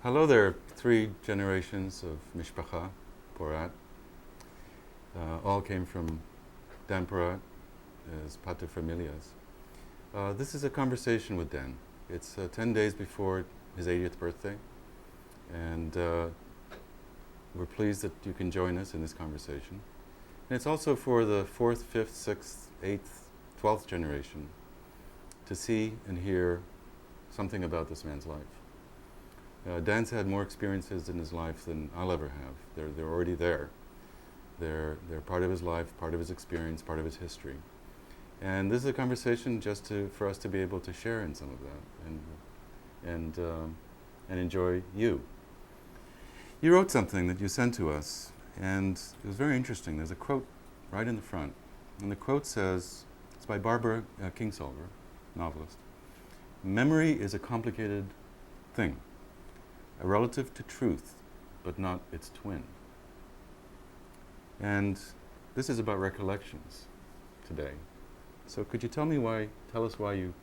Hello there, three generations of Mishpacha, Porat. All came from Dan Porat as Pater Familias. This is a conversation with Dan. It's 10 days before his 80th birthday, and we're pleased that you can join us in this conversation. And it's also for the 4th, 5th, 6th, 8th, 12th generation to see and hear something about this man's life. Dan's had more experiences in his life than I'll ever have. They're already there. They're part of his life, part of his experience, part of his history. And this is a conversation just for us to be able to share in some of that and enjoy you. You wrote something that you sent to us, and it was very interesting. There's a quote right in the front, and the quote says, it's by Barbara Kingsolver, novelist. "Memory is a complicated thing, a relative to truth, but not its twin." And this is about recollections today. So could you tell us why you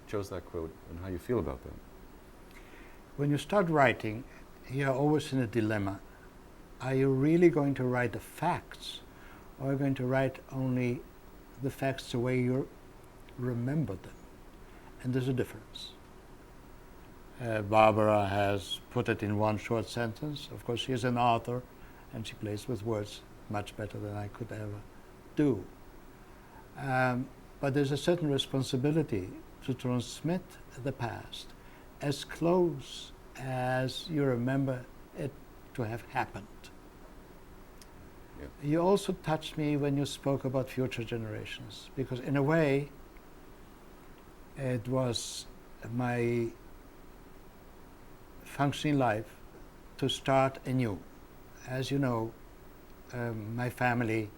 chose that quote and how you feel about that? When you start writing, you're always in a dilemma. Are you really going to write the facts, or are you going to write only the facts the way you remember them? And there's a difference. Barbara has put it in one short sentence. Of course, she is an author, and she plays with words much better than I could ever do. But there's a certain responsibility to transmit the past as close as you remember it to have happened. Yeah. You also touched me when you spoke about future generations, because in a way, it was my functioning life to start anew. As you know, my family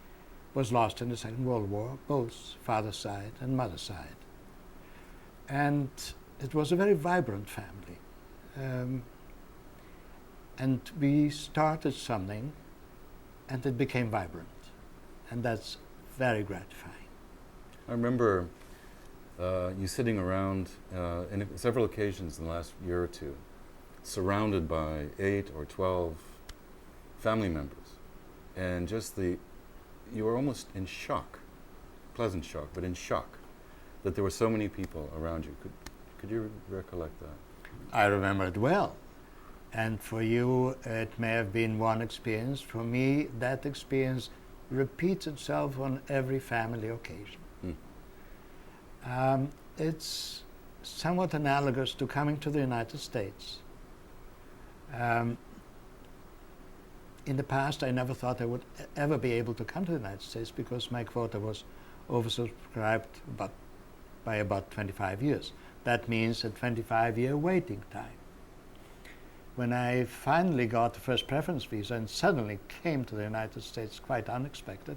was lost in the Second World War, both father's side and mother's side. And it was a very vibrant family. And we started something, and it became vibrant. And that's very gratifying. I remember you sitting around in several occasions in the last year or two, surrounded by 8 or 12 family members, and you were almost in shock, pleasant shock, but in shock that there were so many people around you. Could you recollect that? I remember it well. And for you, it may have been one experience. For me, that experience repeats itself on every family occasion. It's somewhat analogous to coming to the United States. In the past, I never thought I would ever be able to come to the United States because my quota was oversubscribed by about 25 years. That means a 25-year waiting time. When I finally got the first preference visa and suddenly came to the United States quite unexpected,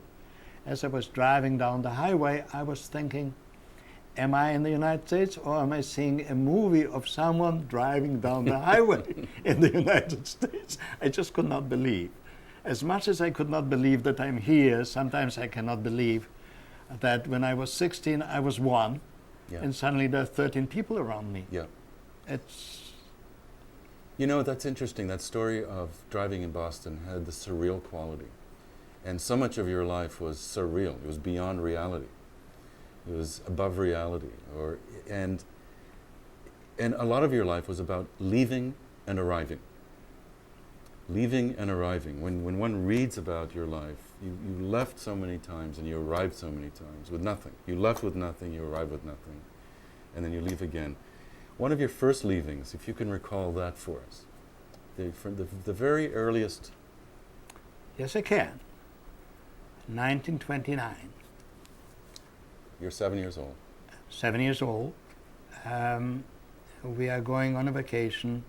as I was driving down the highway, I was thinking, am I in the United States, or am I seeing a movie of someone driving down the highway in the United States? I just could not believe. As much as I could not believe that I'm here, sometimes I cannot believe that when I was 16, I was 1, Yeah. and suddenly there are 13 people around me. Yeah. It's... You know, that's interesting. That story of driving in Boston had the surreal quality. And so much of your life was surreal. It was beyond reality. It was above reality. And a lot of your life was about leaving and arriving. Leaving and arriving. When one reads about your life, you left so many times and you arrived so many times with nothing. You left with nothing, you arrived with nothing, and then you leave again. One of your first leavings, if you can recall that for us, the very earliest. Yes, I can. 1929. You're 7 years old. 7 years old. We are going on a vacation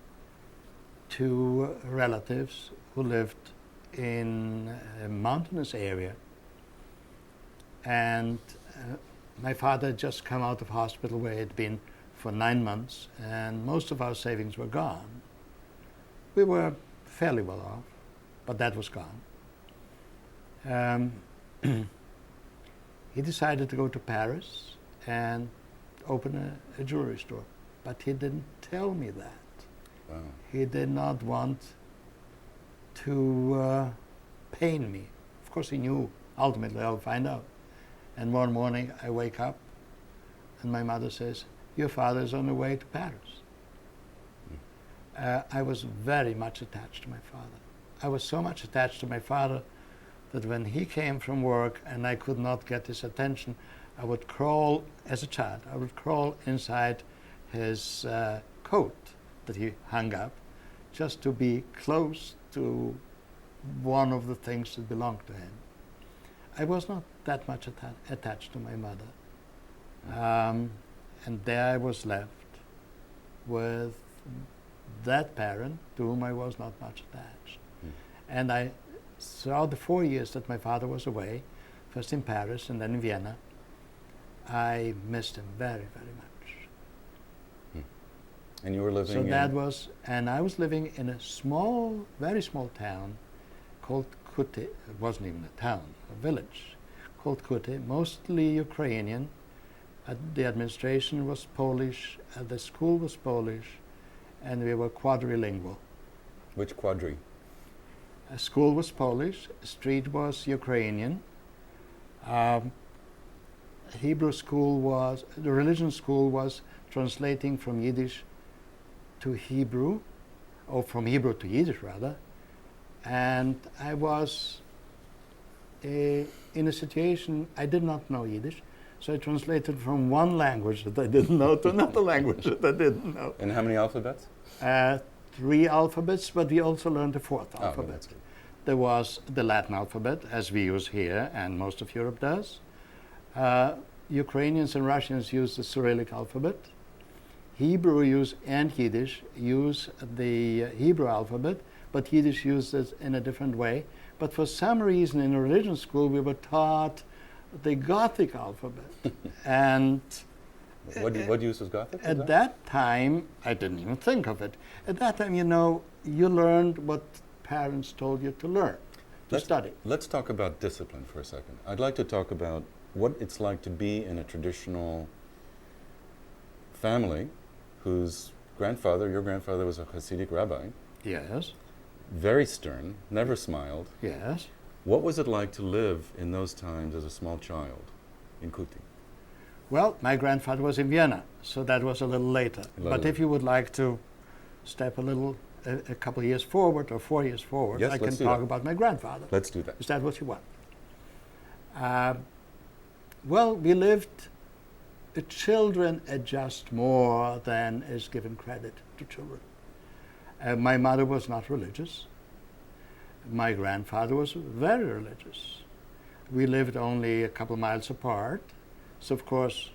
to relatives who lived in a mountainous area. And my father had just come out of hospital where he had been for 9 months, and most of our savings were gone. We were fairly well off, but that was gone. He decided to go to Paris and open a jewelry store, but he didn't tell me that. Wow. He did not want to pain me. Of course, he knew ultimately I'll find out. And one morning I wake up and my mother says, "Your father is on the way to Paris." I was very much attached to my father. I was so much attached to my father that when he came from work and I could not get his attention, I would crawl, as a child, I would crawl inside his coat that he hung up just to be close to one of the things that belonged to him. I was not that much attached to my mother. And there I was left with that parent to whom I was not much attached. And throughout the 4 years that my father was away, first in Paris and then in Vienna, I missed him very, very much. And you were living So in... that was, and I was living in a small, very small town called Kute. It wasn't even a town, a village called Kute, mostly Ukrainian. The administration was Polish, the school was Polish, and we were quadrilingual. Which quadri? School was Polish, street was Ukrainian. Hebrew school was, the religion school was translating from Yiddish to Hebrew, or from Hebrew to Yiddish rather. And I was in a situation, I did not know Yiddish, so I translated from one language that I didn't know to another language that I didn't know. And how many alphabets? 3 alphabets, but we also learned the 4th Oh, alphabet. that's good. There was the Latin alphabet, as we use here, and most of Europe does. Ukrainians and Russians use the Cyrillic alphabet. Hebrew and Yiddish use the Hebrew alphabet, but Yiddish uses it in a different way. But for some reason in a religion school we were taught the Gothic alphabet. And What use was Gothic? at that time, I didn't even think of it. At that time, you know, you learned what parents told you to learn, to study. Let's talk about discipline for a second. I'd like to talk about what it's like to be in a traditional family whose grandfather, your grandfather, was a Hasidic rabbi. Yes, Very stern, never smiled. yes. What was it like to live in those times as a small child in Kuti? Well, my grandfather was in Vienna, so that was a little later. But if you would like to step a couple of years forward or 4 years forward, Yes, I can let's do talk that. about my grandfather. Let's do that. Is that what you want? Well, we lived, the children adjust more than is given credit to children. My mother was not religious. My grandfather was very religious. We lived only a couple miles apart, so of course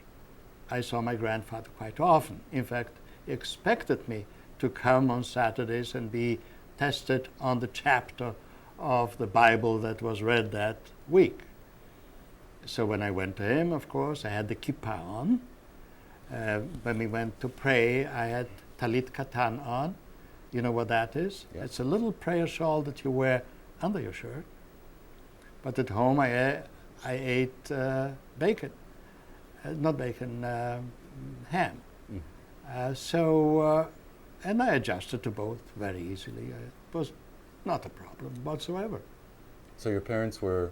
I saw my grandfather quite often. In fact, he expected me to come on Saturdays and be tested on the chapter of the Bible that was read that week. So when I went to him, of course, I had the kippah on. When we went to pray, I had talit katan on. You know what that is? Yes. It's a little prayer shawl that you wear under your shirt. But at home I ate bacon. Not bacon, ham. And I adjusted to both very easily. It was not a problem whatsoever. So your parents were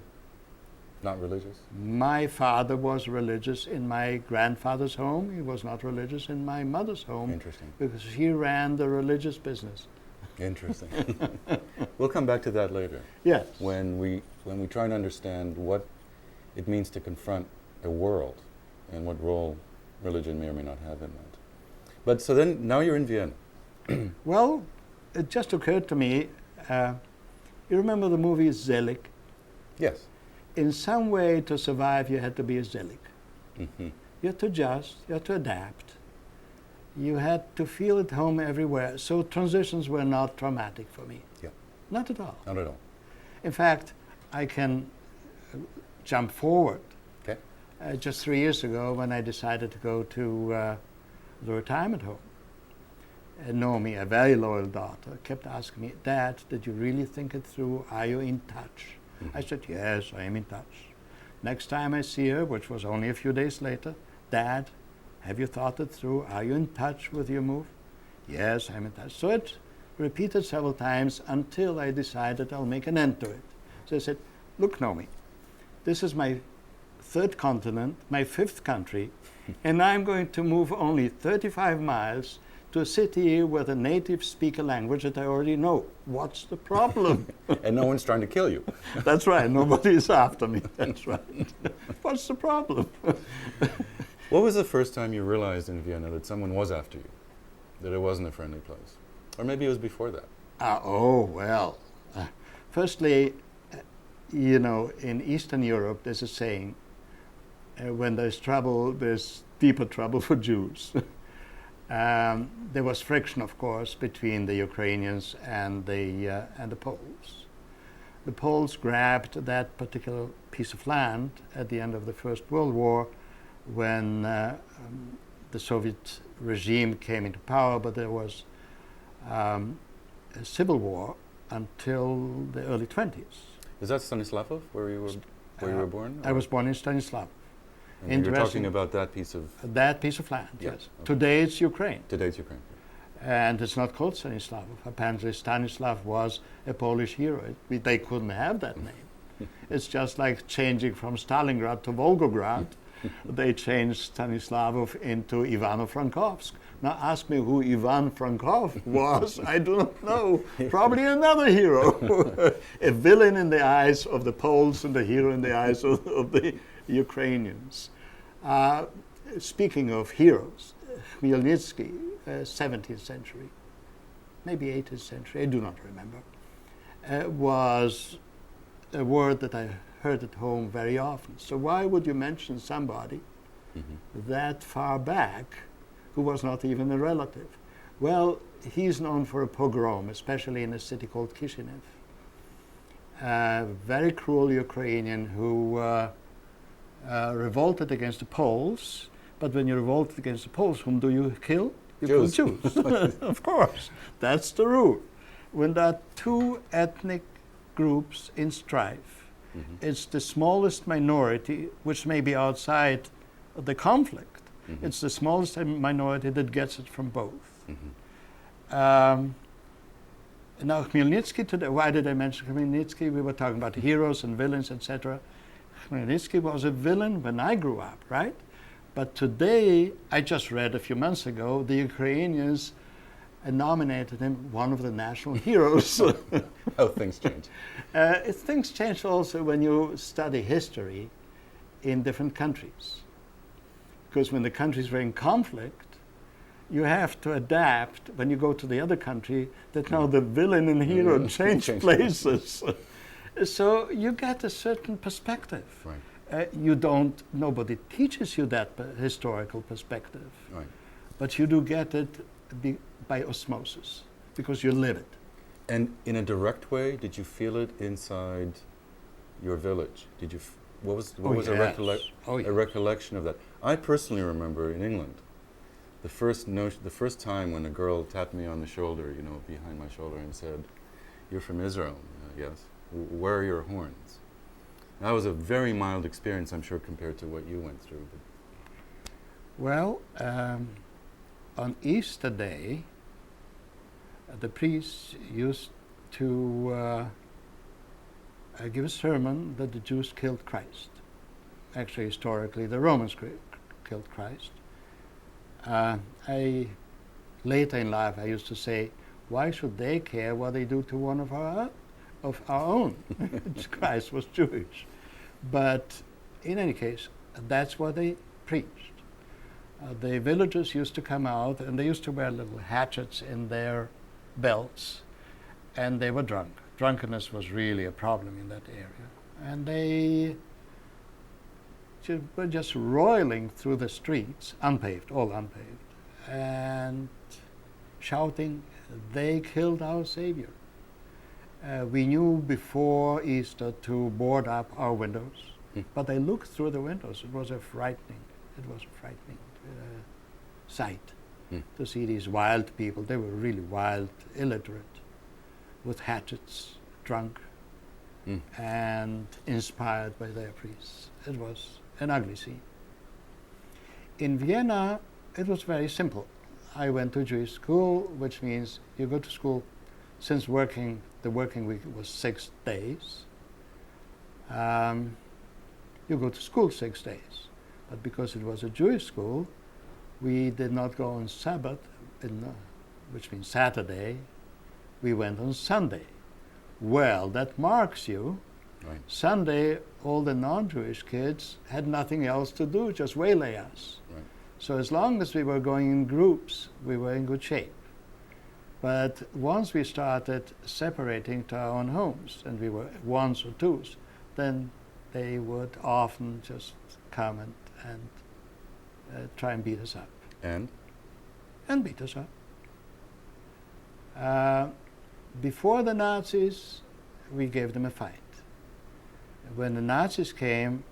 not religious? My father was religious in my grandfather's home. He was not religious in my mother's home. Interesting. Because he ran the religious business. Interesting. We'll come back to that later. Yes. When we try and understand what it means to confront a world and what role religion may or may not have in that. But so then, now you're in Vienna. Well, it just occurred to me, you remember the movie Zelig? Yes. In some way, to survive, you had to be a Zelig. Mm-hmm. You had to adjust, you had to adapt. You had to feel at home everywhere. So transitions were not traumatic for me. Yeah. Not at all. Not at all. In fact, I can jump forward. Okay. Just 3 years ago, when I decided to go to the retirement home, Naomi, a very loyal daughter, kept asking me, "Dad, did you really think it through? Are you in touch?" I said, "Yes, I am in touch." Next time I see her, which was only a few days later, "Dad, have you thought it through? Are you in touch with your move?" Yes, I'm in touch. So it repeated several times until I decided I'll make an end to it. So I said, look, Naomi, this is my third continent, my fifth country, and I'm going to move only 35 miles to a city where the natives speak a language that I already know. What's the problem? And no one's trying to kill you. That's right. Nobody is after me. That's right. What's the problem? What was the first time you realized in Vienna that someone was after you? That it wasn't a friendly place? Or maybe it was before that? Firstly, you know, in Eastern Europe, there's a saying, when there's trouble, there's deeper trouble for Jews. There was friction, of course, between the Ukrainians and the Poles. The Poles grabbed that particular piece of land at the end of the First World War when the Soviet regime came into power, but there was a civil war until the early 20s. Is that Stanislavov, where you were born? I was born in Stanislav. And you're talking about that piece of... That piece of land, yes. Okay. Today it's Ukraine. Today it's Ukraine. And it's not called Stanislav. Apparently Stanislav was a Polish hero. They couldn't have that name. It's just like changing from Stalingrad to Volgograd. They changed Stanislavov into Ivano-Frankovsk. Now ask me who Ivan Frankov was. I do not know. Probably another hero. A villain in the eyes of the Poles and a hero in the eyes of the Ukrainians. Speaking of heroes, Khmelnytsky, 17th century, maybe 18th century, I do not remember, was a word that I heard at home very often. So why would you mention somebody that far back who was not even a relative? Well, he's known for a pogrom, especially in a city called Kishinev. A very cruel Ukrainian who revolted against the Poles, but when you revolted against the Poles, whom do you kill? You kill Jews. Of course, that's the rule. When there are two ethnic groups in strife, it's the smallest minority, which may be outside the conflict. It's the smallest minority that gets it from both. Now, Khmelnytsky today, why did I mention Khmelnytsky? We were talking about heroes and villains, etc. Khmelnytsky was a villain when I grew up, right? But today, I just read a few months ago, the Ukrainians nominated him one of the national heroes. How things change. Things change also when you study history in different countries. Because when the countries were in conflict, you have to adapt when you go to the other country that now the villain and hero change places. So you get a certain perspective. Right. Nobody teaches you that historical perspective. Right. But you do get it by osmosis, because you live it. And in a direct way, did you feel it inside your village? Did you? What was a recollection of that? I personally remember in England, the first time when a girl tapped me on the shoulder, you know, behind my shoulder, and said, "You're from Israel." Yes. Where are your horns? That was a very mild experience, I'm sure, compared to what you went through. Well, on Easter Day, the priests used to give a sermon that the Jews killed Christ. Actually, historically, the Romans killed Christ. Later in life, I used to say, why should they care what they do to one of our own? Christ was Jewish. But in any case, that's what they preached. The villagers used to come out, and they used to wear little hatchets in their belts, and they were drunk. Drunkenness was really a problem in that area. And they were just roiling through the streets, unpaved, all unpaved, and shouting, "They killed our Savior." We knew before Easter to board up our windows, but I looked through the windows. It was a frightening sight to see these wild people. They were really wild, illiterate, with hatchets, drunk, and inspired by their priests. It was an ugly scene. In Vienna, it was very simple. I went to Jewish school, which means you go to school, since the working week was 6 days, you go to school 6 days. But because it was a Jewish school, we did not go on Sabbath, which means Saturday. We went on Sunday. Well, that marks you. Right. Sunday, all the non-Jewish kids had nothing else to do, just waylay us. Right. So as long as we were going in groups, we were in good shape. But once we started separating to our own homes, and we were ones or twos, then they would often just come and try and beat us up. And Beat us up. Before the Nazis, we gave them a fight. When the Nazis came,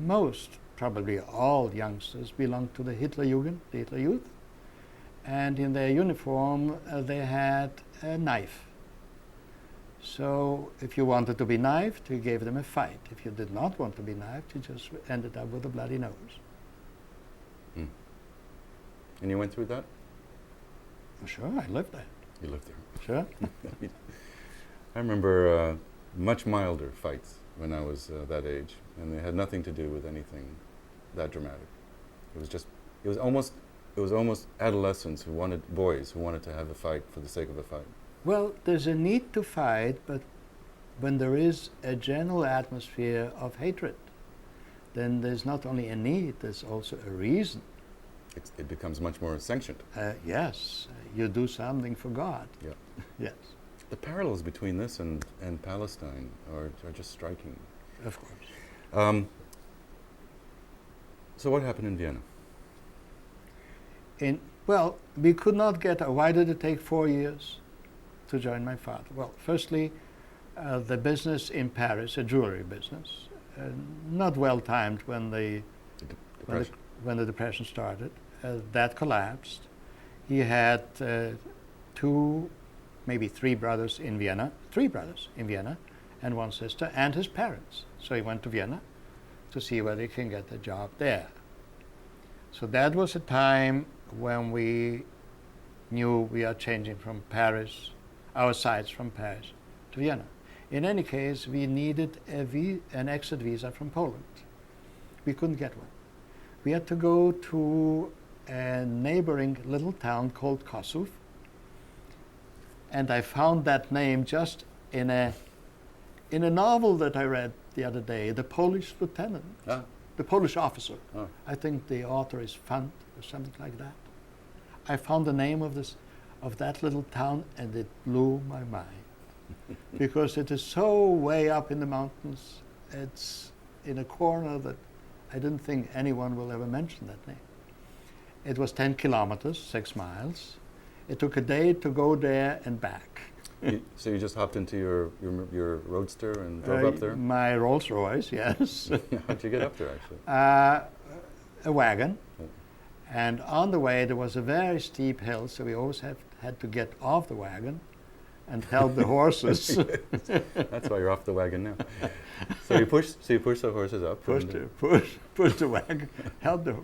most, probably all youngsters belonged to the Hitlerjugend, the Hitler Youth, and in their uniform they had a knife. So if you wanted to be knifed, you gave them a fight. If you did not want to be knifed, you just ended up with a bloody nose. Mm. And you went through that? Sure, I lived there. You lived there. Sure. I remember much milder fights when I was that age, and they had nothing to do with anything that dramatic. It was almost adolescents boys who wanted to have a fight for the sake of a fight. Well, there's a need to fight, but when there is a general atmosphere of hatred, then there's not only a need, there's also a reason. It becomes much more sanctioned. Yes, you do something for God. Yeah. Yes, The parallels between this and Palestine are just striking. of course. So what happened in Vienna? Well, we could not get. Why did it take 4 years to join my father? Well, firstly, the business in Paris, a jewelry business, not well timed when the Depression started. That collapsed. He had 2, maybe 3 brothers in Vienna, and 1 sister, and his parents. So he went to Vienna to see whether he can get a job there. So that was a time when we knew we are changing from Paris, our sights from Paris to Vienna. In any case, we needed an exit visa from Poland. We couldn't get one. We had to go to a neighboring little town called Kosów, and I found that name just in a novel that I read the other day, The Polish Lieutenant, the Polish Officer. I think the author is Fant or something like that. I found the name of that little town, and it blew my mind because it is so way up in the mountains. It's in a corner that I didn't think anyone will ever mention that name. It was 10 kilometers, 6 miles. It took a day to go there and back. So you just hopped into your roadster and drove up there? My Rolls Royce, yes. How'd you get up there, actually? A wagon. And on the way, there was a very steep hill, so we always had to get off the wagon and help the horses. That's why you're off the wagon now. So you pushed the horses up. Push the wagon.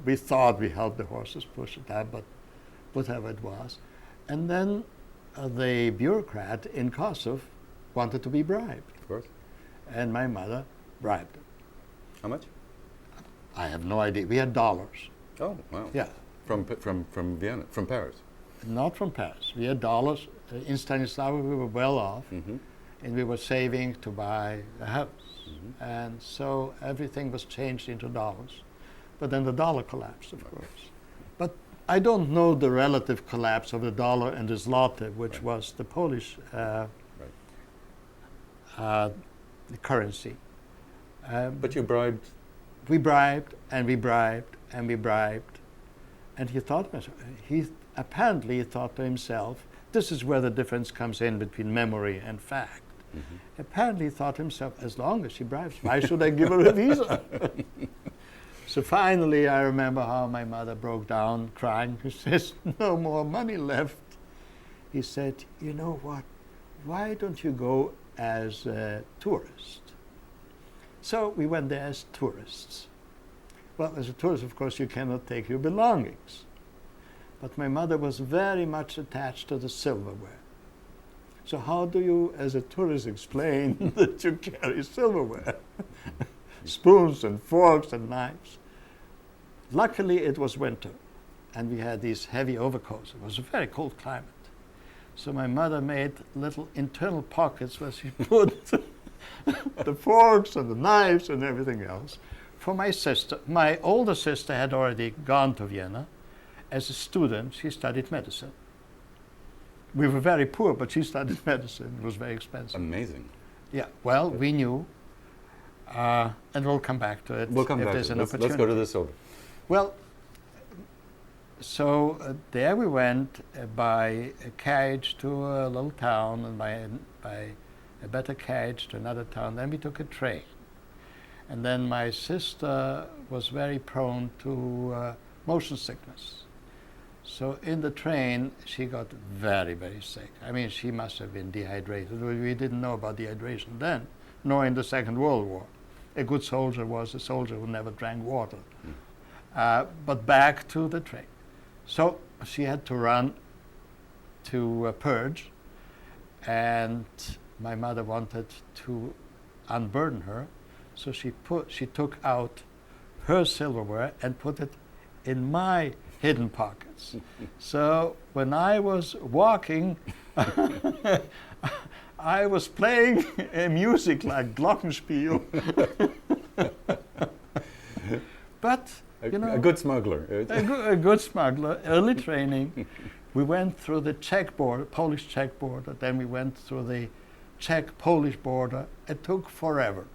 We thought we helped the horses push it up, but whatever it was. And then the bureaucrat in Kosów wanted to be bribed. Of course. And my mother bribed him. How much? I have no idea. We had dollars. Oh, wow. Yeah. From Vienna, from Paris? Not from Paris. We had dollars. In Stanislawa, we were well off, and we were saving to buy a house. And so everything was changed into dollars. But then the dollar collapsed, of course. But I don't know the relative collapse of the dollar and the zloty, which was the Polish currency. But you bribed? We bribed, and we bribed, and we bribed. And he apparently thought to himself, this is where the difference comes in between memory and fact. Apparently he thought to himself, as long as she bribes, why should I give her a visa? So finally I remember how my mother broke down crying. She says, no more money left. He said, you know what, why don't you go as a tourist? So we went there as tourists. Well, as a tourist, of course, you cannot take your belongings. but my mother was very much attached to the silverware. So how do you, as a tourist, explain that you carry silverware? Spoons and forks and knives. Luckily, it was winter, and we had these heavy overcoats. It was a very cold climate. So my mother made little internal pockets where she put the forks and the knives and everything else. For my sister, my older sister had already gone to Vienna. As a student, she studied medicine. We were very poor, but she studied medicine. It was very expensive. Amazing. Yeah, well, we knew, and we'll come back to it. We'll come if back there's to it. an Let's go opportunity. to this over. Well, so there we went by a carriage to a little town, and by a better carriage to another town. Then we took a train. And then my sister was very prone to motion sickness. So in the train, she got very, very sick. I mean, she must have been dehydrated. We didn't know about dehydration then, nor in the Second World War. A good soldier was a soldier who never drank water. But back to the train. So she had to run to purge, and my mother wanted to unburden her, so she took out her silverware and put it in my hidden pockets. So when I was walking, I was playing music like Glockenspiel. But you know, A good smuggler. a good smuggler, early training. We went through the Czech border, Polish-Czech border, then we went through the Czech-Polish border. It took forever.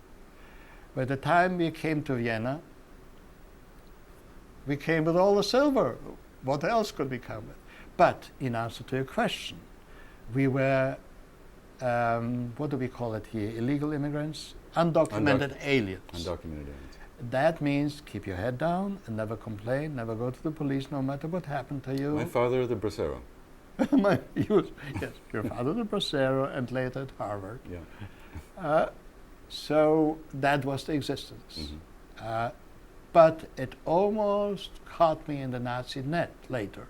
By the time we came to Vienna, we came with all the silver. What else could we come with? But in answer to your question, we were, what do we call it here? Illegal immigrants? Undocumented aliens. Undocumented aliens. That means keep your head down and never complain, never go to the police, no matter what happened to you. My father, the Bracero. Yes, your father, the Bracero, and later at Harvard. Yeah. So that was the existence. Mm-hmm. But it almost caught me in the Nazi net later,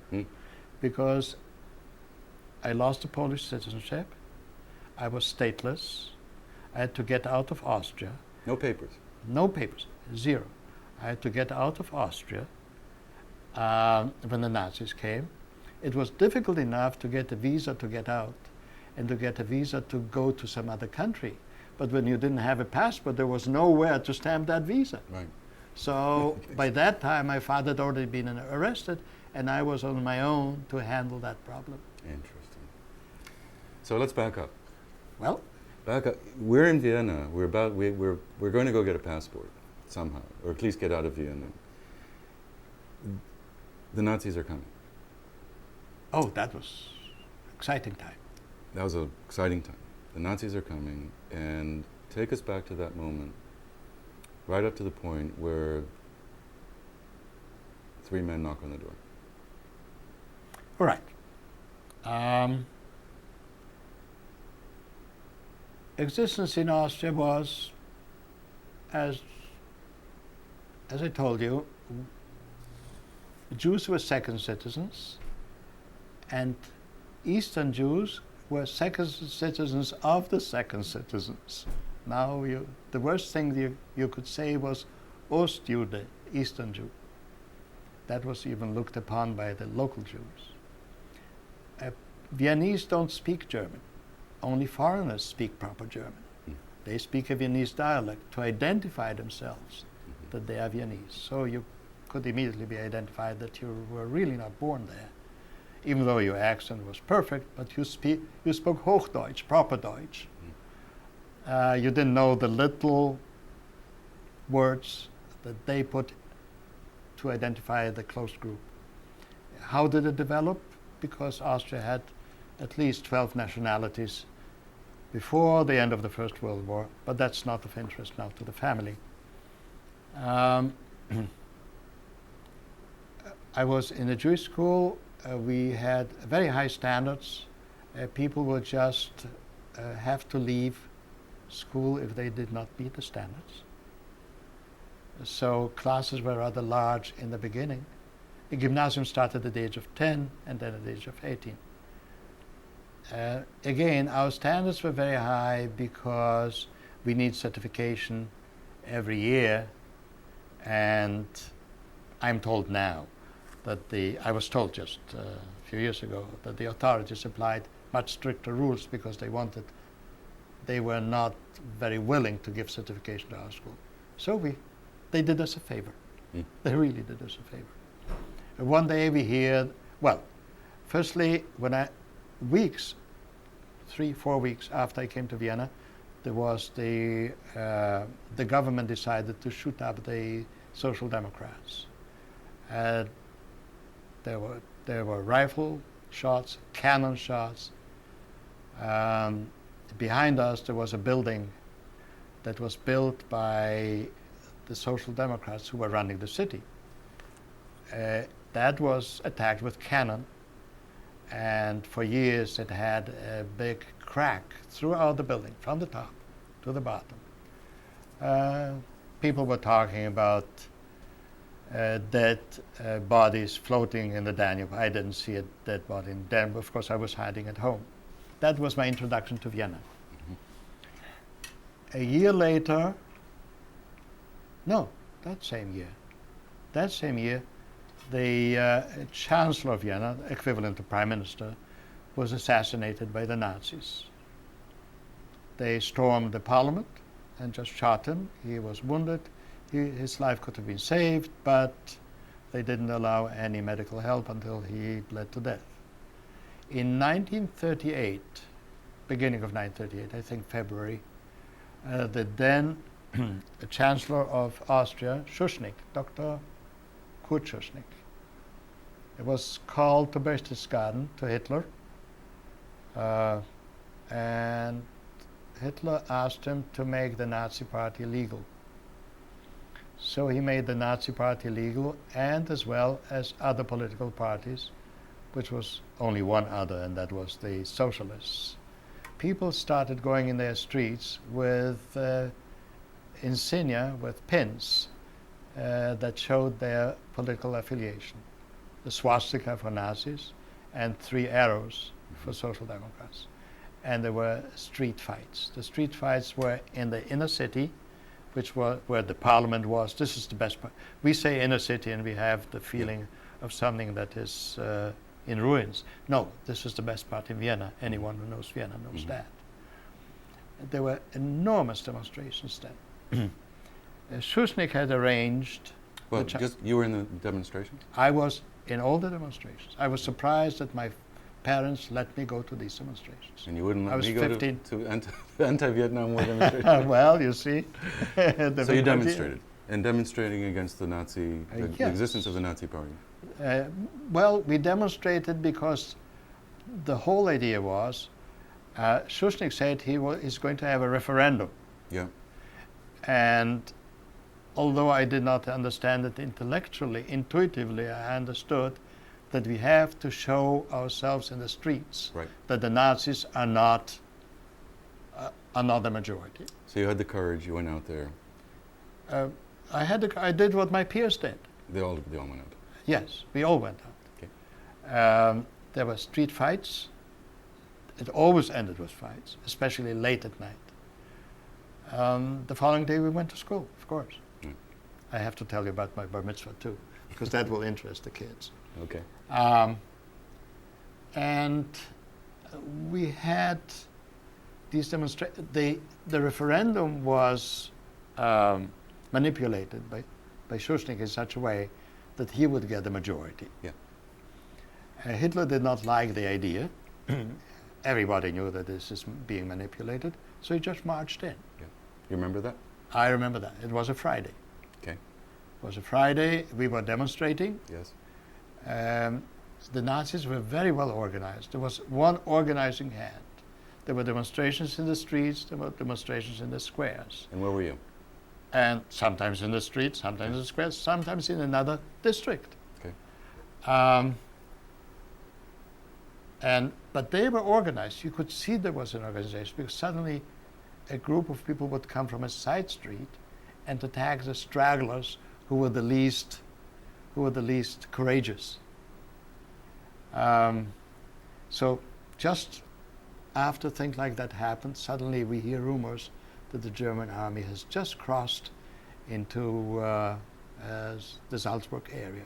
because I lost the Polish citizenship. I was stateless. I had to get out of Austria. No papers. No papers, zero. I had to get out of Austria when the Nazis came. It was difficult enough to get a visa to get out and to get a visa to go to some other country. But when you didn't have a passport, there was nowhere to stamp that visa. Right. So by that time, my father had already been arrested, and I was on my own to handle that problem. Interesting. So let's back up. Well, Back up. We're in Vienna. We're going to go get a passport somehow, or at least get out of Vienna. The Nazis are coming. oh, that was exciting time. That was an exciting time. The Nazis are coming, and take us back to that moment, right up to the point where 3 men knock on the door. All right. Existence in Austria was, as I told you, Jews were second citizens, and Eastern Jews were second citizens of the second citizens. Now, the worst thing you could say was Ostjude, Eastern Jew. That was even looked upon by the local Jews. Viennese don't speak German. Only foreigners speak proper German. They speak a Viennese dialect to identify themselves that they are Viennese. So you could immediately be identified that you were really not born there, even though your accent was perfect, but you spoke Hochdeutsch, proper Deutsch. You didn't know the little words that they put to identify the close group. How did it develop? Because Austria had at least 12 nationalities before the end of the First World War, but that's not of interest now to the family. I was in a Jewish school. We had very high standards. People would just have to leave school if they did not meet the standards. So classes were rather large in the beginning, The gymnasium started at the age of 10 and then at the age of 18. Again, our standards were very high because we need certification every year, and I'm told now that I was told just a few years ago that the authorities applied much stricter rules because they were not very willing to give certification to our school. So they did us a favor. They really did us a favor. And one day we heard, well, firstly, 3-4 weeks after I came to Vienna, there was the government decided to shoot up the Social Democrats. There were rifle shots, cannon shots. Behind us there was a building that was built by the Social Democrats who were running the city. That was attacked with cannon, and for years it had a big crack throughout the building, from the top to the bottom. People were talking about dead bodies floating in the Danube. I didn't see a dead body in the Danube. Of course, I was hiding at home. That was my introduction to Vienna. A year later, no, that same year, the Chancellor of Vienna, equivalent to Prime Minister, was assassinated by the Nazis. They stormed the parliament and just shot him. He was wounded. His life could have been saved, but they didn't allow any medical help until he bled to death. In 1938, beginning of 1938, I think February, the then Chancellor of Austria, Schuschnigg, Dr. Kurt Schuschnigg, was called to Berchtesgaden to Hitler, and Hitler asked him to make the Nazi Party legal. So he made the Nazi Party legal, and as well as other political parties, which was only one other, and that was the Socialists. People started going in their streets with insignia, with pins that showed their political affiliation. The swastika for Nazis and 3 arrows for Social Democrats. And there were street fights. The street fights were in the inner city, which was where the parliament was. This is the best part. We say inner city and we have the feeling of something that is in ruins. No, this is the best part in Vienna. Anyone who knows Vienna knows that. There were enormous demonstrations then. Schuschnigg had arranged... Well, you were in the demonstrations? I was in all the demonstrations. I was surprised that my parents let me go to these demonstrations. And you wouldn't let me go 15. to anti-Vietnam War demonstrations? Well, you see. So you demonstrated, and demonstrating against the Nazi, the existence of the Nazi Party. Well, we demonstrated because the whole idea was, Schuschnigg said he's going to have a referendum. Yeah. And although I did not understand it intellectually, intuitively I understood that we have to show ourselves in the streets, right, that the Nazis are not the majority. So you had the courage, you went out there. I did what my peers did. They all went out. Yes, we all went out. Okay. There were street fights. It always ended with fights, especially late at night. The following day we went to school, of course. Mm. I have to tell you about my bar mitzvah too, because that will interest the kids. Okay. And we had these demonstrations. The referendum was manipulated by Schuschnigg in such a way that he would get the majority. Yeah. Hitler did not like the idea. Everybody knew that this is being manipulated, so he just marched in. Yeah. You remember that? I remember that. It was a Friday. Okay. It was a Friday. We were demonstrating. Yes. The Nazis were very well organized. There was one organizing hand. There were demonstrations in the streets. There were demonstrations in the squares. And where were you? And sometimes in the streets, sometimes in the squares, sometimes in another district. Okay. But they were organized. You could see there was an organization because suddenly a group of people would come from a side street and attack the stragglers who were the least who were the least courageous. So just after things like that happened, suddenly we hear rumors that the German army has just crossed into the Salzburg area.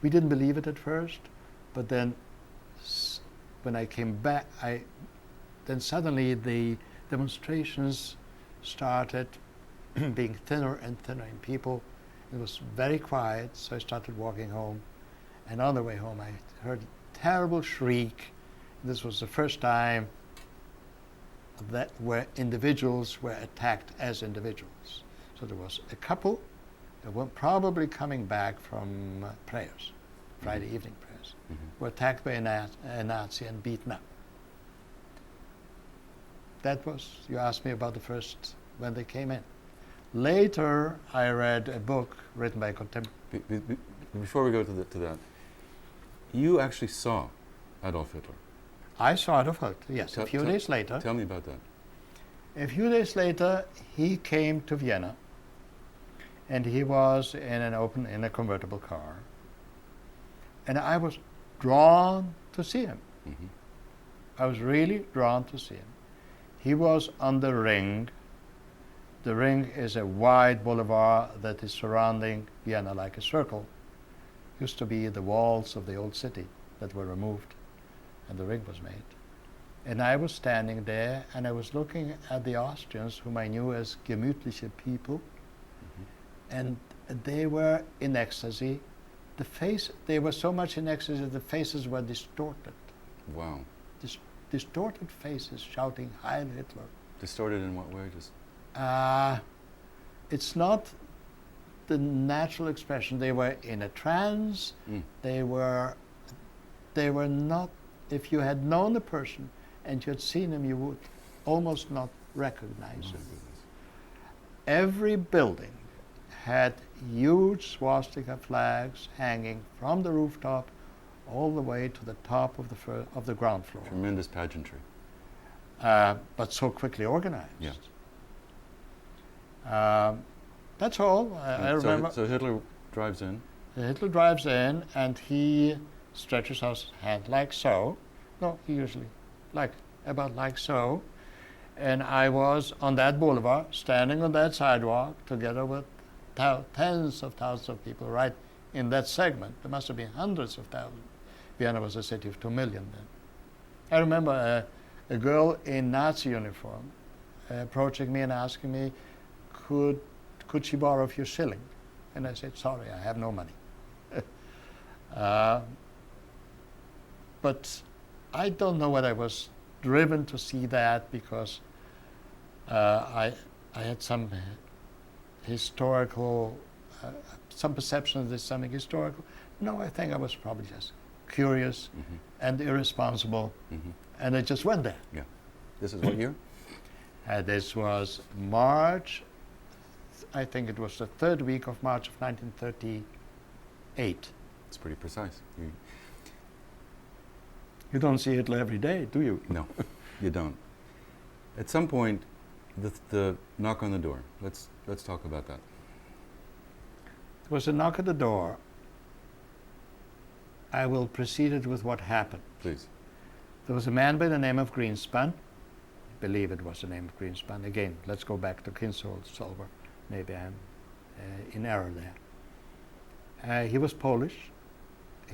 We didn't believe it at first, but then when I came back, then suddenly the demonstrations started being thinner and thinner in people. It was very quiet, so I started walking home. And on the way home, I heard a terrible shriek. This was the first time that where individuals were attacked as individuals. So there was a couple that were probably coming back from prayers, Friday evening prayers, were attacked by a Nazi and beaten up. That was, you asked me about the first, when they came in. Later, I read a book written by a contemporary. Before we go to that, you actually saw Adolf Hitler. I saw Adolf Hitler, yes, a few days later. Tell me about that. A few days later, he came to Vienna, and he was in a convertible car. And I was drawn to see him. I was really drawn to see him. He was on the Ring. The Ring is a wide boulevard that is surrounding Vienna like a circle. Used to be the walls of the old city that were removed, and the Ring was made. And I was standing there, and I was looking at the Austrians, whom I knew as gemütliche people, and they were in ecstasy. They were so much in ecstasy that the faces were distorted. Wow. Distorted faces shouting Heil Hitler. Distorted in what way? Just it's not the natural expression. They were in a trance. They were not, if you had known the person and you had seen him, you would almost not recognize him. Every building had huge swastika flags hanging from the rooftop all the way to the top of the ground floor. Tremendous pageantry. But so quickly organized. Yeah. That's all. I remember. So Hitler drives in. Hitler drives in, and he stretches out his hand like so. No, he usually about like so. And I was on that boulevard, standing on that sidewalk, together with tens of thousands of people right in that segment. There must have been hundreds of thousands. Vienna was a city of 2 million then. I remember a girl in Nazi uniform approaching me and asking me, could she borrow a few shillings? And I said, sorry, I have no money. But I don't know whether I was driven to see that because I had some historical, some perception of this, something historical. No, I think I was probably just curious and irresponsible, and I just went there. Yeah. This is what year? This was March, I think it was the third week of March of 1938. It's pretty precise. You don't see Hitler every day, do you? No, you don't. At some point, the knock on the door. Let's talk about that. There was a knock at the door. I will precede it with what happened. Please. There was a man by the name of Greenspan. I believe it was the name of Greenspan. Again, let's go back to Kinsolver. Maybe I'm in error there. He was Polish.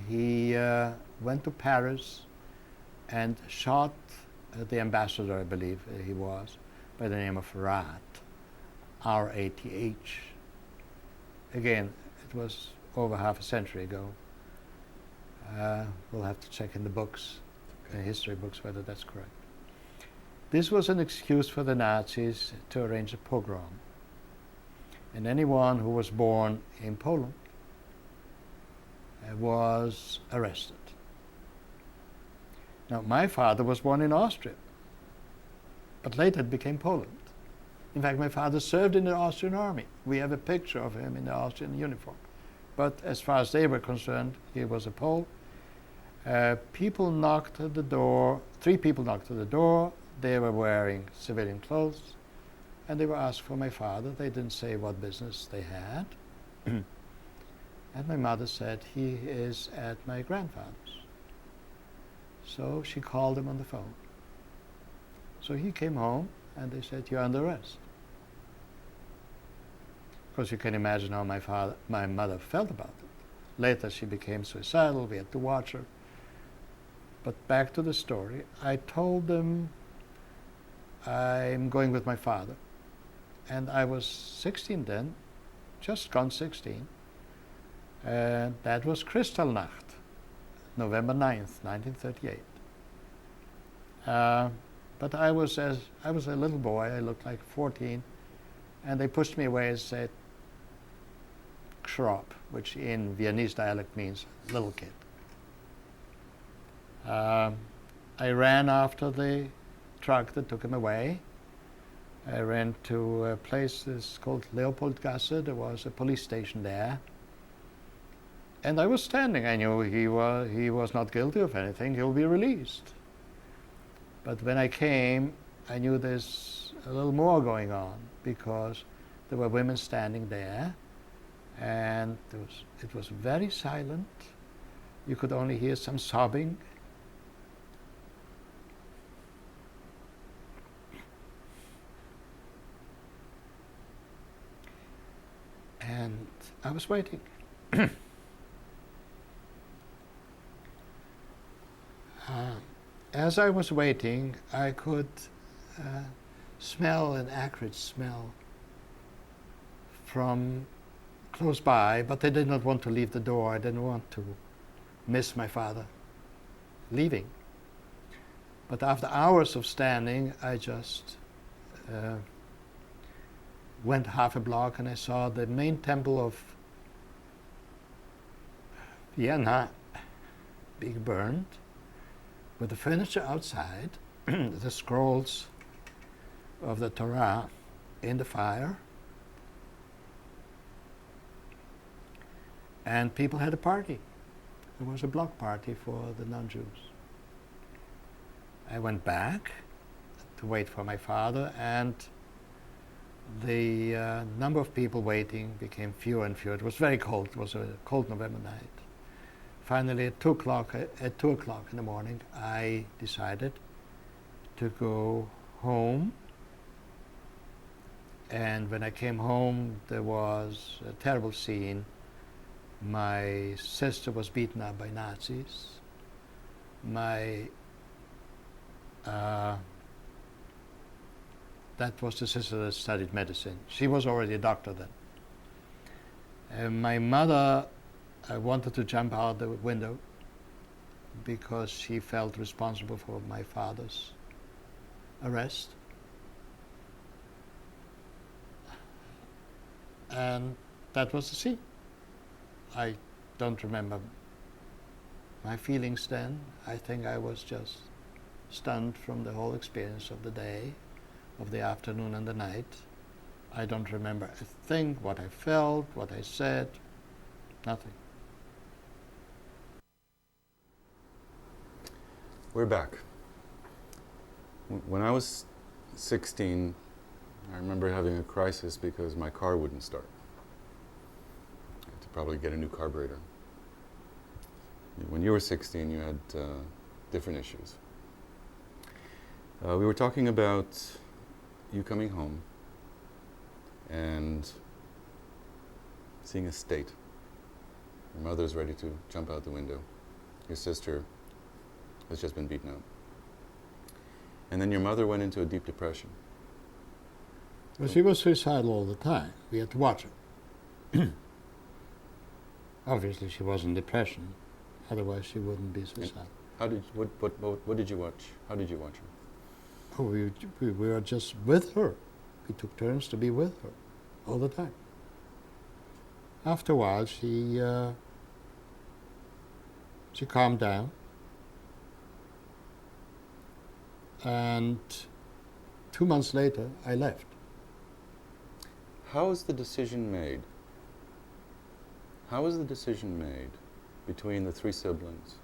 He went to Paris and shot the ambassador, I believe he was, by the name of Rath, R-A-T-H. Again, it was over half a century ago. We'll have to check in the books, the history books, whether that's correct. This was an excuse for the Nazis to arrange a pogrom. And anyone who was born in Poland was arrested. Now, my father was born in Austria, but later it became Poland. In fact, my father served in the Austrian army. We have a picture of him in the Austrian uniform. But as far as they were concerned, he was a Pole. People knocked at the door. 3 people knocked at the door. They were wearing civilian clothes, and they were asked for my father. They didn't say what business they had. And my mother said, he is at my grandfather's. So she called him on the phone. So he came home and they said, you're under arrest. Of course, you can imagine how my mother felt about it. Later she became suicidal, we had to watch her. But back to the story, I told them I'm going with my father. And I was 16 then, just gone 16. And that was Kristallnacht, November 9th, 1938. But I was a little boy, I looked like 14, and they pushed me away and said, Schrop, which in Viennese dialect means little kid. I ran after the truck that took him away. I ran to a place that's called Leopoldgasse. There was a police station there. And I was standing. I knew he was not guilty of anything. He'll be released. But when I came, I knew there's a little more going on, because there were women standing there, and it was very silent. You could only hear some sobbing. And I was waiting. As I was waiting, I could smell an acrid smell from close by, but I did not want to leave the door. I didn't want to miss my father leaving. But after hours of standing, I just went half a block and I saw the main temple of Vienna being burned, with the furniture outside, the scrolls of the Torah in the fire, and people had a party. There was a block party for the non-Jews. I went back to wait for my father, and the number of people waiting became fewer and fewer. It was very cold. It was a cold November night. Finally, at 2 o'clock in the morning, I decided to go home. And when I came home, there was a terrible scene. My sister was beaten up by Nazis. That was the sister that studied medicine. She was already a doctor then. My mother wanted to jump out the window because she felt responsible for my father's arrest. And that was the scene. I don't remember my feelings then. I think I was just stunned from the whole experience of the day, of the afternoon and the night. I don't remember a thing, what I felt, what I said, nothing. We're back. When I was 16, I remember having a crisis because my car wouldn't start. I had to probably get a new carburetor. When you were 16, you had different issues. We were talking about you coming home and seeing a state. Your mother's ready to jump out the window. Your sister has just been beaten up. And then your mother went into a deep depression. Well, she was suicidal all the time. We had to watch her. Obviously, she was in depression. Otherwise, she wouldn't be suicidal. What did you watch? How did you watch her? Oh, we were just with her. We took turns to be with her all the time. After a while, she calmed down. And 2 months later, I left. How was the decision made? How was the decision made between the 3 siblings?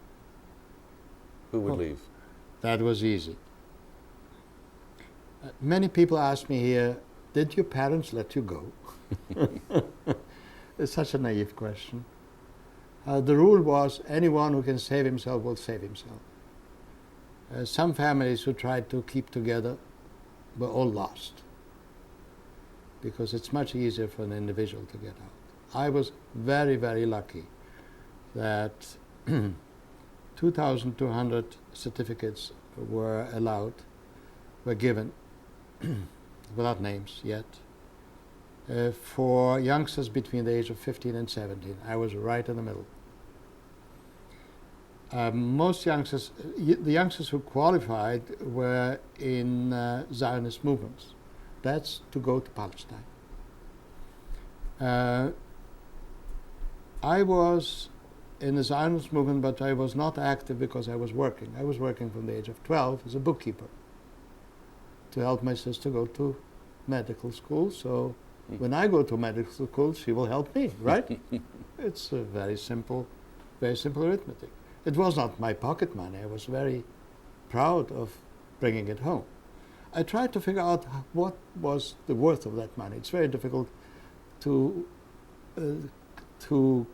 Who would leave? That was easy. Many people ask me here, did your parents let you go? It's such a naive question. The rule was anyone who can save himself will save himself. Some families who tried to keep together were all lost because it's much easier for an individual to get out. I was very, very lucky that 2,200 certificates were given, without names yet, for youngsters between the age of 15 and 17. I was right in the middle. Most youngsters, the youngsters who qualified were in Zionist movements. That's to go to Palestine. I was in the Zionist movement, but I was not active because I was working. I was working from the age of 12 as a bookkeeper to help my sister go to medical school. So when I go to medical school, she will help me, right? It's a very simple arithmetic. It was not my pocket money. I was very proud of bringing it home. I tried to figure out what was the worth of that money. It's very difficult to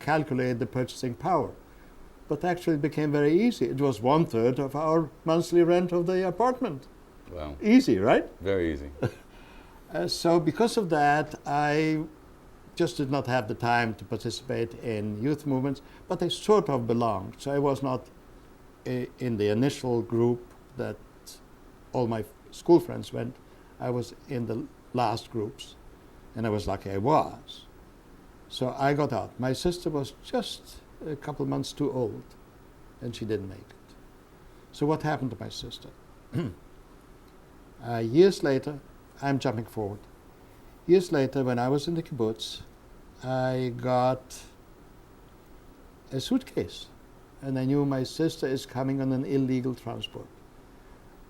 calculate the purchasing power. But actually it became very easy. It was 1/3 of our monthly rent of the apartment. Wow. Easy, right? Very easy. So because of that, I just did not have the time to participate in youth movements, but I sort of belonged. So I was not in the initial group that all my school friends went. I was in the last groups, and I was lucky I was. So I got out. My sister was just a couple months too old, and she didn't make it. So what happened to my sister? Years later, I'm jumping forward. Years later, when I was in the kibbutz, I got a suitcase, and I knew my sister is coming on an illegal transport.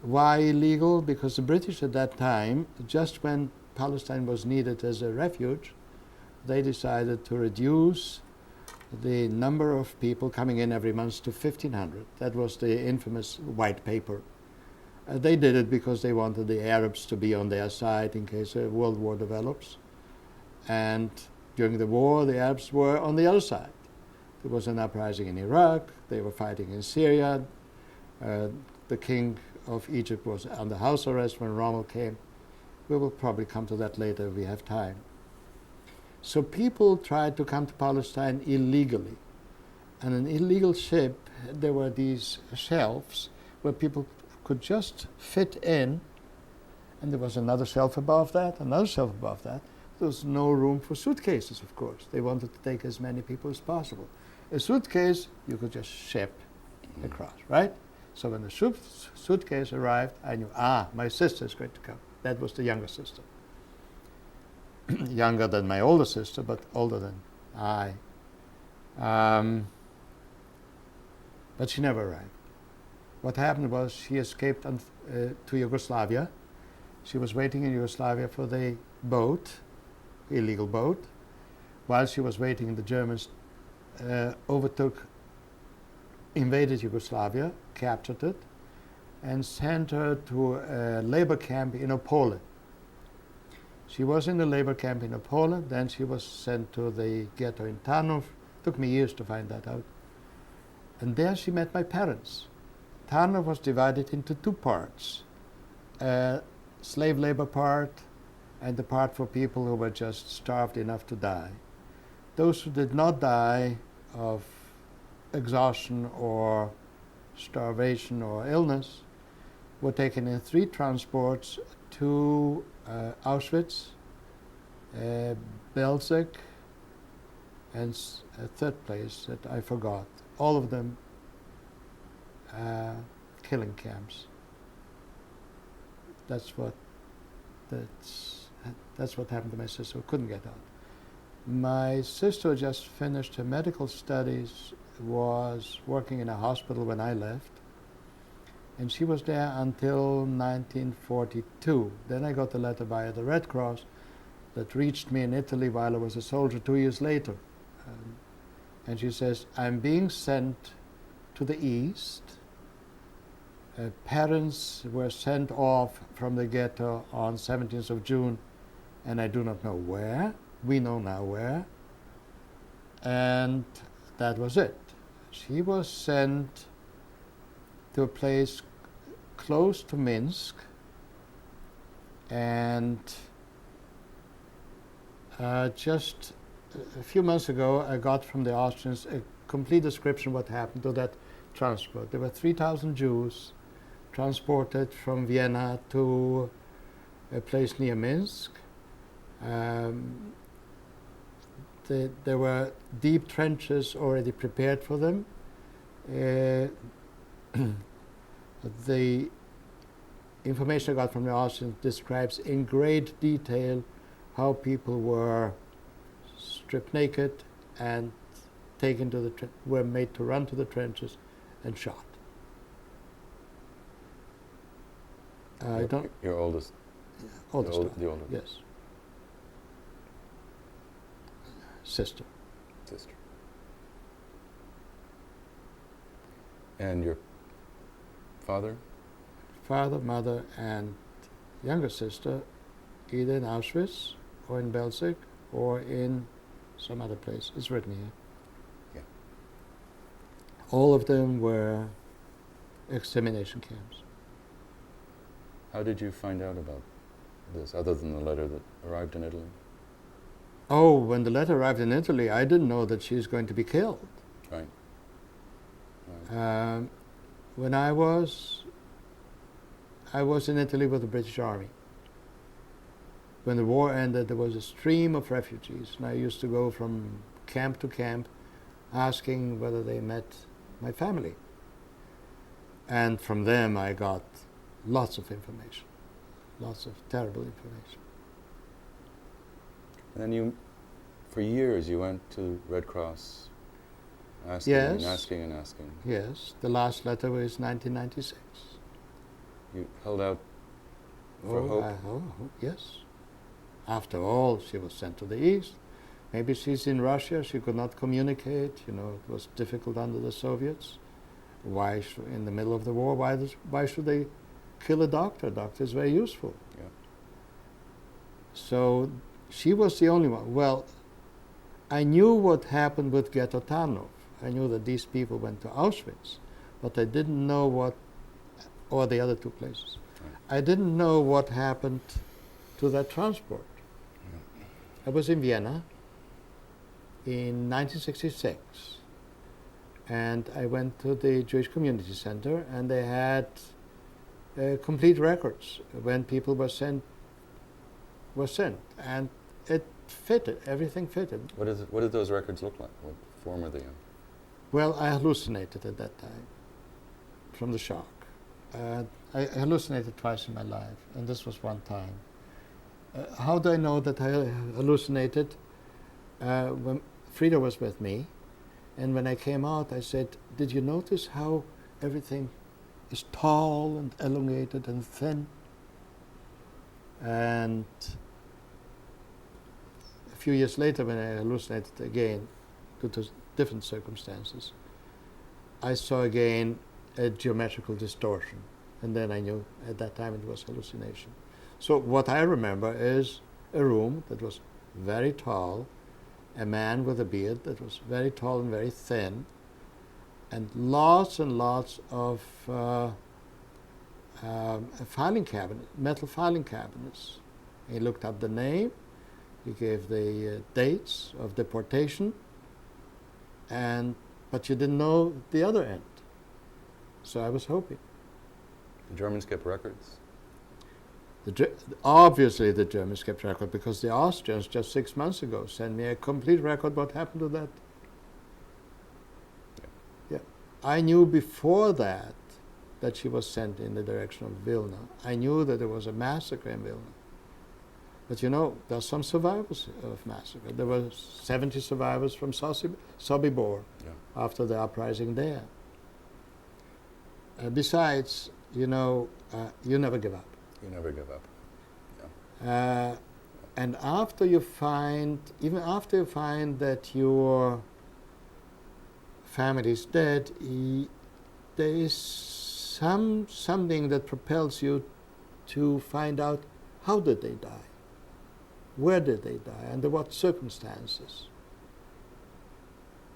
Why illegal? Because the British at that time, just when Palestine was needed as a refuge, they decided to reduce the number of people coming in every month to 1,500. That was the infamous white paper. They did it because they wanted the Arabs to be on their side in case a world war develops. And during the war, the Arabs were on the other side. There was an uprising in Iraq. They were fighting in Syria. The king of Egypt was under house arrest when Rommel came. We will probably come to that later if we have time. So people tried to come to Palestine illegally. And an illegal ship, there were these shelves where people could just fit in, and there was another shelf above that, another shelf above that. There was no room for suitcases, of course. They wanted to take as many people as possible. A suitcase, you could just ship across, right? So when the suitcase arrived, I knew, my sister is going to come. That was the younger sister. Younger than my older sister, but older than I. But she never arrived. What happened was she escaped to Yugoslavia. She was waiting in Yugoslavia for the boat, illegal boat. While she was waiting, the Germans invaded Yugoslavia, captured it, and sent her to a labor camp in Opole. She was in the labor camp in Opole, then she was sent to the ghetto in Tarnów. Took me years to find that out. And there she met my parents. Tarnów was divided into two parts, a slave labor part and the part for people who were just starved enough to die. Those who did not die of exhaustion or starvation or illness were taken in 3 transports to Auschwitz, Belzec, and a third place that I forgot. All of them killing camps. That's what happened to my sister, who couldn't get out. My sister just finished her medical studies, was working in a hospital when I left, and she was there until 1942. Then I got a letter via the Red Cross that reached me in Italy while I was a soldier 2 years later. And she says, I'm being sent to the east. Parents were sent off from the ghetto on 17th of June, and I do not know where. We know now where. And that was it. She was sent to a place close to Minsk, and just a few months ago I got from the Austrians a complete description of what happened to that transport. There were 3,000 Jews transported from Vienna to a place near Minsk. There were deep trenches already prepared for them. The information I got from the Austrians describes in great detail how people were stripped naked and taken to were made to run to the trenches and shot. I don't. Your oldest. Oldest daughter. The oldest. Yes. Sister. And your father? Father, mother, and younger sister, either in Auschwitz or in Belzec or in some other place. It's written here. Yeah. All of them were extermination camps. How did you find out about this, other than the letter that arrived in Italy? Oh, when the letter arrived in Italy, I didn't know that she's going to be killed. Right. When I was in Italy with the British Army. When the war ended, there was a stream of refugees, and I used to go from camp to camp asking whether they met my family. And from them I got lots of information, lots of terrible information. And then for years, you went to Red Cross, asking Yes. and asking and asking. Yes, the last letter was 1996. You held out for hope? Yes. After all, she was sent to the east. Maybe she's in Russia, she could not communicate, it was difficult under the Soviets. Why, in the middle of the war, why should they kill a doctor? A doctor is very useful. Yeah. So she was the only one. Well, I knew what happened with Ghetto Tarnów. I knew that these people went to Auschwitz, but I didn't know or the other two places. Right. I didn't know what happened to that transport. Yeah. I was in Vienna in 1966, and I went to the Jewish Community Center, and they had complete records when people were sent, and it fitted. Everything fitted. What did those records look like? What form are they in? Well, I hallucinated at that time from the shock. I hallucinated twice in my life, and this was one time. How do I know that I hallucinated? When Frida was with me, and when I came out, I said, "Did you notice how everything is tall and elongated and thin?" And a few years later, when I hallucinated again, due to different circumstances, I saw again a geometrical distortion, and then I knew at that time it was hallucination. So what I remember is a room that was very tall, a man with a beard that was very tall and very thin, and lots of filing cabinet, metal filing cabinets. He looked up the name, he gave the dates of deportation, but you didn't know the other end. So I was hoping. The Germans kept records? Obviously the Germans kept record, because the Austrians just 6 months ago sent me a complete record what happened to that. Yeah. I knew before that she was sent in the direction of Vilna. I knew that there was a massacre in Vilna. But there are some survivors of massacre. There were 70 survivors from Sobibor after the uprising there. Besides, you never give up. You never give up. Yeah. And even after you find that your family is dead, there is something that propels you to find out how did they die, where did they die, under what circumstances.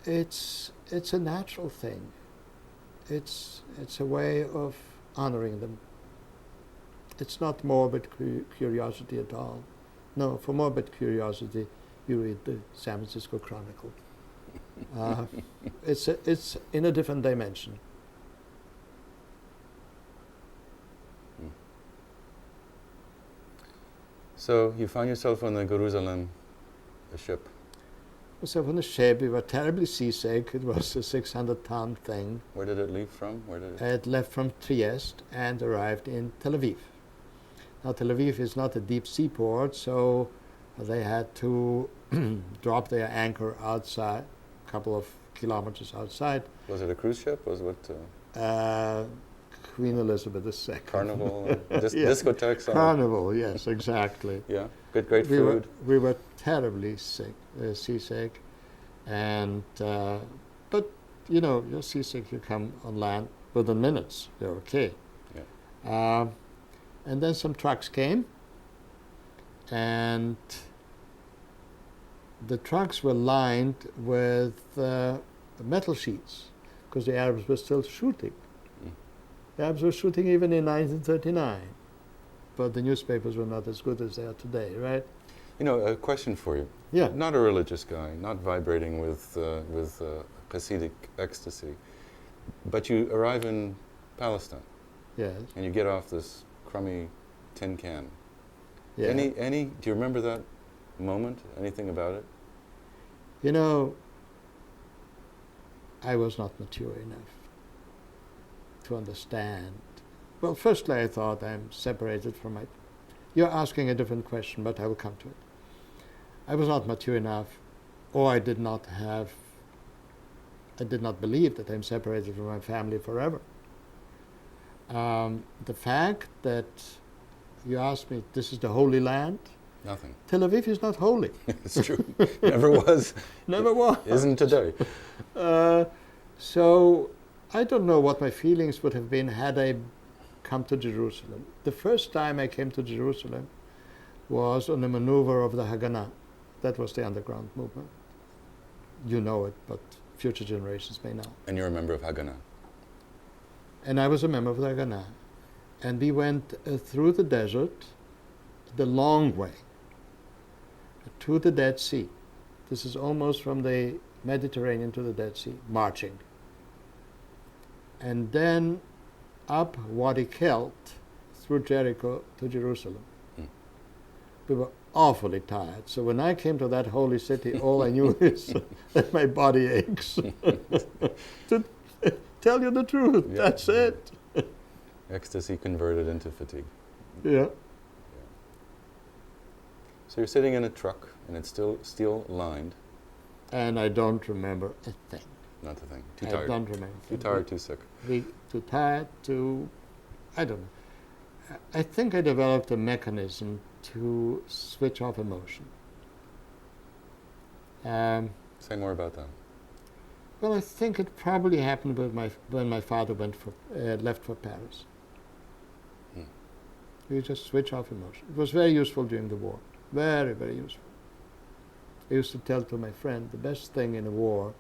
it's a natural thing. It's a way of honoring them. It's not morbid curiosity at all. No, for morbid curiosity, you read the San Francisco Chronicle. It's in a different dimension. So you found yourself on the Jerusalem, a ship. So on the ship, we were terribly seasick. It was a 600-ton thing. Where did it leave from? Where did It left from Trieste and arrived in Tel Aviv. Now, Tel Aviv is not a deep seaport, so they had to drop their anchor outside, a couple of kilometers outside. Was it a cruise ship? Was it Queen Elizabeth II. Carnival? Discotheques? Carnival, yes, exactly. Yeah, great food. We were terribly sick, seasick, and but you know, you're seasick. You come on land within minutes. You're okay. Yeah. And then some trucks came, and the trucks were lined with metal sheets because the Arabs were still shooting. The Arabs were shooting even in 1939, but the newspapers were not as good as they are today, right? You know, a question for you. Yeah. Not a religious guy, not vibrating with Hasidic ecstasy, but you arrive in Palestine. Yes. And you get off this crummy tin can. Yeah. Any? Do you remember that moment? Anything about it? You know, I was not mature enough to understand. Well, firstly, I thought I'm separated from my... You're asking a different question, but I will come to it. I was not mature enough, or I did not believe that I'm separated from my family forever. The fact that you asked me, this is the Holy Land? Nothing. Tel Aviv is not holy. It's true. Never was. Never was. Isn't today. So I don't know what my feelings would have been had I come to Jerusalem. The first time I came to Jerusalem was on a maneuver of the Haganah. That was the underground movement. You know it, but future generations may not. And you're a member of Haganah. And I was a member of the Haganah. And we went through the desert the long way to the Dead Sea. This is almost from the Mediterranean to the Dead Sea, marching. And then up Wadi Kelt through Jericho to Jerusalem. We were awfully tired. So when I came to that holy city, all I knew is that my body aches. To tell you the truth, Yeah. that's it. Ecstasy converted into fatigue. Yeah. So you're sitting in a truck, and it's still steel lined. And I don't remember a thing. Not a thing. Too I tired. don't remember. Too tired, too sick. Too tired, I don't know. I think I developed a mechanism to switch off emotion. Say more about that. Well, I think it probably happened when my father left for Paris. You just switch off emotion. It was very useful during the war. Very, very useful. I used to tell to my friend, the best thing in a war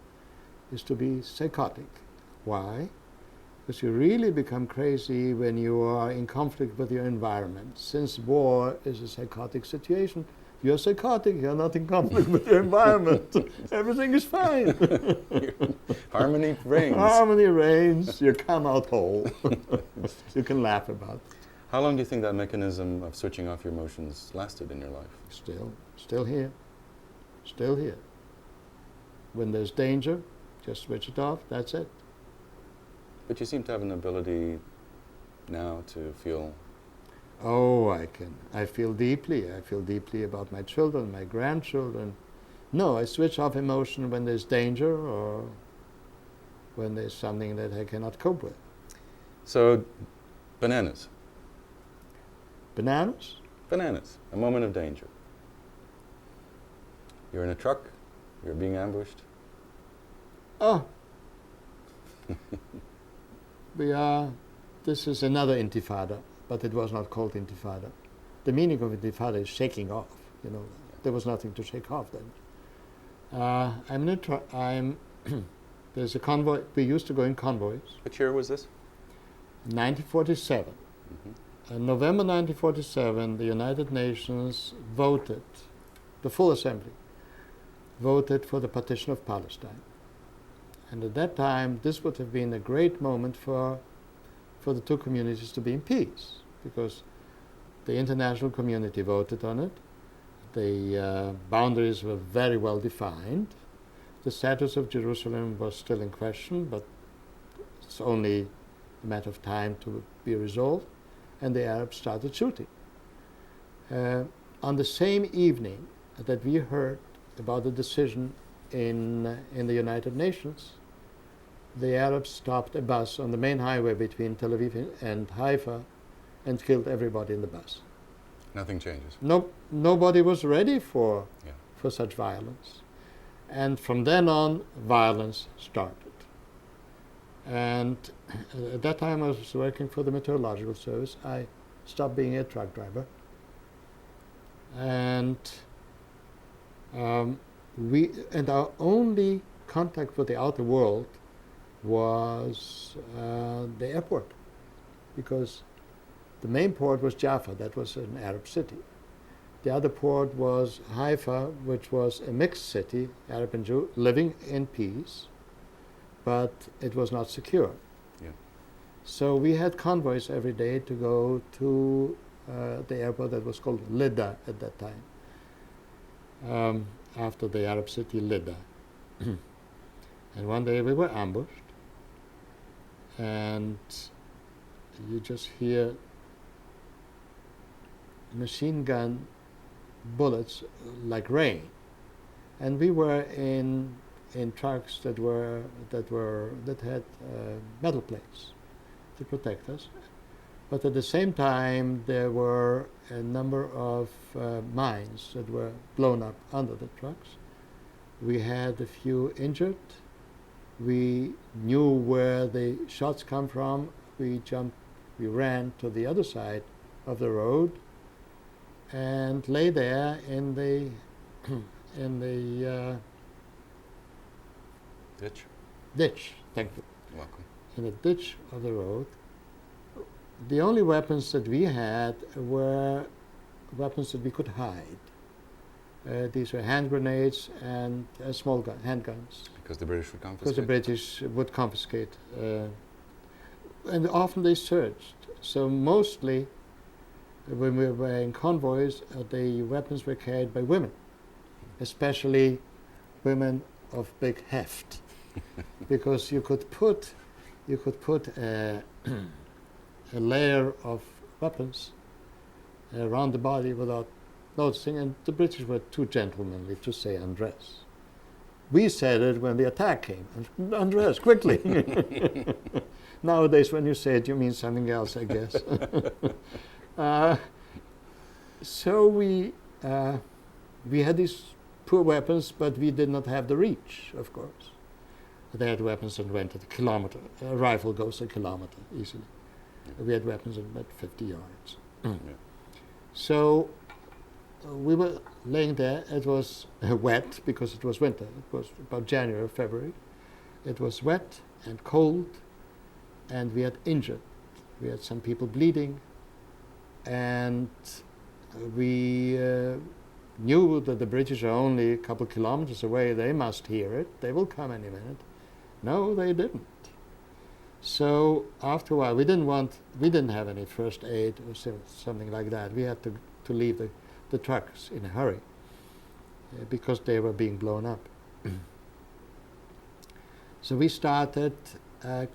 is to be psychotic. Why? Because you really become crazy when you are in conflict with your environment. Since war is a psychotic situation, you're psychotic, you're not in conflict with your environment. Everything is fine. Harmony reigns. Harmony reigns, you come out whole. You can laugh about it. How long do you think that mechanism of switching off your emotions lasted in your life? Still here. Still here. When there's danger, just switch it off, that's it. But you seem to have an ability now to feel... Oh, I feel deeply. I feel deeply about my children, my grandchildren. No, I switch off emotion when there's danger or when there's something that I cannot cope with. So, bananas. Bananas? Bananas. A moment of danger. You're in a truck. You're being ambushed. Oh. This is another intifada, but it was not called intifada. The meaning of intifada is shaking off, you know. There was nothing to shake off then. I'm there's a convoy. We used to go in convoys. Which year was this? 1947. Mm-hmm. In November 1947, the United Nations voted, the full assembly, voted for the partition of Palestine. And at that time, this would have been a great moment for the two communities to be in peace, because the international community voted on it. The boundaries were very well defined. The status of Jerusalem was still in question, but it's only a matter of time to be resolved. And the Arabs started shooting. On the same evening that we heard about the decision in the United Nations, the Arabs stopped a bus on the main highway between Tel Aviv and Haifa and killed everybody in the bus. Nothing changes. Nobody was ready for such violence. And from then on, violence started. And at that time I was working for the Meteorological Service. I stopped being a truck driver. And our only contact with the outer world was the airport, because the main port was Jaffa, that was an Arab city. The other port was Haifa, which was a mixed city, Arab and Jew, living in peace, but it was not secure. Yeah. So we had convoys every day to go to the airport that was called Lydda at that time, after the Arab city Lydda. And one day we were ambushed, and you just hear machine gun bullets like rain, and we were in trucks that had metal plates to protect us, but at the same time there were a number of mines that were blown up under the trucks. We had a few injured. We knew where the shots come from. We ran to the other side of the road and lay there in the ditch. Thank you. You're welcome. In the ditch of the road. The only weapons that we had were weapons that we could hide. These were hand grenades and small handguns. Because the British would confiscate? Because the British would confiscate. And often they searched. So mostly, when we were in convoys, the weapons were carried by women, especially women of big heft, because you could put a layer of weapons around the body without noticing, and the British were too gentlemanly to say undress. We said it when the attack came, undress, quickly. Nowadays, when you say it, you mean something else, I guess. So we had these poor weapons, but we did not have the reach, of course. They had weapons that went at a kilometer. A rifle goes a kilometer easily. We had weapons at about 50 yards. So we were laying there. It was wet because it was winter. It was about January or February. It was wet and cold, and we had injured. We had some people bleeding, and we knew that the British are only a couple kilometers away. They must hear it. They will come any minute. No, they didn't. So after a while, we didn't have any first aid or something like that. We had to leave the trucks in a hurry because they were being blown up. So we started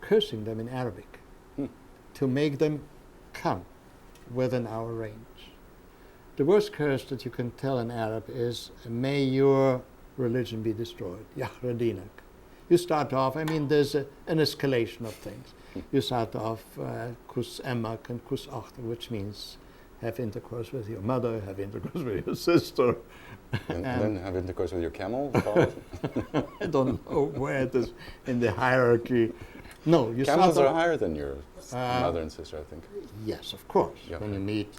cursing them in Arabic to make them come within our range. The worst curse that you can tell in Arab is, may your religion be destroyed. Yahra dinak. You start off, there's an escalation of things. You start off kus emmak and kus achter, which means have intercourse with your mother, have intercourse with your sister. And then have intercourse with your camel? I don't know where it is in the hierarchy. No, you Camels are higher than your mother and sister, I think. Yes, of course. Yep. When you meet,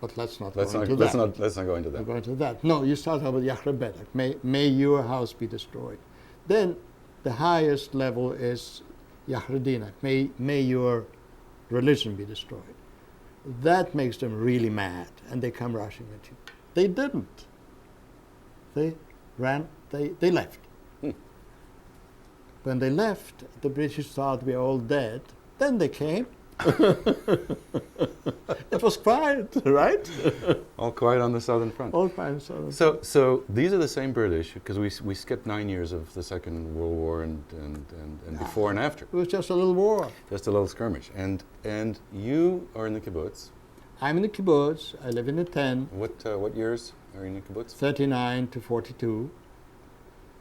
But let's not Let's go not, into let's that. not, let's not go into We're that. going to that. No, you start out with Yahrebedak. May your house be destroyed. Then the highest level is Yahredinak. May your religion be destroyed. That makes them really mad, and they come rushing at you. They didn't. They ran. They left. Hmm. When they left, the British thought we were all dead. Then they came. It was quiet, right? All quiet on the southern front. All quiet. So these are the same British, because we skipped 9 years of the Second World War and before and after. It was just a little war. Just a little skirmish. And you are in the kibbutz. I'm in the kibbutz. I live in a tent. What years are you in the kibbutz? 39 to 42.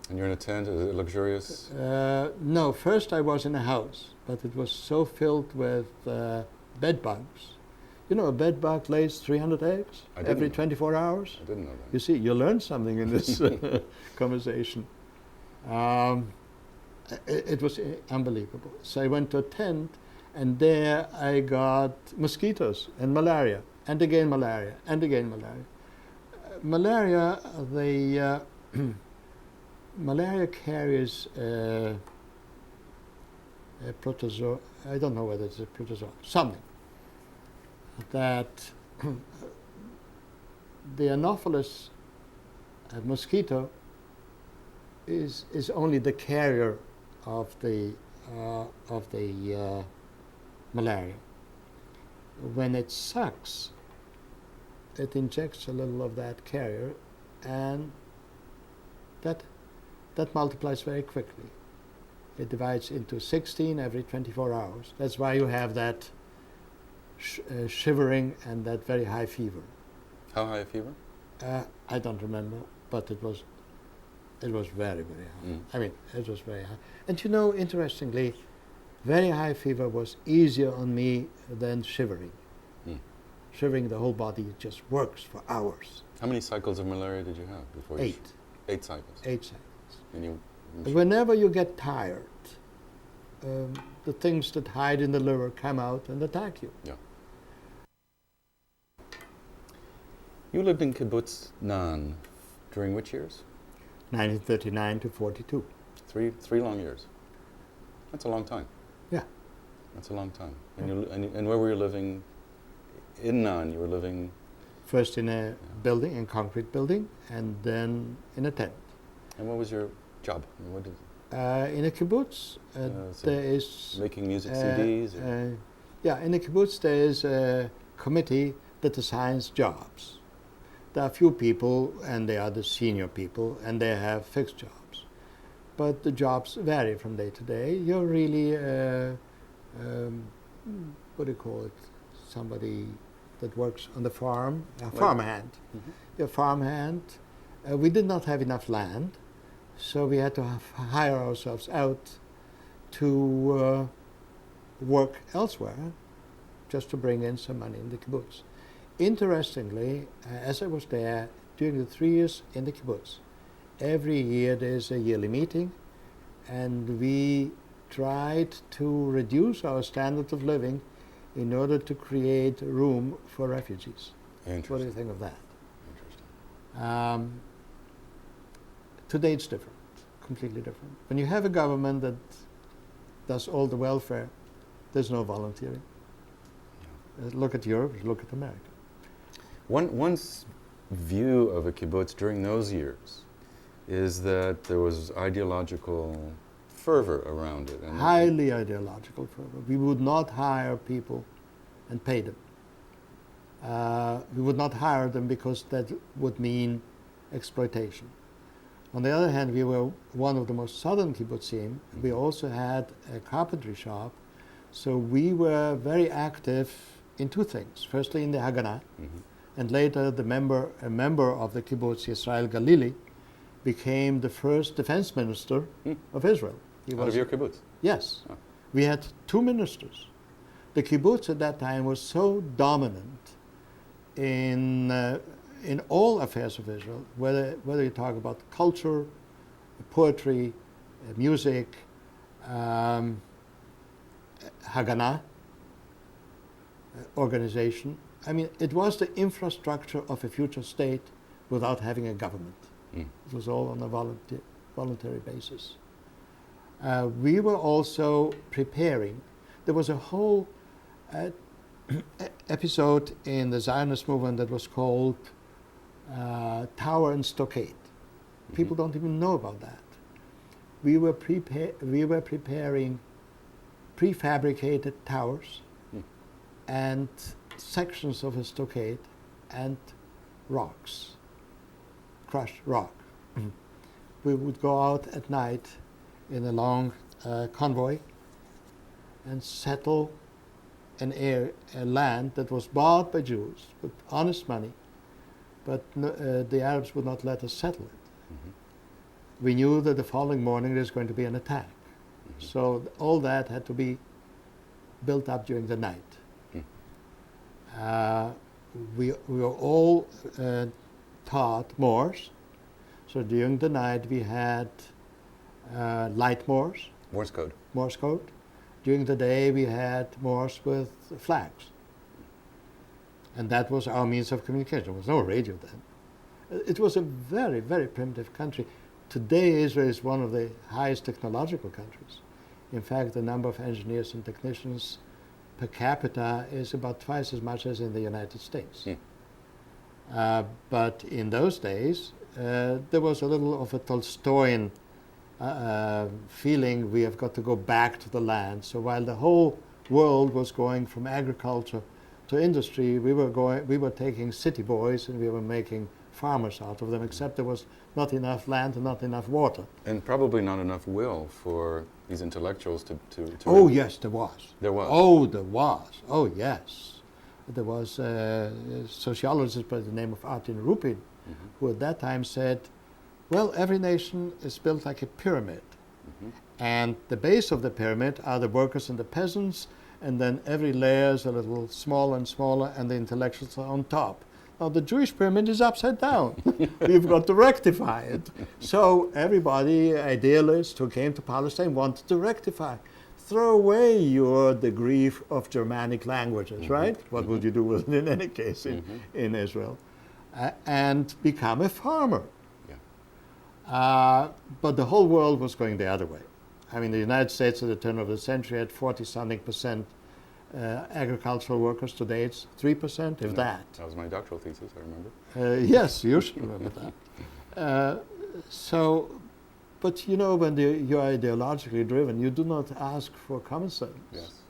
And you're in a tent. Is it luxurious? No, first I was in a house, but it was so filled with bed bugs. You know, a bed bug lays 300 eggs every 24 hours. I didn't know that. You see, you learned something in this conversation. It was unbelievable. So I went to a tent, and there I got mosquitoes and malaria, and again malaria, and again malaria. Malaria carries a protozoa. I don't know whether it's a protozoa. Something that the Anopheles mosquito is only the carrier of the malaria. When it sucks, it injects a little of that carrier, and that multiplies very quickly. It divides into 16 every 24 hours. That's why you have that shivering and that very high fever. How high a fever? I don't remember, but it was very, very high. Mm. I mean, it was very high. And you know, interestingly, very high fever was easier on me than shivering. Mm. Shivering, the whole body just works for hours. How many cycles of malaria did you have before? 8. 8 cycles. 8 cycles. And you, Whenever you get tired, the things that hide in the liver come out and attack you. Yeah. You lived in kibbutz Nan during which years? 1939 to 42. Three long years. That's a long time. Yeah. That's a long time. And where were you living? In Nan, you were living. First in a building, in concrete building, and then in a tent. And what was your job? I mean, what did, In a kibbutz, so there is making music CDs? Or? Yeah, in a kibbutz there is a committee that assigns jobs. There are few people, and they are the senior people, and they have fixed jobs. But the jobs vary from day to day. You're really, what do you call it? Somebody that works on the farm, a farmhand. Mm-hmm. You're a farmhand. We did not have enough land, so we had to hire ourselves out to work elsewhere, just to bring in some money in the kibbutz. Interestingly, as I was there during the 3 years in the kibbutz, every year there's a yearly meeting, and we tried to reduce our standard of living in order to create room for refugees. What do you think of that? Interesting. Today it's different, completely different. When you have a government that does all the welfare, there's no volunteering. Look at Europe, look at America. One's view of a kibbutz during those years is that there was ideological fervor around it. And Highly ideological fervor. We would not hire people and pay them. We would not hire them because that would mean exploitation. On the other hand, we were one of the most southern kibbutzim. We also had a carpentry shop, so we were very active in two things. Firstly, in the Haganah, and later a member of the kibbutz, Yisrael Galili, became the first defense minister of Israel. He Out of your kibbutz? Yes. Oh. We had 2 ministers. The kibbutz at that time was so dominant in all affairs of Israel, whether you talk about culture, poetry, music, Haganah, organization, I mean, it was the infrastructure of a future state without having a government. It was all on a voluntary basis. We were also preparing. There was a whole episode in the Zionist movement that was called Tower and Stockade. People don't even know about that. We were preparing prefabricated towers and sections of a stockade and rocks, crushed rock. We would go out at night in a long convoy and settle a land that was bought by Jews with honest money, but the Arabs would not let us settle it. We knew that the following morning there was going to be an attack. So all that had to be built up during the night. We were all taught Morse. So during the night we had light Morse. Morse code. Morse code. During the day we had Morse with flags. And that was our means of communication. There was no radio then. It was a very, very primitive country. Today Israel is one of the highest technological countries. In fact, the number of engineers and technicians per capita is about twice as much as in the United States. But in those days, there was a little of a Tolstoyan feeling we have got to go back to the land. So while the whole world was going from agriculture to industry, we were taking city boys and we were making farmers out of them, except there was not enough land and not enough water. And probably not enough will for these intellectuals to Oh, yes, there was. There was. Oh, there was. Oh, yes. There was a sociologist by the name of Artin Rupin, who at that time said, well, every nation is built like a pyramid. And the base of the pyramid are the workers and the peasants, and then every layer is a little smaller and smaller, and the intellectuals are on top. Now, the Jewish pyramid is upside down. We've got to rectify it. So everybody, idealists who came to Palestine, wanted to rectify. Throw away your degree of Germanic languages, right? What would you do with it in any case in Israel? And become a farmer. But the whole world was going the other way. I mean, the United States at the turn of the century had 40-something% agricultural workers. Today it's 3%, if that. That was my doctoral thesis, I remember. Yes, you should remember that. But you know, when you are ideologically driven, you do not ask for common sense. Yes.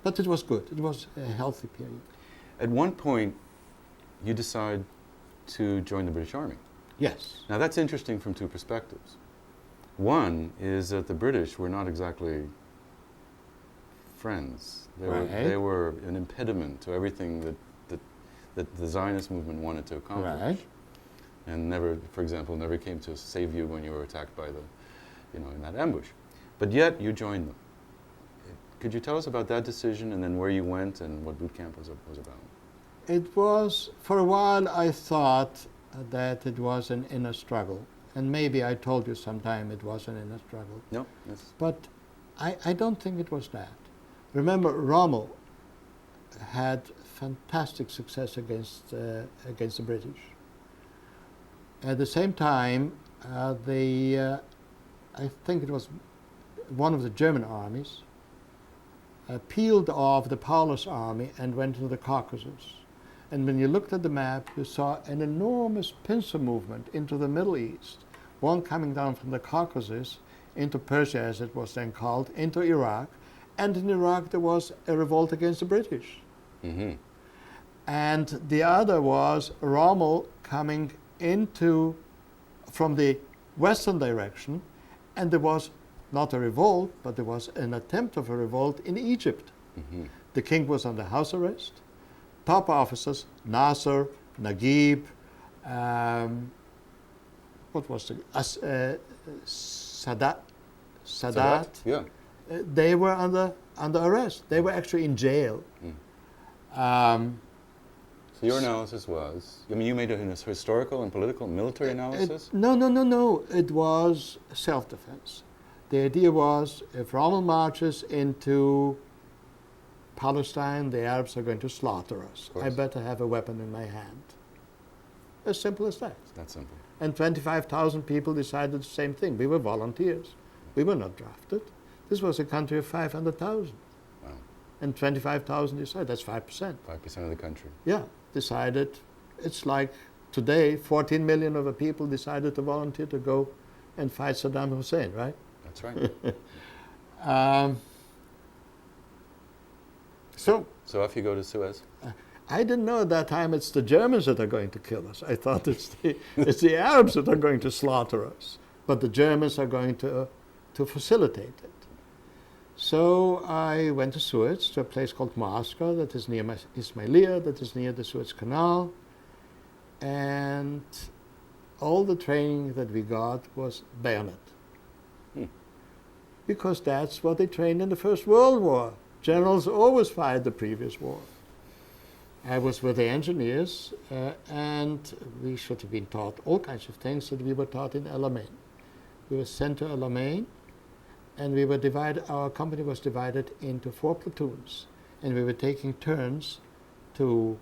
But it was good. It was a healthy period. At one point, you decide to join the British Army. Yes. Now that's interesting from two perspectives. One is that the British were not exactly friends. They were an impediment to everything that the Zionist movement wanted to accomplish. Right. And never, for example, never came to save you when you were attacked by in that ambush. But yet you joined them. Could you tell us about that decision and then where you went and what boot camp was about? It was, for a while I thought that it was an inner struggle. And maybe I told you sometime it was an inner struggle. No? Yes. But I don't think it was that. Remember, Rommel had fantastic success against the British. At the same time, I think it was one of the German armies peeled off the Palo's army and went into the Caucasus. And when you looked at the map, you saw an enormous pincer movement into the Middle East, one coming down from the Caucasus into Persia, as it was then called, into Iraq. And in Iraq there was a revolt against the British. And the other was Rommel coming from the western direction, and there was not a revolt, but there was an attempt of a revolt in Egypt. The king was under house arrest. Top officers, Nasser, Naguib, what was the Sadat. Yeah. They were under arrest. They were actually in jail. So your analysis was, I mean, you made a historical and political military analysis? No. It was self-defense. The idea was, if Rommel marches into Palestine, the Arabs are going to slaughter us. I better have a weapon in my hand. As simple as that. It's that simple. And 25,000 people decided the same thing. We were volunteers. We were not drafted. This was a country of 500,000. Wow. And 25,000 decided, that's 5%. 5% of the country. Yeah, decided. It's like today, 14 million of the people decided to volunteer to go and fight Saddam Hussein, right? That's right. So off you go to Suez. I didn't know at that time it's the Germans that are going to kill us. I thought it's the Arabs that are going to slaughter us. But the Germans are going to facilitate it. So I went to Suez, to a place called Mu'askar, that is near Ismailia, that is near the Suez Canal. And all the training that we got was bayonet. Because that's what they trained in the First World War. Generals always fired the previous war. I was with the engineers, and we should have been taught all kinds of things that we were taught in El Alamein. We were sent to El Alamein, and we were divided. Our company was divided into 4 platoons, and we were taking turns to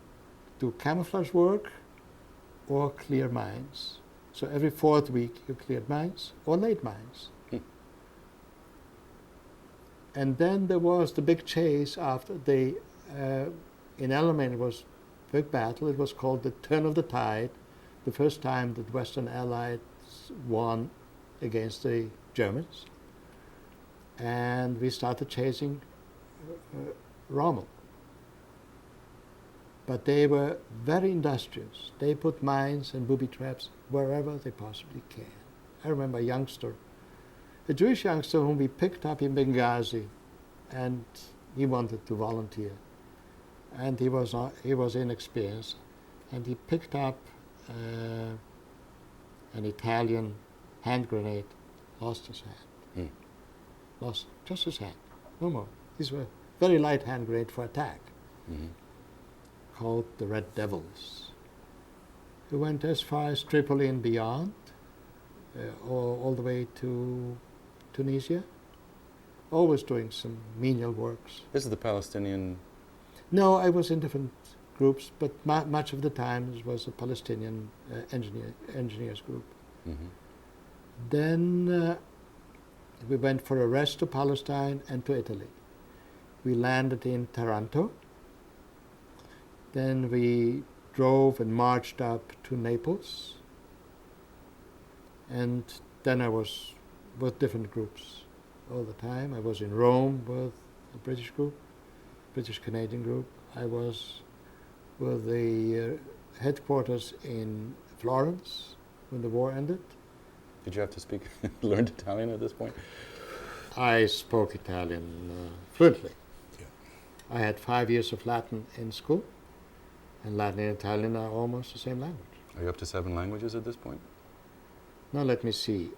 do camouflage work or clear mines. So every 4th week you cleared mines or laid mines. And then there was the big chase after they, in El Alamein it was a big battle. It was called the Turn of the Tide, the first time that Western Allies won against the Germans. And we started chasing Rommel. But they were very industrious. They put mines and booby traps wherever they possibly can. I remember a youngster, a Jewish youngster whom we picked up in Benghazi, and he wanted to volunteer. And he was inexperienced, and he picked up an Italian hand grenade, lost his hand. Lost just his hand, no more. These were very light hand grenade for attack, called the Red Devils. He went as far as Tripoli and beyond, all the way to Tunisia, always doing some menial works. This is the Palestinian... No, I was in different groups, but much of the time it was a Palestinian engineers group. Then we went for a rest to Palestine and to Italy. We landed in Taranto. Then we drove and marched up to Naples. And then I was with different groups all the time. I was in Rome with a British group, British-Canadian group. I was with the headquarters in Florence when the war ended. Did you have to learn Italian at this point? I spoke Italian fluently. Yeah. I had 5 years of Latin in school, and Latin and Italian are almost the same language. Are you up to 7 languages at this point? Now let me see.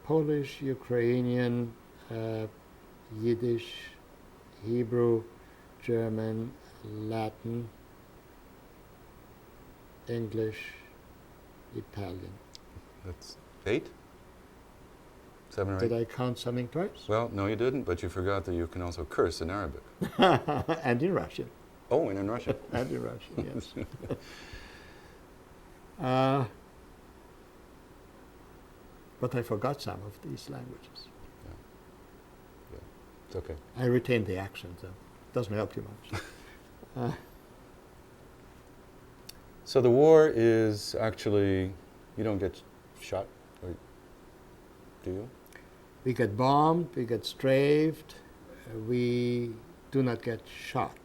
Polish, Ukrainian, Yiddish, Hebrew, German, Latin, English, Italian. That's 8? 7 or 8? Did I count something twice? Well, no, you didn't, but you forgot that you can also curse in Arabic. And in Russian. Oh, and in Russian. And in Russian, yes. But I forgot some of these languages. Yeah, it's okay. I retained the accent, though. Doesn't help you much. So the war is actually, you don't get shot, or do you? We get bombed, we get strafed, we do not get shot.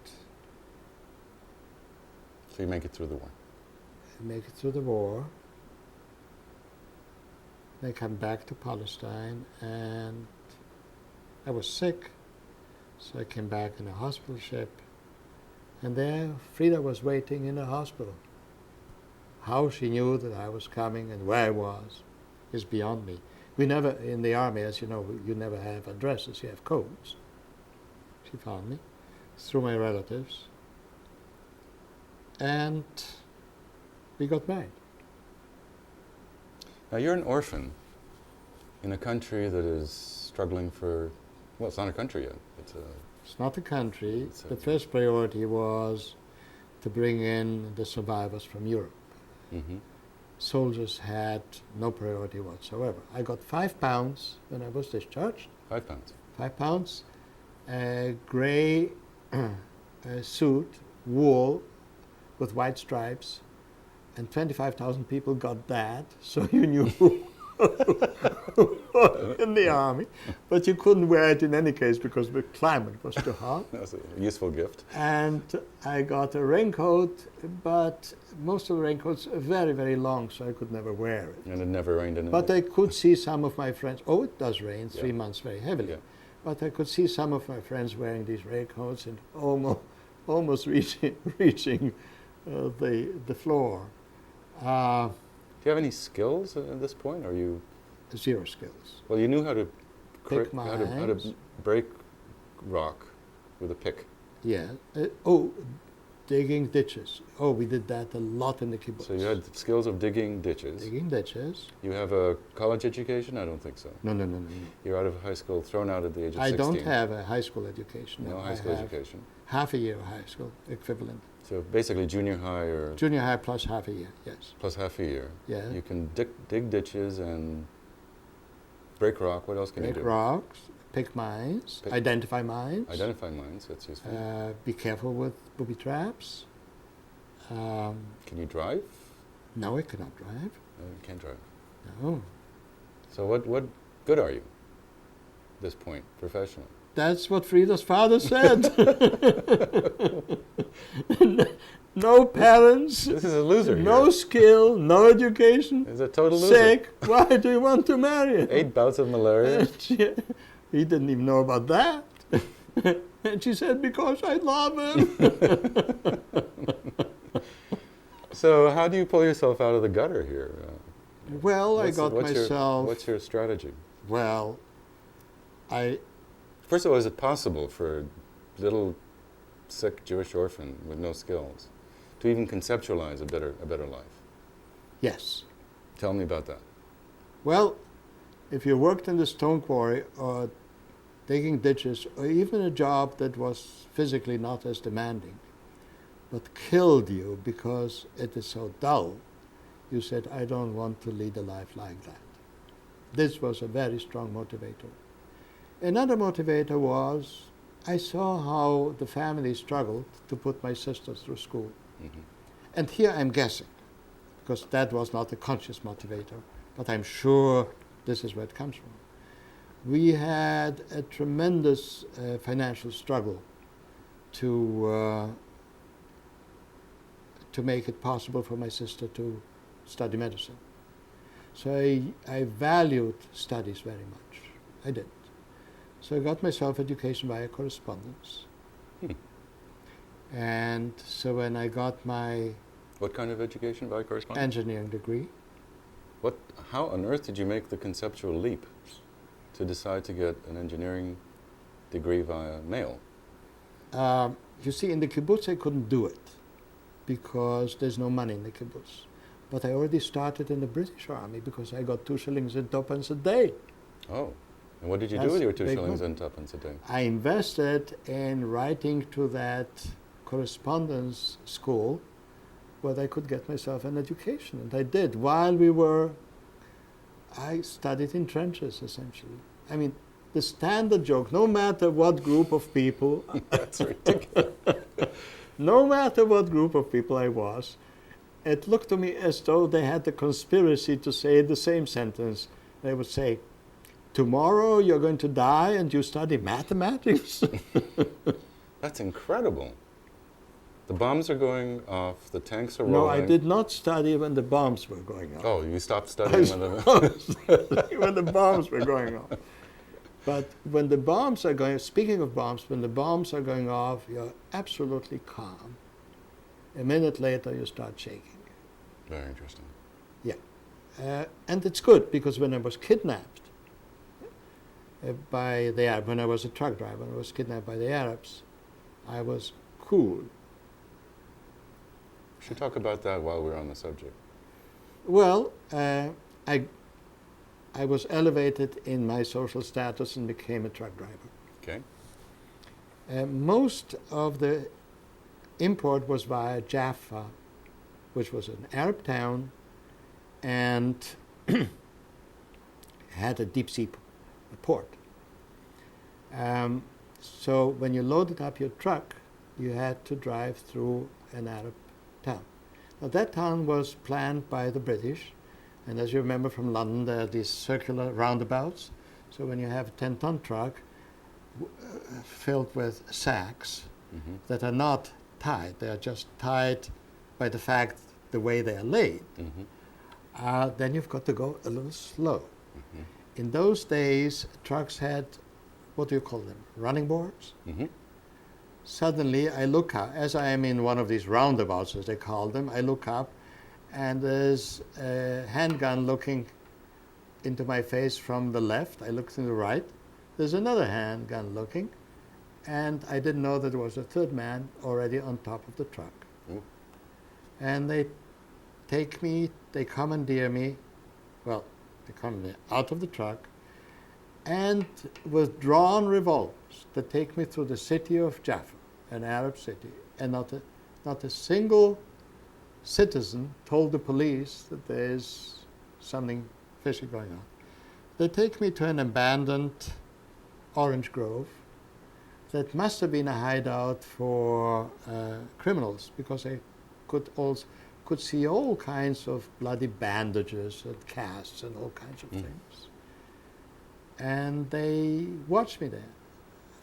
So you make it through the war. We make it through the war. They come back to Palestine, and I was sick, so I came back in a hospital ship, and there Frida was waiting in the hospital. How she knew that I was coming and where I was is beyond me. We never, in the army, as you know, you never have addresses, you have codes. She found me through my relatives, and we got married. Now you're an orphan in a country that is struggling for, well, it's not a country yet. It's a It's not a country. It's The first priority was to bring in the survivors from Europe. Mm-hmm. Soldiers had no priority whatsoever. I got £5 when I was discharged. £5. £5, a grey suit, wool, with white stripes, and 25,000 people got that, so you knew who was in the army. But you couldn't wear it in any case because the climate was too hot. That's a useful gift. And I got a raincoat, but most of the raincoats are very, very long, so I could never wear it. And it never rained in it. But I could see some of my friends. Oh, it does rain 3 Yeah. months very heavily. Yeah. But I could see some of my friends wearing these raincoats and almost reaching the floor. Do you have any skills at this point? Or you? Zero skills. Well, you knew how to Pick how to mines. break rock with a pick. Yeah. Digging ditches. Oh, we did that a lot in the kibbutz. So you had skills of digging ditches. Digging ditches. You have a college education? I don't think so. No. You're out of high school, thrown out at the age of I 16. don't have a high school education. No I high school have education. half a year of high school equivalent. So basically junior high or Junior high plus half a year, yes. plus half a year. Yeah. You can dig ditches and break rock. What else can Break you do? rocks, pick mines, Pick- identify mines. Identify mines. That's useful. Be careful with booby traps. Can you drive? No, I cannot drive. You can't drive. No. So what good are you at this point, professionally? That's what Frida's father said. No parents, This is a loser no here. skill, no education, He's a total loser. sick. Why do you want to marry him? 8 bouts of malaria. He didn't even know about that. And she said, because I love him. So how do you pull yourself out of the gutter here? Well, I got what's myself. What's your strategy? Well, First of all, is it possible for a little sick Jewish orphan with no skills to even conceptualize a better life? yes. Tell me about that. Well, if you worked in the stone quarry or digging ditches, or even a job that was physically not as demanding, but killed you because it is so dull, you said, I don't want to lead a life like that. This was a very strong motivator. Another motivator was I saw how the family struggled to put my sisters through school. Mm-hmm. And here I'm guessing, because that was not a conscious motivator, but I'm sure this is where it comes from. We had a tremendous financial struggle to make it possible for my sister to study medicine. So I valued studies very much. I did. So I got myself education via correspondence. And so when I got my What kind of education by correspondence? engineering degree, How on earth did you make the conceptual leap to decide to get an engineering degree via mail? you see, in the kibbutz I couldn't do it because there's no money in the kibbutz. But I already started in the British Army because I got 2 shillings and 2 pence a day. Oh, and what did you do That's with your 2 big shillings money. and 2 pence a day? I invested in writing to that correspondence school where I could get myself an education. And I did. I studied in trenches, essentially. I mean, the standard joke, no matter what group of people, That's ridiculous. no matter what group of people I was, it looked to me as though they had the conspiracy to say the same sentence. They would say, tomorrow you're going to die and you study mathematics? That's incredible. The bombs are going off, the tanks are rolling. No, I did not study when the bombs were going off. Oh, you stopped studying when the... When the bombs were going off. But when the bombs are going, speaking of bombs, when the bombs are going off, you're absolutely calm. A minute later, you start shaking. Very interesting. And it's good, because when I was kidnapped by the Arabs, when I was a truck driver, and I was kidnapped by the Arabs, I was cool. We should talk about that while we're on the subject. Well, I was elevated in my social status and became a truck driver. Okay? Most of the import was via Jaffa, which was an Arab town and had a deep sea port. So when you loaded up your truck, you had to drive through an Arab town. Now that town was planned by the British, and as you remember from London, there are these circular roundabouts. So when you have a 10-ton truck filled with sacks that are not tied, they are just tied by the fact the way they are laid, then you've got to go a little slow. In those days, trucks had, what do you call them, running boards? Suddenly I look up, as I am in one of these roundabouts, as they call them, I look up and there's a handgun looking into my face from the left. I look to the right. There's another handgun looking, and I didn't know that there was a third man already on top of the truck. And they take me, they commandeer me, well, they commandeer out of the truck, and with drawn revolvers, they take me through the city of Jaffa, an Arab city, and not a single citizen told the police that there's something fishy going on. They take me to an abandoned orange grove that must have been a hideout for criminals, because they could see all kinds of bloody bandages and casts and all kinds of things. And they watched me there.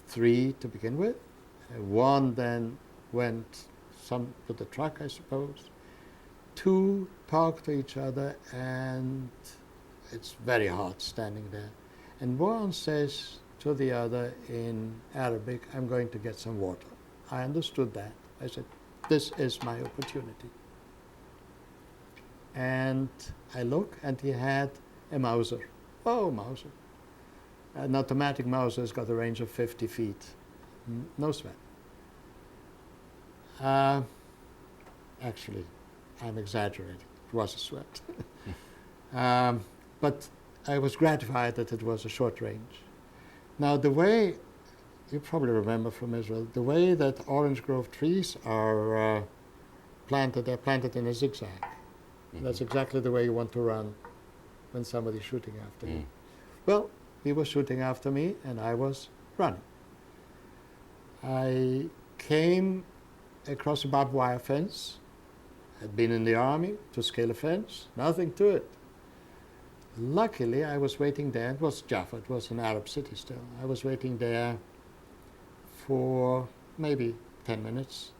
3 to begin with. 1 then went to the truck, I suppose. 2 talked to each other, and it's very hot standing there. And one says to the other in Arabic, "I'm going to get some water." I understood that. I said, "This is my opportunity." And I look, and he had a Mauser. Oh, Mauser. An automatic Mauser has got a range of 50 feet. No sweat. Actually, I'm exaggerating. It was a sweat. But I was gratified that it was a short range. Now, the way, you probably remember from Israel, the way that orange grove trees are planted, they're planted in a zigzag. That's exactly the way you want to run when somebody's shooting after you. Well, he was shooting after me, and I was running. I came across a barbed wire fence. I'd been in the army to scale a fence, nothing to it. Luckily, I was waiting there. It was Jaffa, it was an Arab city still. I was waiting there for maybe 10 minutes,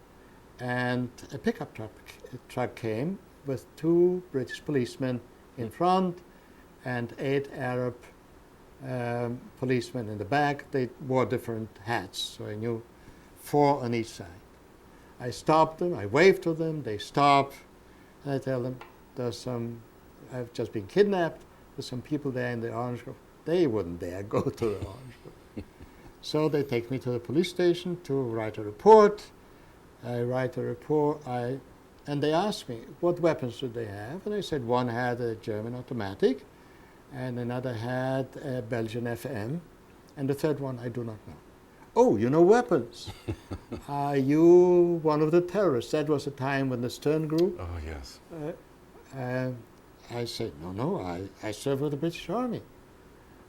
and a pickup truck came with 2 British policemen in front and 8 Arab policemen in the back. They wore different hats, so I knew 4 on each side. I stopped them, I waved to them, they stopped, and I tell them, I've just been kidnapped, there's some people there in the orange grove. They wouldn't dare go to the orange grove. So they take me to the police station to write a report. I write a report, and they asked me, what weapons did they have? And I said one had a German automatic, and another had a Belgian FM, and the third one I do not know. Oh, you know weapons. Are you one of the terrorists? That was a time when the Stern Group. Oh, yes. I said, no, I serve with the British Army.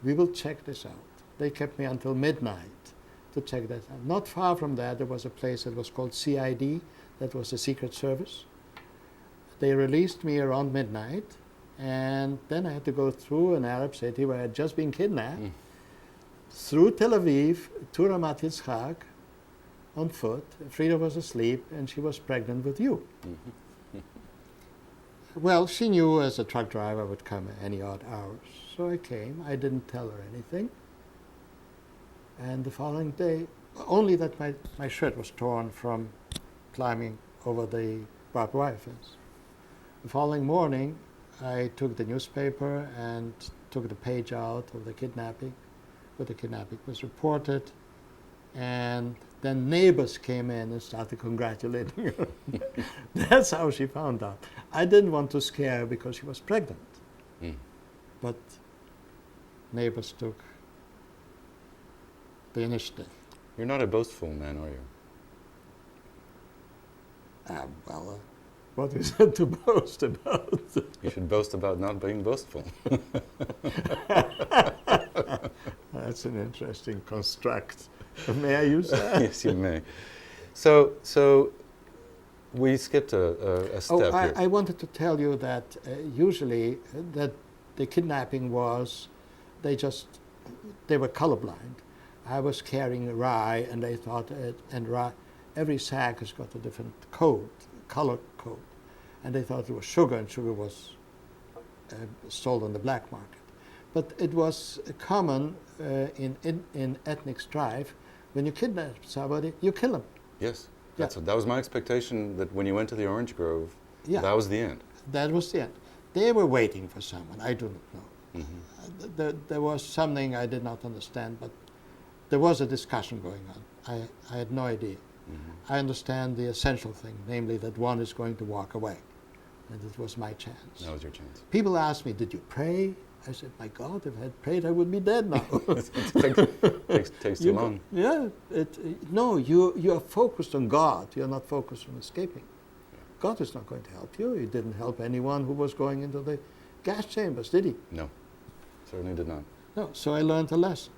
We will check this out. They kept me until midnight to check that out. Not far from that, there was a place that was called CID, that was the Secret Service. They released me around midnight, and then I had to go through an Arab city where I had just been kidnapped, through Tel Aviv to Ramat Yitzchak on foot. Frida was asleep, and she was pregnant with you. Well, she knew as a truck driver I would come any odd hours. So I came. I didn't tell her anything. And the following day, only that my shirt was torn from climbing over the barbed wire fence. The following morning, I took the newspaper and took the page out of the kidnapping, where the kidnapping was reported, and then neighbors came in and started congratulating her. That's how she found out. I didn't want to scare her because she was pregnant, but neighbors took the initiative. You're not a boastful man, are you? Well, what is it to boast about? You should boast about not being boastful. That's an interesting construct. May I use that? Yes, you may. So we skipped a step here. I wanted to tell you that usually that the kidnapping was, they were colorblind. I was carrying rye, and they thought every sack has got a different code, color code, and they thought it was sugar, and sugar was sold on the black market. But it was common in ethnic strife. When you kidnap somebody, you kill them. Yes, that was my expectation, that when you went to the orange grove, Yeah. that was the end. That was the end. They were waiting for someone. I do not know. Mm-hmm. There was something I did not understand, but there was a discussion going on. I had no idea. Mm-hmm. I understand the essential thing, namely that one is going to walk away. And it was my chance. That was your chance. People asked me, did you pray? I said, my God, if I had prayed, I would be dead now. It takes too long. Yeah. No, you are focused on God. You're not focused on escaping. Yeah. God is not going to help you. He didn't help anyone who was going into the gas chambers, did he? No, certainly did not. No. So I learned a lesson.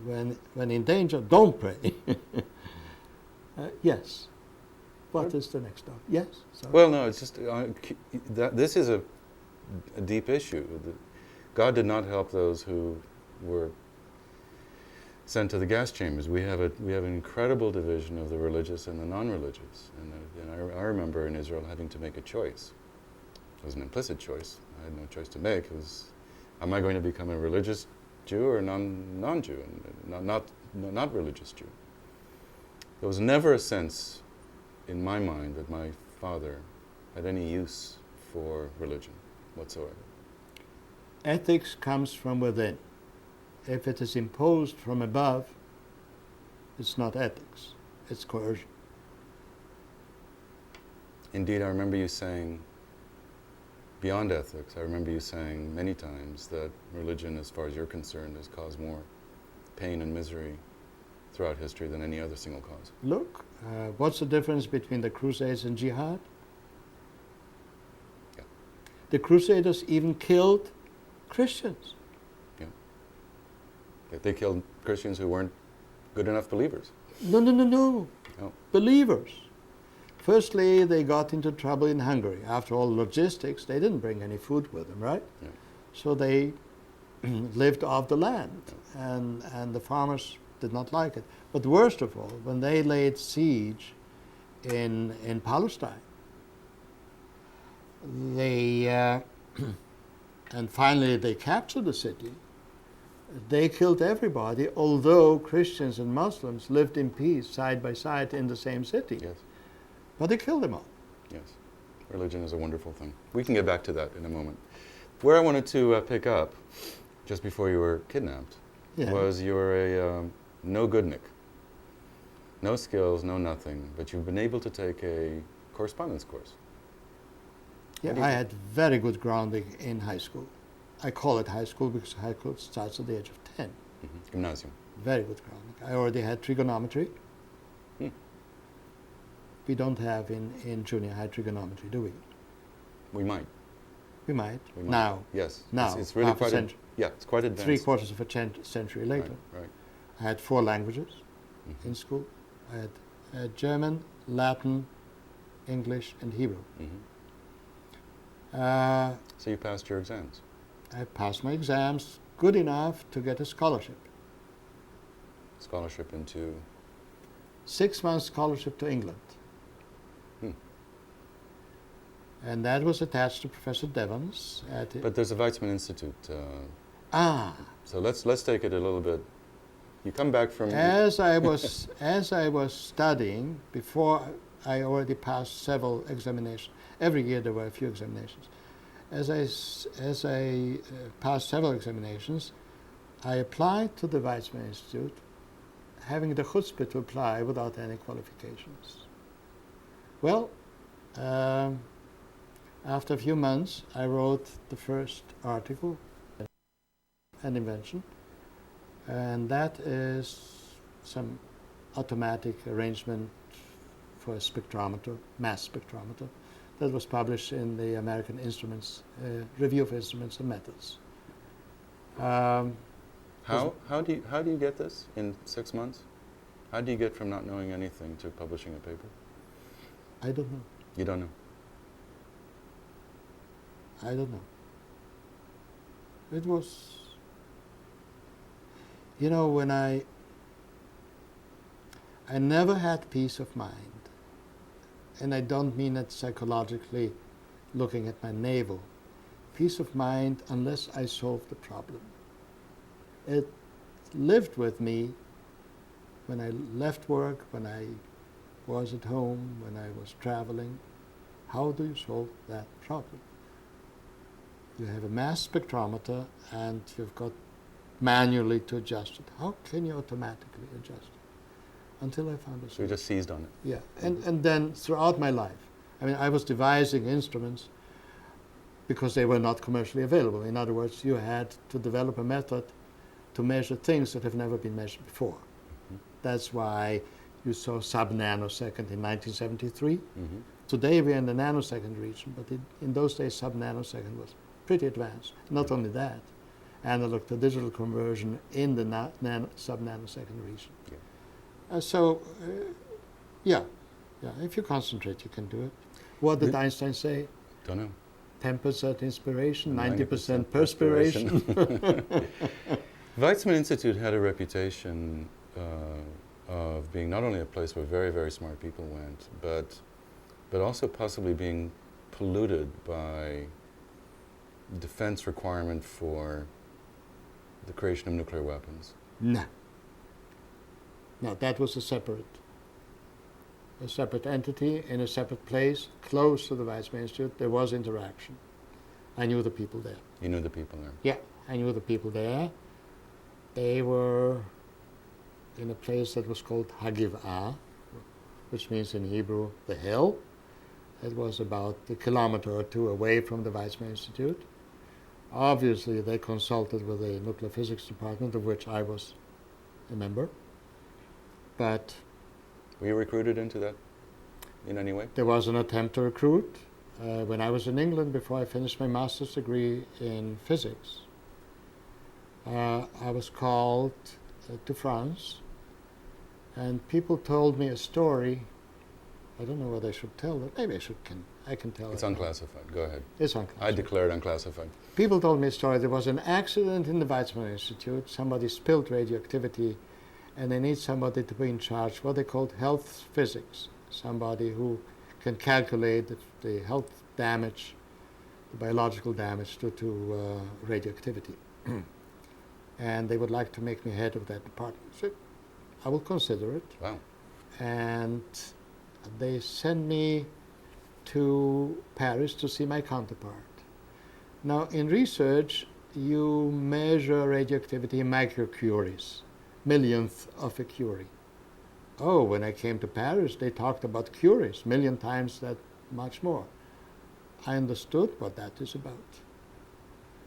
When in danger, don't pray. Yes. What is the next step? Yes. Sorry. Well, no, it's just this is a deep issue. God did not help those who were sent to the gas chambers. We have an incredible division of the religious and the non-religious. And I remember in Israel having to make a choice. It was an implicit choice. I had no choice to make. It was, am I going to become a religious Jew or non-Jew, and not religious Jew? There was never a sense in my mind that my father had any use for religion whatsoever. Ethics comes from within. If it is imposed from above, it's not ethics, it's coercion. Indeed, I remember you saying, beyond ethics, I remember you saying many times that religion, as far as you're concerned, has caused more pain and misery throughout history than any other single cause. Look, what's the difference between the Crusades and jihad? Yeah. The Crusaders even killed Christians. They killed Christians who weren't good enough believers. No. No. Believers. Firstly, they got into trouble in Hungary. After all, logistics, they didn't bring any food with them, right? Yeah. So they lived off the land, and the farmers did not like it. But worst of all, when they laid siege in Palestine, they and finally they captured the city. They killed everybody, although Christians and Muslims lived in peace side by side in the same city. Yes. But they killed them all. Yes. Religion is a wonderful thing. We can get back to that in a moment. Where I wanted to pick up, just before you were kidnapped, was you were a no-goodnik. No skills, no nothing, but you've been able to take a correspondence course. Yeah, I had very good grounding in high school. I call it high school because high school starts at the age of 10. Mm-hmm. Gymnasium. Very good grounding. I already had trigonometry. We don't have in junior high trigonometry, do we? We might. We might. We might. Now. Yes. Now. It's really half a quite century. yeah, it's quite advanced. 3/4 of a century later. Right. I had 4 languages Mm-hmm. in school. I had German, Latin, English, and Hebrew. Mm-hmm. So you passed your exams. I passed my exams good enough to get a scholarship. Scholarship into 6-month scholarship to England. And that was attached to Professor Devons. But there's a Weizmann Institute. So let's take it a little bit. You come back from As I was studying, before I already passed several examinations. Every year there were a few examinations. As I passed several examinations, I applied to the Weizmann Institute, having the chutzpah to apply without any qualifications. Well, after a few months, I wrote the first article, an invention, and that is some automatic arrangement for a spectrometer, mass spectrometer, that was published in the American Instruments Review of Instruments and Methods. How do you get this in 6 months? How do you get from not knowing anything to publishing a paper? I don't know. You don't know. I don't know. It was, you know, when I never had peace of mind, and I don't mean it psychologically looking at my navel. Peace of mind unless I solved the problem. It lived with me when I left work, when I was at home, when I was traveling. How do you solve that problem? You have a mass spectrometer and you've got manually to adjust it. How can you automatically adjust it? Until I found a solution. So you just seized on it. Yeah, and then throughout my life, I mean, I was devising instruments because they were not commercially available. In other words, you had to develop a method to measure things that have never been measured before. Mm-hmm. That's why you saw sub-nanosecond in 1973. Mm-hmm. Today we're in the nanosecond region, but in those days sub-nanosecond was pretty advanced. Not only that, analog to digital conversion in the sub-nanosecond region. Yeah. If you concentrate, you can do it. What did Einstein say? Don't know. 10% inspiration, 90% perspiration. Weizmann Institute had a reputation of being not only a place where very, very smart people went, but also possibly being polluted by defense requirement for the creation of nuclear weapons. No, that was a separate entity in a separate place, close to the Weizmann Institute. There was interaction. I knew the people there. You knew the people there? Yeah, I knew the people there. They were in a place that was called Hagiv'ah, which means in Hebrew, the hill. It was about a kilometer or two away from the Weizmann Institute. Obviously, they consulted with the nuclear physics department, of which I was a member. But were you recruited into that in any way? There was an attempt to recruit. When I was in England, before I finished my master's degree in physics, I was called to France, and people told me a story. I don't know whether I should tell it. Maybe I can tell it. It's unclassified. Go ahead. It's unclassified. I declare it unclassified. People told me a story. There was an accident in the Weizmann Institute. Somebody spilled radioactivity, and they need somebody to be in charge, what they called health physics, somebody who can calculate the health damage, the biological damage due to radioactivity. And they would like to make me head of that department. So I will consider it. Wow. And they send me to Paris to see my counterpart. Now, in research, you measure radioactivity in microcuries, millionth of a curie. Oh, when I came to Paris, they talked about curies, million times that much more. I understood what that is about.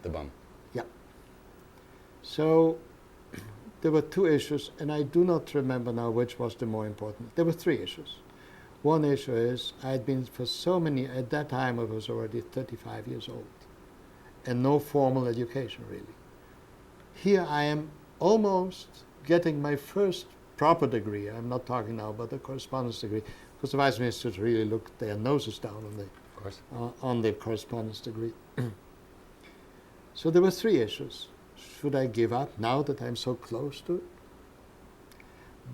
The bomb. Yeah. So there were two issues, and I do not remember now which was the more important. There were three issues. One issue is I had been for so many, at that time I was already 35 years old, and no formal education really. Here I am almost getting my first proper degree. I'm not talking now about the correspondence degree, because the Weizmann Institute really looked their noses down on the correspondence degree. So there were three issues. Should I give up now that I'm so close to it?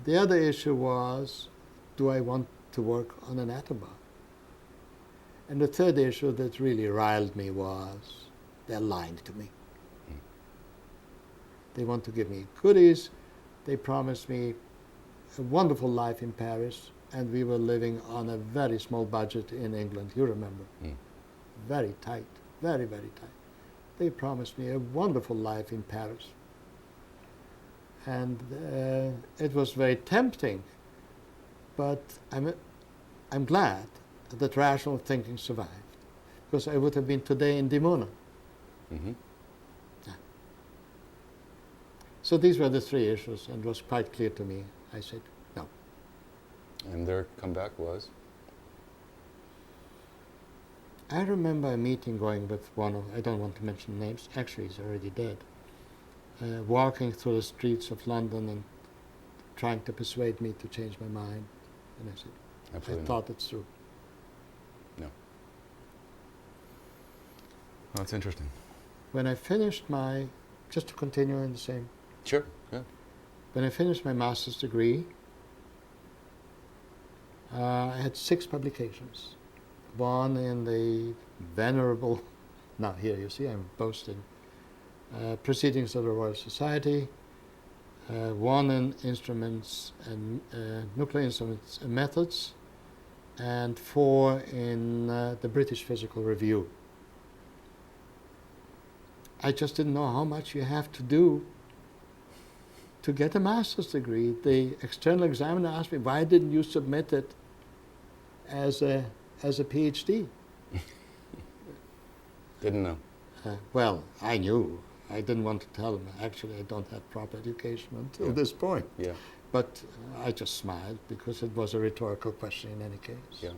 The other issue was, do I want to work on an atom bomb? And the third issue that really riled me was, they're lying to me. They want to give me goodies. They promised me a wonderful life in Paris, and we were living on a very small budget in England, you remember. Very tight, very, very tight. They promised me a wonderful life in Paris. And it was very tempting, but I'm glad that rational thinking survived, because I would have been today in Dimona. Mm-hmm. Yeah. So these were the three issues, and it was quite clear to me I said, no. And their comeback was? I remember a meeting going with one of, I don't want to mention names, actually he's already dead, walking through the streets of London and trying to persuade me to change my mind. And I said, Absolutely I thought it's true. No. Oh, that's interesting. When I finished my, just to continue in the same, Sure, yeah. when I finished my master's degree, I had 6 publications. One in the venerable, now here you see I'm boasting, Proceedings of the Royal Society, one in Instruments and Nuclear Instruments and Methods, and 4 in the British Physical Review. I just didn't know how much you have to do to get a master's degree. The external examiner asked me, why didn't you submit it as a PhD? Didn't know. Well, I knew. I didn't want to tell him. Actually, I don't have proper education until this point. Yeah. But I just smiled because it was a rhetorical question in any case. Yeah.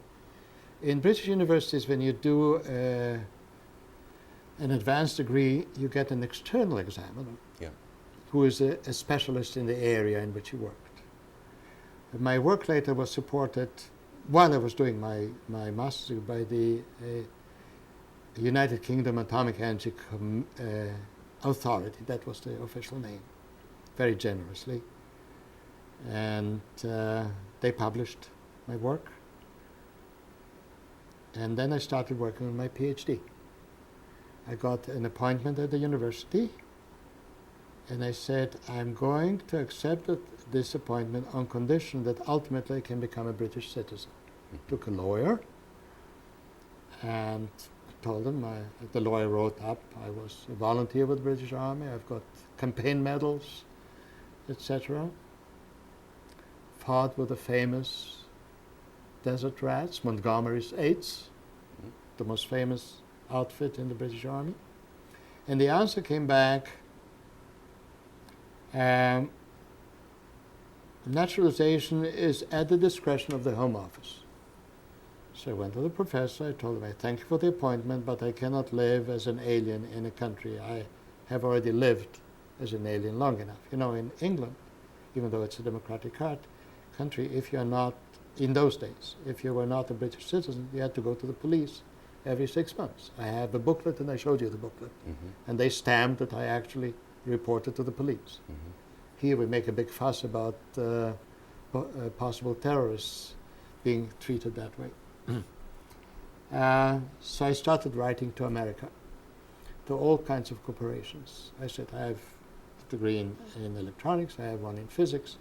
In British universities, when you do an advanced degree, you get an external examiner who is a specialist in the area in which you worked. My work later was supported, while I was doing my master's degree, by the United Kingdom Atomic Energy Authority. That was the official name, very generously. And they published my work. And then I started working on my PhD. I got an appointment at the university, and I said, I'm going to accept this appointment on condition that ultimately I can become a British citizen. Took a lawyer and told him, the lawyer wrote up, I was a volunteer with the British Army, I've got campaign medals, etc. Fought with the famous desert rats, Montgomery's 8s, the most famous outfit in the British Army. And the answer came back, naturalization is at the discretion of the Home Office. So I went to the professor, I told him, I thank you for the appointment, but I cannot live as an alien in a country. I have already lived as an alien long enough. You know, in England, even though it's a democratic country, if you're not, in those days, if you were not a British citizen, you had to go to the police every 6 months. I have a booklet, and I showed you the booklet. And they stamped that I actually reported to the police. Here we make a big fuss about possible terrorists being treated that way. So I started writing to America, to all kinds of corporations. I said, I have a degree in electronics, I have one in physics.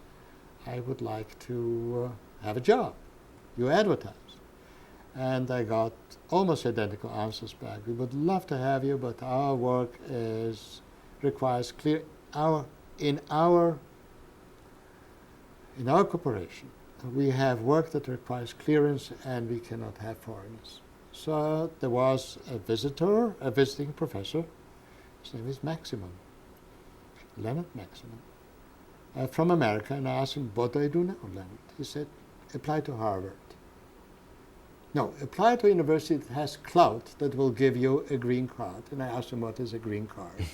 I would like to have a job. You advertise. And I got almost identical answers back. We would love to have you, but our work requires clear, in our corporation, we have work that requires clearance, and we cannot have foreigners. So there was a visiting professor. His name is Leonard Maximum, from America, and I asked him, what do I do now, Leonard? He said, apply to Harvard. No, apply to a university that has clout that will give you a green card. And I asked him, what is a green card?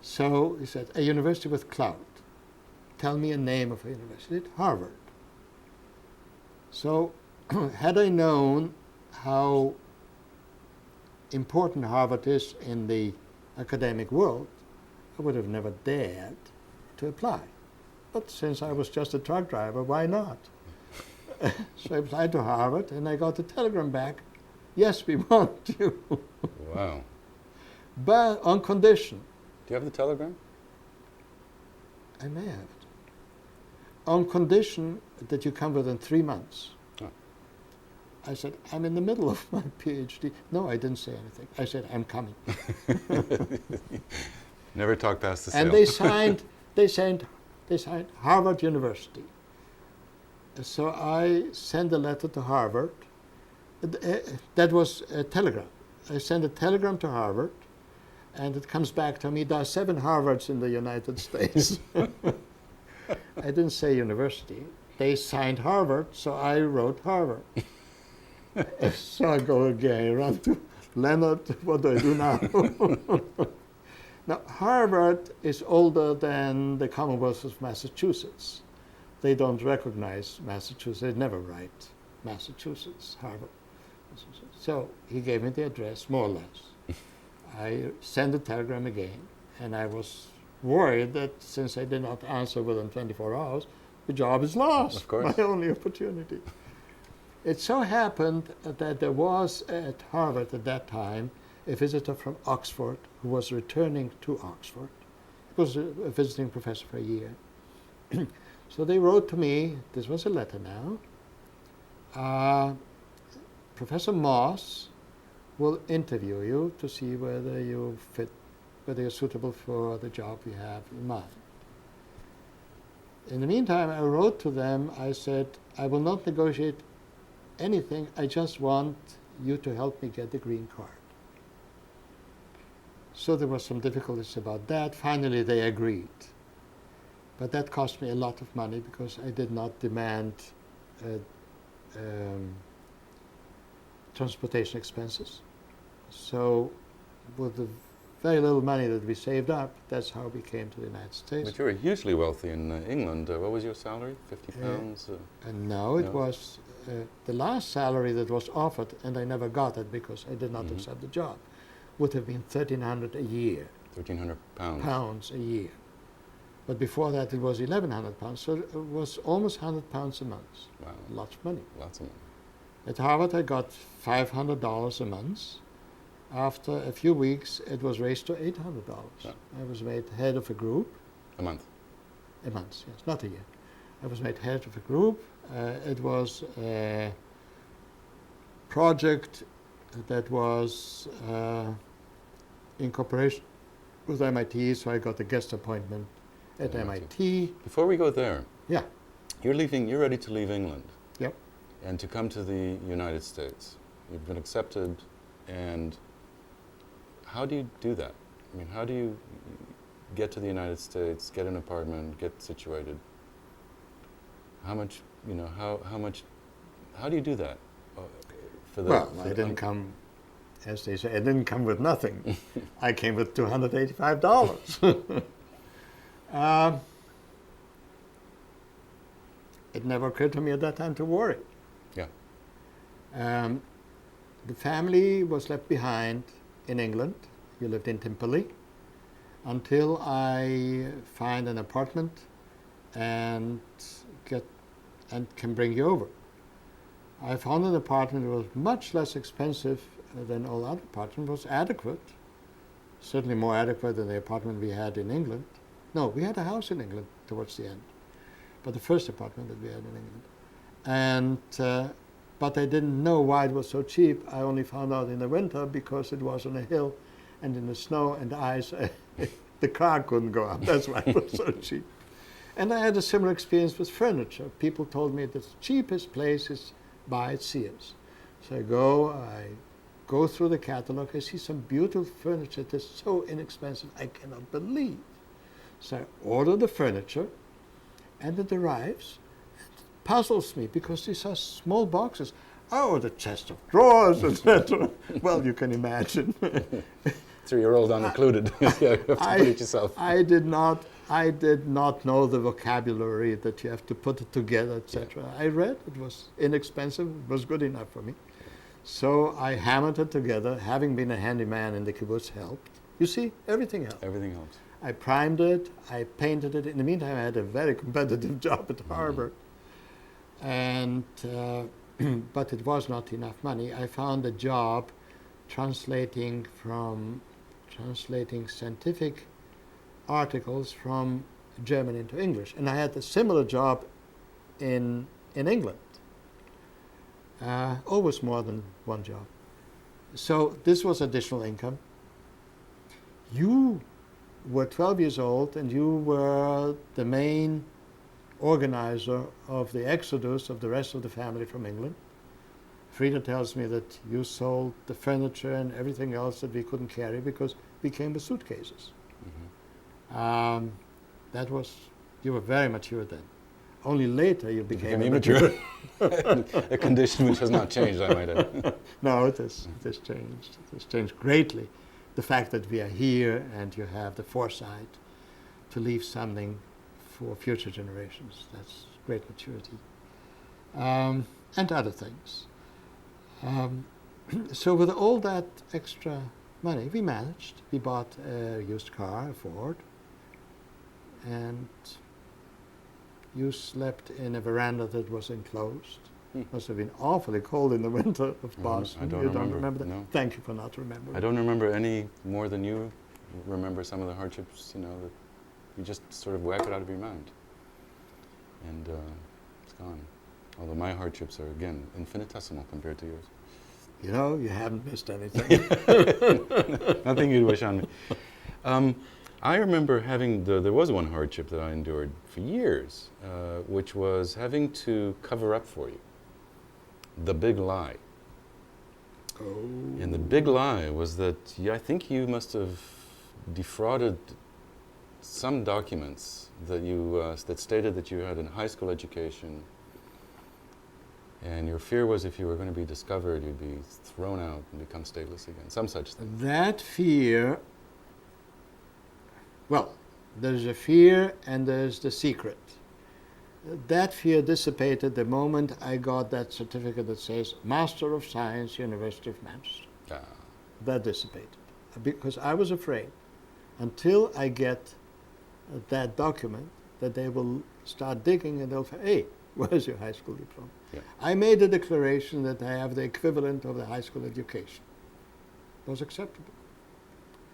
So he said, a university with clout. Tell me a name of a university. Harvard. So had I known how important Harvard is in the academic world, I would have never dared to apply. But since I was just a truck driver, why not? So I applied to Harvard, and I got a telegram back, yes, we want you. Wow. But on condition. Do you have the telegram? I may have it. On condition that you come within 3 months. Oh. I said, I'm in the middle of my PhD. No, I didn't say anything. I said, I'm coming. Never talk past the sale. And they signed Harvard University. So I sent a letter to Harvard. That was a telegram. I sent a telegram to Harvard, and it comes back to me, there are 7 Harvards in the United States. I didn't say university. They signed Harvard, so I wrote Harvard. So I go again, run to Leonard, what do I do now? Now, Harvard is older than the Commonwealth of Massachusetts. They don't recognize Massachusetts. They never write Massachusetts, Harvard. So he gave me the address, more or less. I sent a telegram again, and I was worried that since I did not answer within 24 hours, the job is lost. Of course. My only opportunity. It so happened that there was at Harvard at that time a visitor from Oxford who was returning to Oxford. He was a visiting professor for a year. So they wrote to me, this was a letter now, Professor Moss will interview you to see whether you fit, whether you're suitable for the job we have in mind. In the meantime, I wrote to them, I said, I will not negotiate anything, I just want you to help me get the green card. So there were some difficulties about that. Finally, they agreed. But that cost me a lot of money because I did not demand transportation expenses. So with the very little money that we saved up, that's how we came to the United States. But you were hugely wealthy in England. What was your salary? 50 pounds? And no, it was the last salary that was offered, and I never got it because I did not accept the job, would have been $1,300 a year. 1,300 pounds. Pounds a year. But before that it was 1,100 pounds, so it was almost 100 pounds a month. Wow. Lots of money. Lots of money. At Harvard I got $500 a month. After a few weeks it was raised to $800. Yeah. I was made head of a group. A month. A month, yes, not a year. I was made head of a group. It was a project that was in cooperation with MIT, so I got a guest appointment at MIT. Before we go there, Yeah. you're ready to leave England. Yep. And to come to the United States. You've been accepted, and how do you do that? I mean, how do you get to the United States, get an apartment, get situated? How much, how do you do that? Well, I didn't come, as they say, I didn't come with nothing. I came with $285. It never occurred to me at that time to worry. Yeah. The family was left behind in England. We lived in Timperley until I find an apartment and can bring you over. I found an apartment that was much less expensive than all other apartments, was adequate, certainly more adequate than the apartment we had in England. No, we had a house in England towards the end, but the first apartment that we had in England. And but I didn't know why it was so cheap. I only found out in the winter because it was on a hill, and in the snow and the ice, the car couldn't go up. That's why it was so cheap. And I had a similar experience with furniture. People told me the cheapest place is by Sears. So I go through the catalog, I see some beautiful furniture that's so inexpensive, I cannot believe. So I order the furniture, and it arrives. It puzzles me because these are small boxes. Oh, the chest of drawers, etc. Well, you can imagine. 3-year-old unincluded. You have to put it yourself. I did not know the vocabulary that you have to put it together, etc. Yeah. I read, it was inexpensive, it was good enough for me. So I hammered it together. Having been a handyman in the kibbutz helped. You see, everything helped. Everything helps. I primed it, I painted it. In the meantime, I had a very competitive job at Harvard. And, but it was not enough money. I found a job translating scientific articles from German into English. And I had a similar job in England. Always more than one job. So this was additional income. You were 12 years old and you were the main organizer of the exodus of the rest of the family from England. Frida tells me that you sold the furniture and everything else that we couldn't carry because we came with suitcases. That was You were very mature then. Only later you became immature. A condition which has not changed, I might add. No, it has changed. It has changed greatly. The fact that we are here and you have the foresight to leave something for future generations, that's great maturity. And other things. So with all that extra money, we managed. We bought a used car, a Ford, and you slept in a veranda that was enclosed. Must have been awfully cold in the winter of Boston. I don't You remember. don't remember that? No. Thank you for not remembering. I don't remember any more than you remember some of the hardships, that you just sort of wipe it out of your mind. And it's gone. Although my hardships are, again, infinitesimal compared to yours. You haven't missed anything. Nothing you'd wish on me. I remember there was one hardship that I endured for years, which was having to cover up for you. The big lie. Oh. And the big lie was that I think you must have defrauded some documents that stated that you had a high school education, and your fear was if you were going to be discovered, you'd be thrown out and become stateless again. Some such thing. That fear, well, there's a fear and there's the secret. That fear dissipated the moment I got that certificate that says Master of Science, University of Manchester. Ah. That dissipated. Because I was afraid until I get that document that they will start digging and they'll say, hey, where's your high school diploma? Yeah. I made a declaration that I have the equivalent of the high school education. It was acceptable.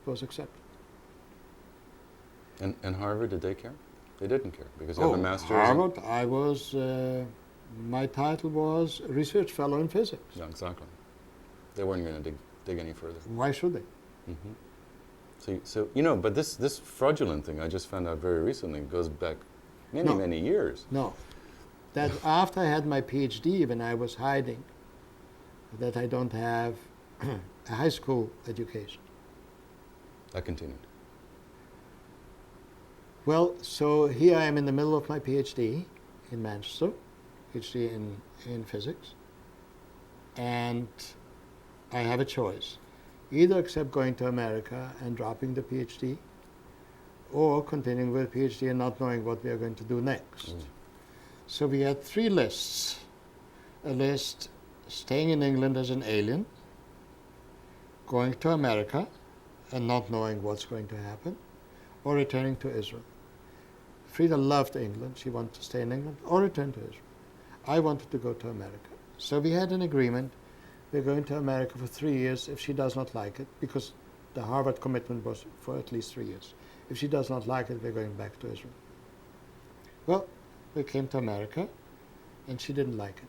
It was accepted. And Harvard, did they care? They didn't care because you have a master's. Harvard, I was, my title was Research Fellow in Physics. Yeah, exactly. They weren't going to dig any further. Why should they? Mm-hmm. So but this fraudulent thing I just found out very recently goes back many years. No. That after I had my PhD, when I was hiding that I don't have a high school education. That continued. Well, so here I am in the middle of my PhD in Manchester, PhD in physics, and I have a choice. Either accept going to America and dropping the PhD, or continuing with PhD and not knowing what we are going to do next. So we had three lists. A list staying in England as an alien, going to America and not knowing what's going to happen, or returning to Israel. Frida loved England. She wanted to stay in England or return to Israel. I wanted to go to America. So we had an agreement. We're going to America for 3 years if she does not like it, because the Harvard commitment was for at least 3 years. If she does not like it, we're going back to Israel. Well, we came to America, and she didn't like it.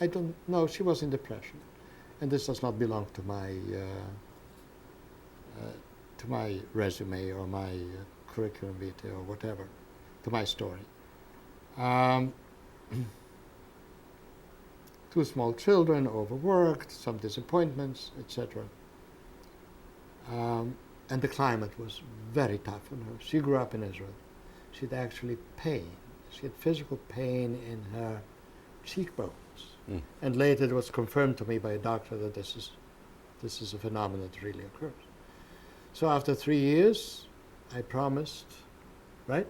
I don't know, she was in depression. And this does not belong to my resume or my curriculum vitae or whatever, to my story. 2 small children, overworked, some disappointments, etc. And the climate was very tough on her. She grew up in Israel. She had actually pain. She had physical pain in her cheekbones. And later it was confirmed to me by a doctor that this is a phenomenon that really occurs. So after 3 years, I promised, right?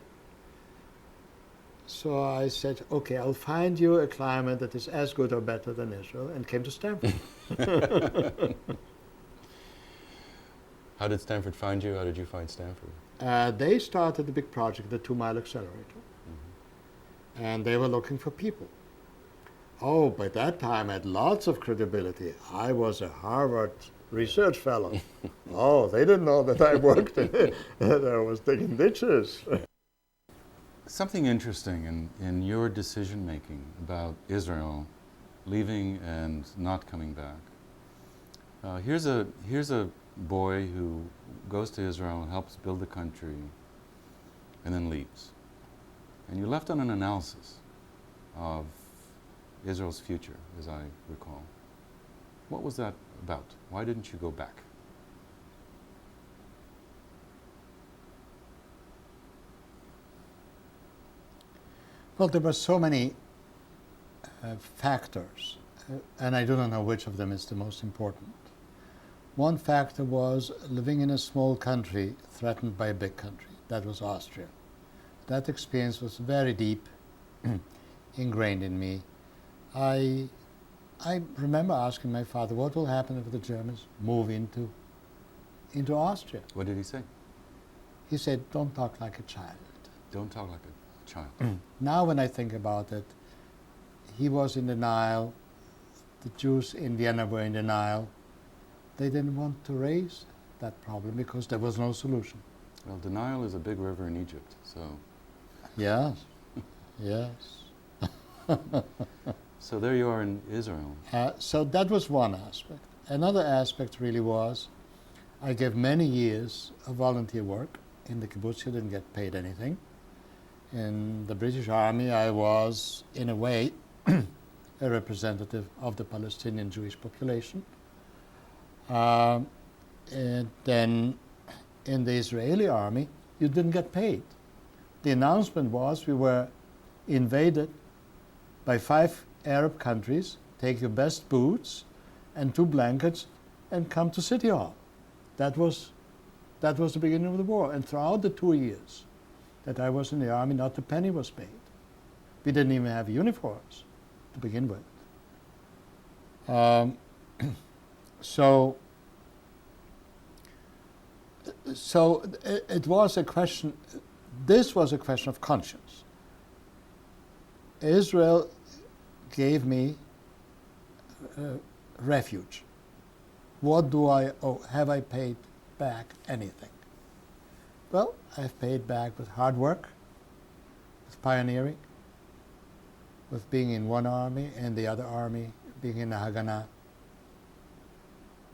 So I said, okay, I'll find you a climate that is as good or better than Israel, and came to Stanford. How did Stanford find you? How did you find Stanford? They started a big project, the 2-mile accelerator, and they were looking for people. Oh, by that time I had lots of credibility. I was a Harvard research fellow. Oh, they didn't know that I worked that I was digging ditches. Something interesting in your decision making about Israel leaving and not coming back. Here's a boy who goes to Israel, helps build the country, and then leaves. And you left on an analysis of Israel's future, as I recall. What was that about? Why didn't you go back? Well, there were so many factors, and I do not know which of them is the most important. One factor was living in a small country threatened by a big country. That was Austria. That experience was very deep, ingrained in me. I remember asking my father, what will happen if the Germans move into Austria? What did he say? He said, don't talk like a child. Don't talk like a child. Now when I think about it, he was in denial. The Jews in Vienna were in denial. They didn't want to raise that problem because there was no solution. Well, denial is a big river in Egypt, so... Yes, yes. So there you are in Israel. So that was one aspect. Another aspect really was, I gave many years of volunteer work in the kibbutz. You didn't get paid anything. In the British Army, I was, in a way, a representative of the Palestinian Jewish population. And then in the Israeli army, you didn't get paid. The announcement was we were invaded by 5 Arab countries, take your best boots and 2 blankets and come to City Hall. That was the beginning of the war. And throughout the 2 years that I was in the army, not a penny was paid. We didn't even have uniforms to begin with. So it was a question, this was a question of conscience. Israel gave me refuge. What do I owe? Have I paid back anything? Well, I've paid back with hard work, with pioneering, with being in one army and the other army being in the Haganah.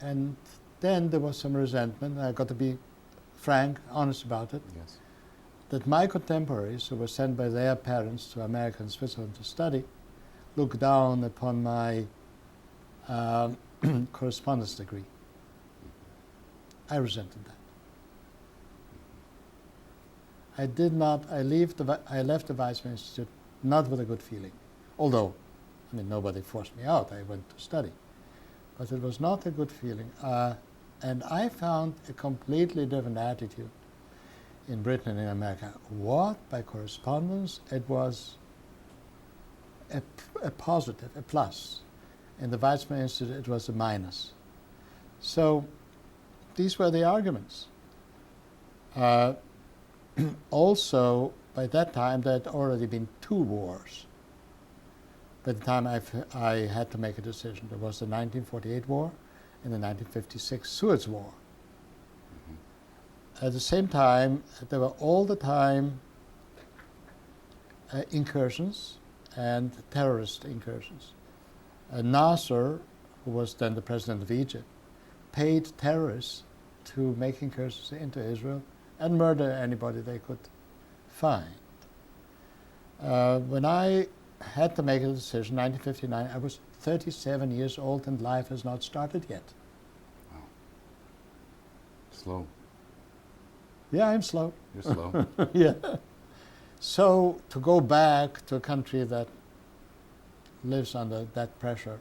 And then there was some resentment. I got to be frank, honest about it. Yes. That my contemporaries, who were sent by their parents to America and Switzerland to study, looked down upon my correspondence degree. I resented that. I left the Weizmann Institute not with a good feeling. Although, I mean, nobody forced me out. I went to study. But it was not a good feeling. And I found a completely different attitude in Britain and in America. What? By correspondence? It was a positive, a plus. In the Weizmann Institute, it was a minus. So these were the arguments. Also, by that time, there had already been 2 wars. By the time I had to make a decision, there was the 1948 war and the 1956 Suez War. At the same time, there were all the time incursions and terrorist incursions. Nasser, who was then the president of Egypt, paid terrorists to make incursions into Israel and murder anybody they could find. When I had to make a decision, 1959, I was 37 years old and life has not started yet. Wow. Slow. Yeah, I'm slow. You're slow. Yeah. So to go back to a country that lives under that pressure,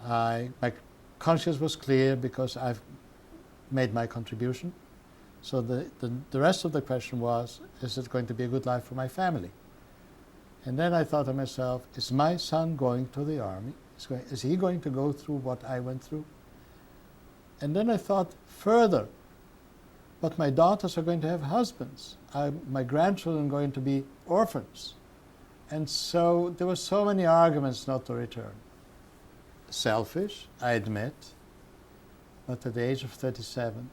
my conscience was clear because I've made my contribution. So the rest of the question was, is it going to be a good life for my family? And then I thought to myself, is my son going to the army? Is he going to go through what I went through? And then I thought further, but my daughters are going to have husbands. My grandchildren are going to be orphans. And so there were so many arguments not to return. Selfish, I admit, but at the age of 37,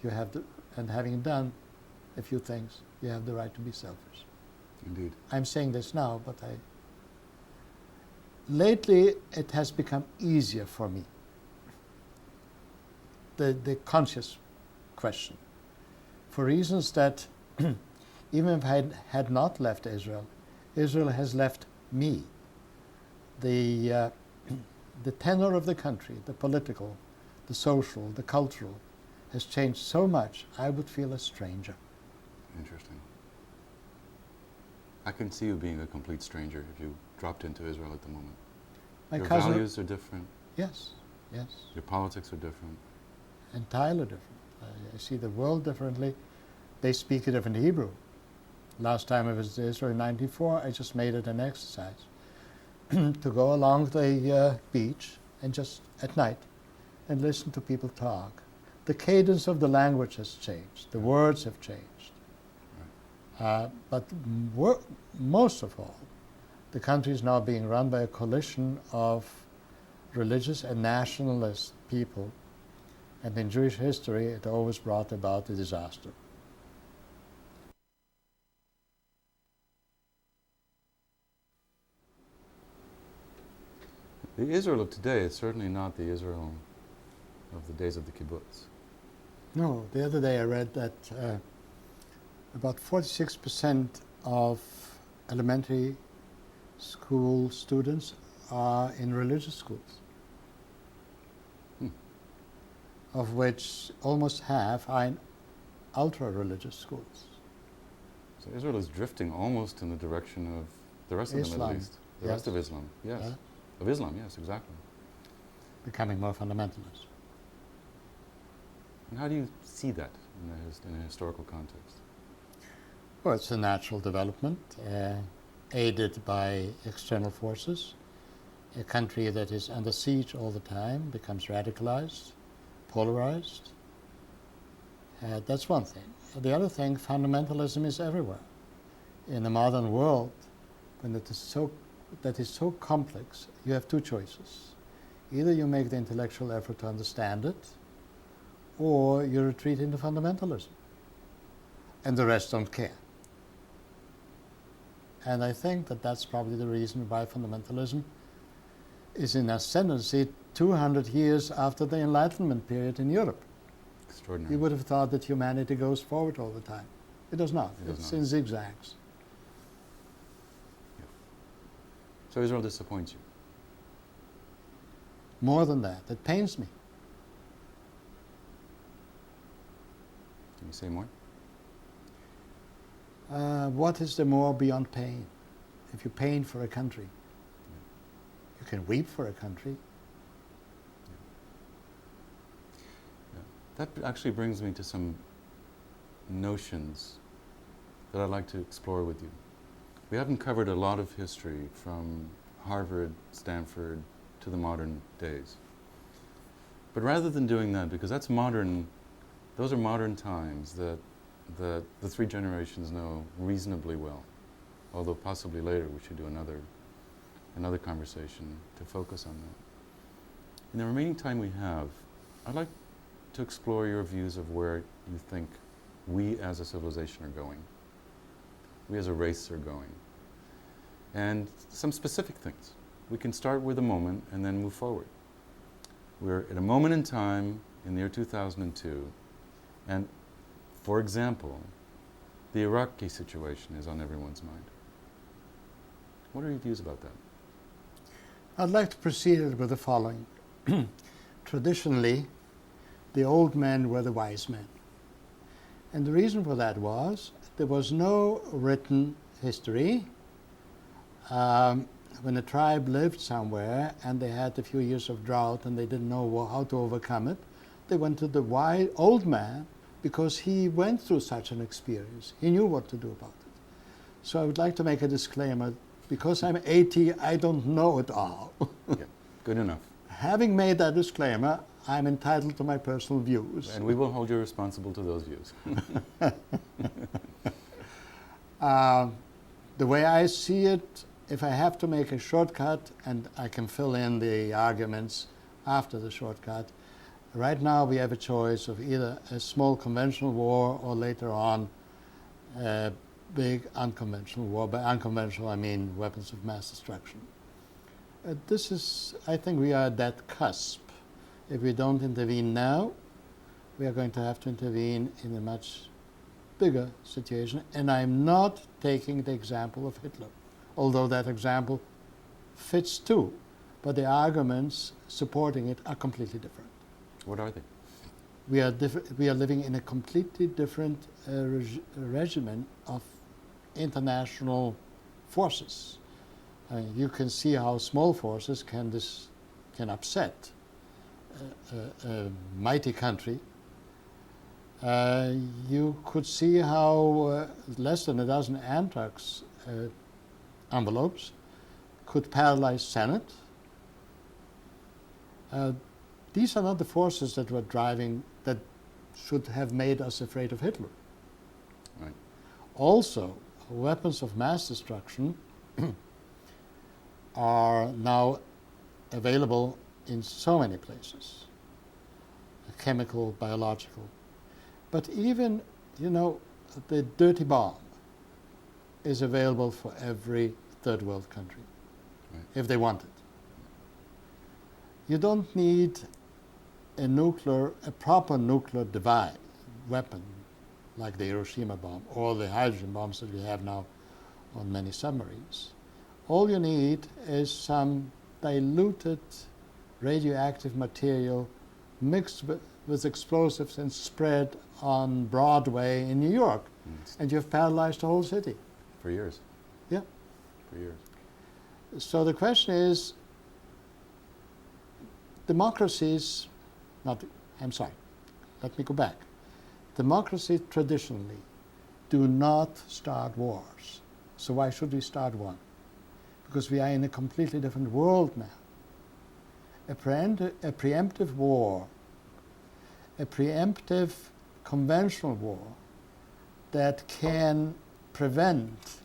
you have and having done a few things, you have the right to be selfish. Indeed. I'm saying this now, but lately it has become easier for me. The conscious question. For reasons that even if I had not left Israel, Israel has left me. The tenor of the country, the political, the social, the cultural, has changed so much, I would feel a stranger. Interesting. I can see you being a complete stranger if you dropped into Israel at the moment. My Your cousin, values are different. yes, yes, Your politics are different. entirely different. I see the world differently. They speak a different Hebrew. Last time I was in Israel in '94, I just made it an exercise to go along the beach and just at night and listen to people talk. The cadence of the language has changed. The words have changed. But most of all, the country is now being run by a coalition of religious and nationalist people. And in Jewish history, it always brought about a disaster. The Israel of today is certainly not the Israel of the days of the kibbutz. No, the other day I read that about 46% of elementary school students are in religious schools, of which almost half are in ultra-religious schools. So Israel is drifting almost in the direction of the rest of the Middle East. The rest of Islam, yes. Of Islam, yes, exactly. Becoming more fundamentalist. And how do you see that in a historical context? Well, it's a natural development, aided by external forces. A country that is under siege all the time becomes radicalized, polarized. That's one thing. The other thing, fundamentalism is everywhere. In the modern world, when that is so complex, you have two choices. Either you make the intellectual effort to understand it, or you retreat into fundamentalism. And the rest don't care. And I think that that's probably the reason why fundamentalism is in ascendancy 200 years after the Enlightenment period in Europe. Extraordinary. You would have thought that humanity goes forward all the time. It does not. It's in zigzags. Yeah. So Israel disappoints you? More than that, it pains me. Can you say more? What is there more beyond pain? If you pain for a country, you can weep for a country. That actually brings me to some notions that I'd like to explore with you. We haven't covered a lot of history from Harvard, Stanford, to the modern days. But rather than doing that, because that's modern, those are modern times that the three generations know reasonably well, although possibly later we should do another conversation to focus on that. In the remaining time we have, I'd like to explore your views of where you think we as a civilization are going, we as a race are going, and some specific things. We can start with a moment and then move forward. We're at a moment in time in the year 2002, and for example, the Iraqi situation is on everyone's mind. What are your views about that? I'd like to proceed with the following. Traditionally, the old men were the wise men. And the reason for that was there was no written history. When a tribe lived somewhere and they had a few years of drought and they didn't know how to overcome it, they went to the old man because he went through such an experience. He knew what to do about it. So I would like to make a disclaimer. Because I'm 80, I don't know it all. Yeah, good enough. Having made that disclaimer, I'm entitled to my personal views. And we will hold you responsible to those views. The way I see it, if I have to make a shortcut, and I can fill in the arguments after the shortcut, right now we have a choice of either a small conventional war or later on a big unconventional war. By unconventional, I mean weapons of mass destruction. I think we are at that cusp. If we don't intervene now, we are going to have to intervene in a much bigger situation. And I'm not taking the example of Hitler, although that example fits too. But the arguments supporting it are completely different. What are they? We are living in a completely different regimen of international forces. You can see how small forces can upset a mighty country. You could see how less than a dozen anthrax envelopes could paralyze Senate. These are not the forces that were driving, that should have made us afraid of Hitler. Right. Also, weapons of mass destruction are now available in so many places, chemical, biological. But even, the dirty bomb is available for every third world country, right, if they want it. You don't need a proper nuclear weapon like the Hiroshima bomb or the hydrogen bombs that we have now on many submarines. All you need is some diluted radioactive material mixed with explosives and spread on Broadway in New York, and you've paralyzed the whole city. For years. Yeah. For years. So the question is, democracies, let me go back. Democracies traditionally do not start wars. So why should we start one? Because we are in a completely different world now. A preemptive war, a preemptive conventional war that can prevent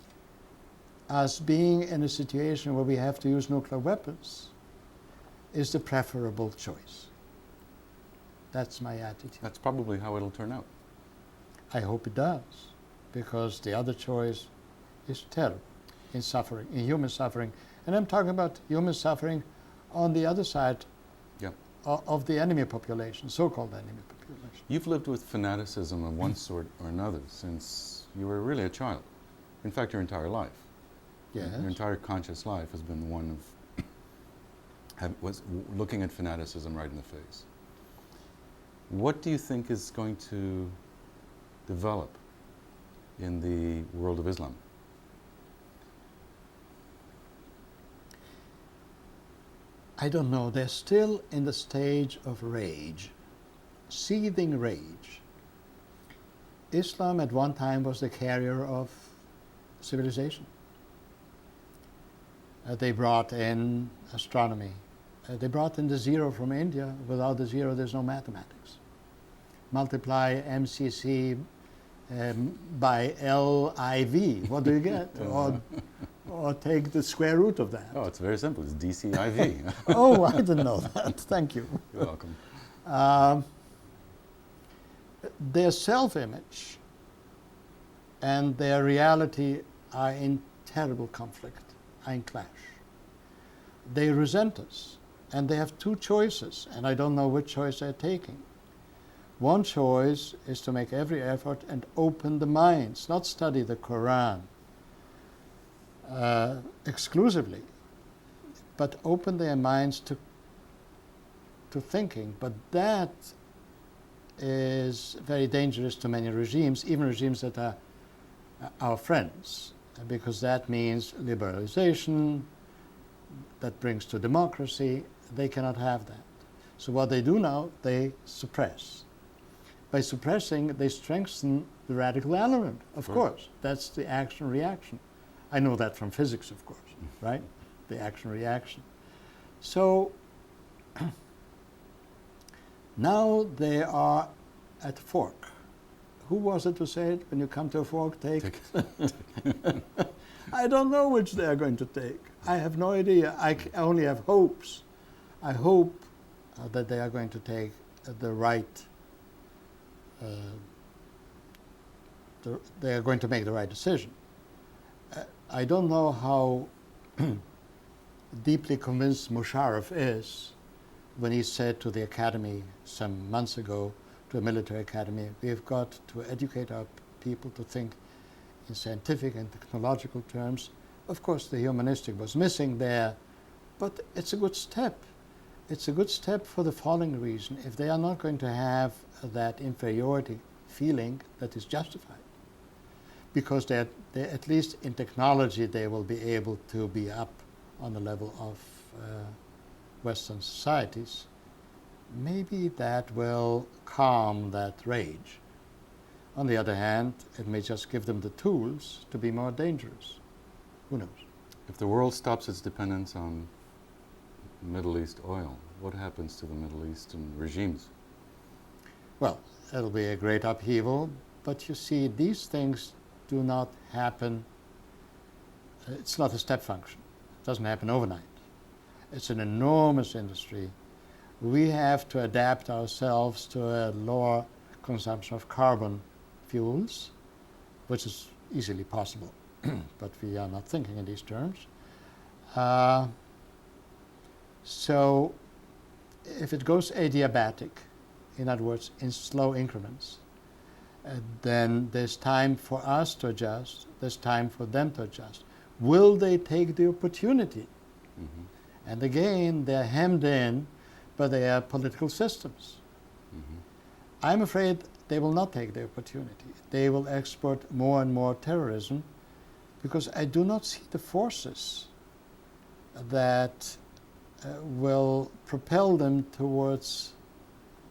us being in a situation where we have to use nuclear weapons is the preferable choice. That's my attitude. That's probably how it'll turn out. I hope it does, because the other choice is terrible in suffering, in human suffering. And I'm talking about human suffering on the other side, yeah, of the enemy population, so-called enemy population. You've lived with fanaticism of one sort or another since you were really a child. In fact, your entire life. Yes. Your entire conscious life has been one of looking at fanaticism right in the face. What do you think is going to develop in the world of Islam? I don't know. They're still in the stage of rage, seething rage. Islam at one time was the carrier of civilization. They brought in astronomy. They brought in the zero from India. Without the zero, there's no mathematics. Multiply MCC by LIV. What do you get? Or take the square root of that. Oh, it's very simple. It's DCIV. Oh, I didn't know that. Thank you. You're welcome. Their self-image and their reality are in terrible conflict, are in clash. They resent us, and they have two choices, and I don't know which choice they're taking. One choice is to make every effort and open the minds, not study the Quran exclusively, but open their minds to thinking. But that is very dangerous to many regimes, even regimes that are our friends, because that means liberalization, that brings to democracy. They cannot have that. So what they do now, they suppress. By suppressing, they strengthen the radical element, of course. That's the action-reaction. I know that from physics, of course, right? The action-reaction. So now they are at fork. Who was it who said, when you come to a fork, take? I don't know which they are going to take. I have no idea. I only have hopes. I hope that they are going to take the right, they are going to make the right decision. I don't know how deeply convinced Musharraf is when he said to the academy some months ago, to a military academy, we've got to educate our people to think in scientific and technological terms. Of course, the humanistic was missing there, but it's a good step. It's a good step for the following reason. If they are not going to have that inferiority feeling that is justified, because they at least in technology they will be able to be up on the level of Western societies. Maybe that will calm that rage. On the other hand, it may just give them the tools to be more dangerous. Who knows? If the world stops its dependence on Middle East oil, what happens to the Middle Eastern regimes? Well, it'll be a great upheaval, but you see, these things do not happen. It's not a step function. It doesn't happen overnight. It's an enormous industry. We have to adapt ourselves to a lower consumption of carbon fuels, which is easily possible, but we are not thinking in these terms. So if it goes adiabatic, in other words, in slow increments, then there's time for us to adjust, there's time for them to adjust. Will they take the opportunity? Mm-hmm. And again, they're hemmed in by their political systems. Mm-hmm. I'm afraid they will not take the opportunity. They will export more and more terrorism, because I do not see the forces that will propel them towards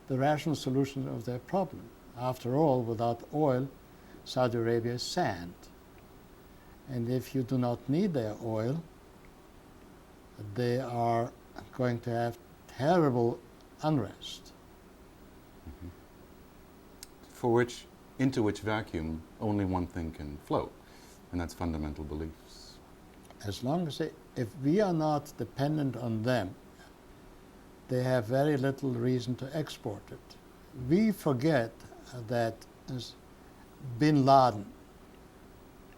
the rational solution of their problem. After all, without oil, Saudi Arabia is sand. And if you do not need their oil, they are going to have terrible unrest. Mm-hmm. Into which vacuum only one thing can flow, and that's fundamental beliefs. As long as if we are not dependent on them, they have very little reason to export it. We forget that Bin Laden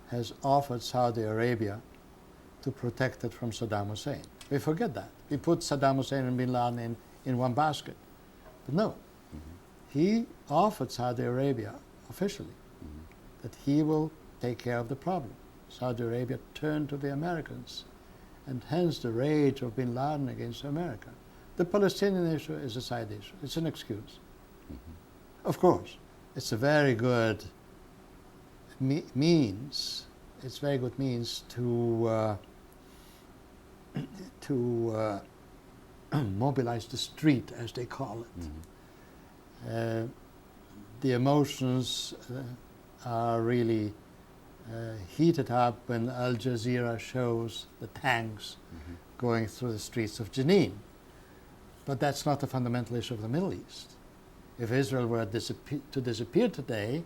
has offered Saudi Arabia to protect it from Saddam Hussein. We forget that. We put Saddam Hussein and Bin Laden in one basket. But no, he offered Saudi Arabia officially that he will take care of the problem. Saudi Arabia turned to the Americans, and hence the rage of Bin Laden against America. The Palestinian issue is a side issue. It's an excuse. Of course, it's a very good means. It's very good means to mobilize the street, as they call it. The emotions are really heated up when Al Jazeera shows the tanks going through the streets of Jenin. But that's not the fundamental issue of the Middle East. If Israel were to disappear today,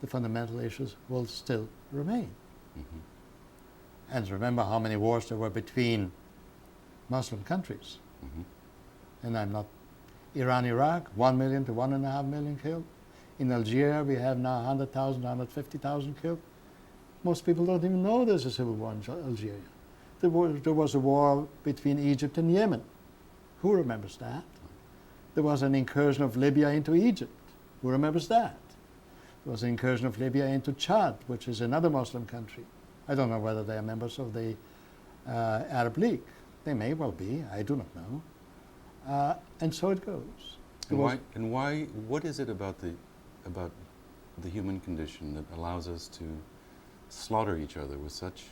the fundamental issues will still remain. And remember how many wars there were between Muslim countries. And I'm not... Iran, Iraq, 1 million to 1.5 million killed. In Algeria, we have now 100,000, 150,000 killed. Most people don't even know there's a civil war in Algeria. There was a war between Egypt and Yemen. Who remembers that? There was an incursion of Libya into Egypt. Who remembers that? There was an incursion of Libya into Chad, which is another Muslim country. I don't know whether they are members of the Arab League. They may well be. I do not know. And so it goes. What is it about the human condition that allows us to slaughter each other with such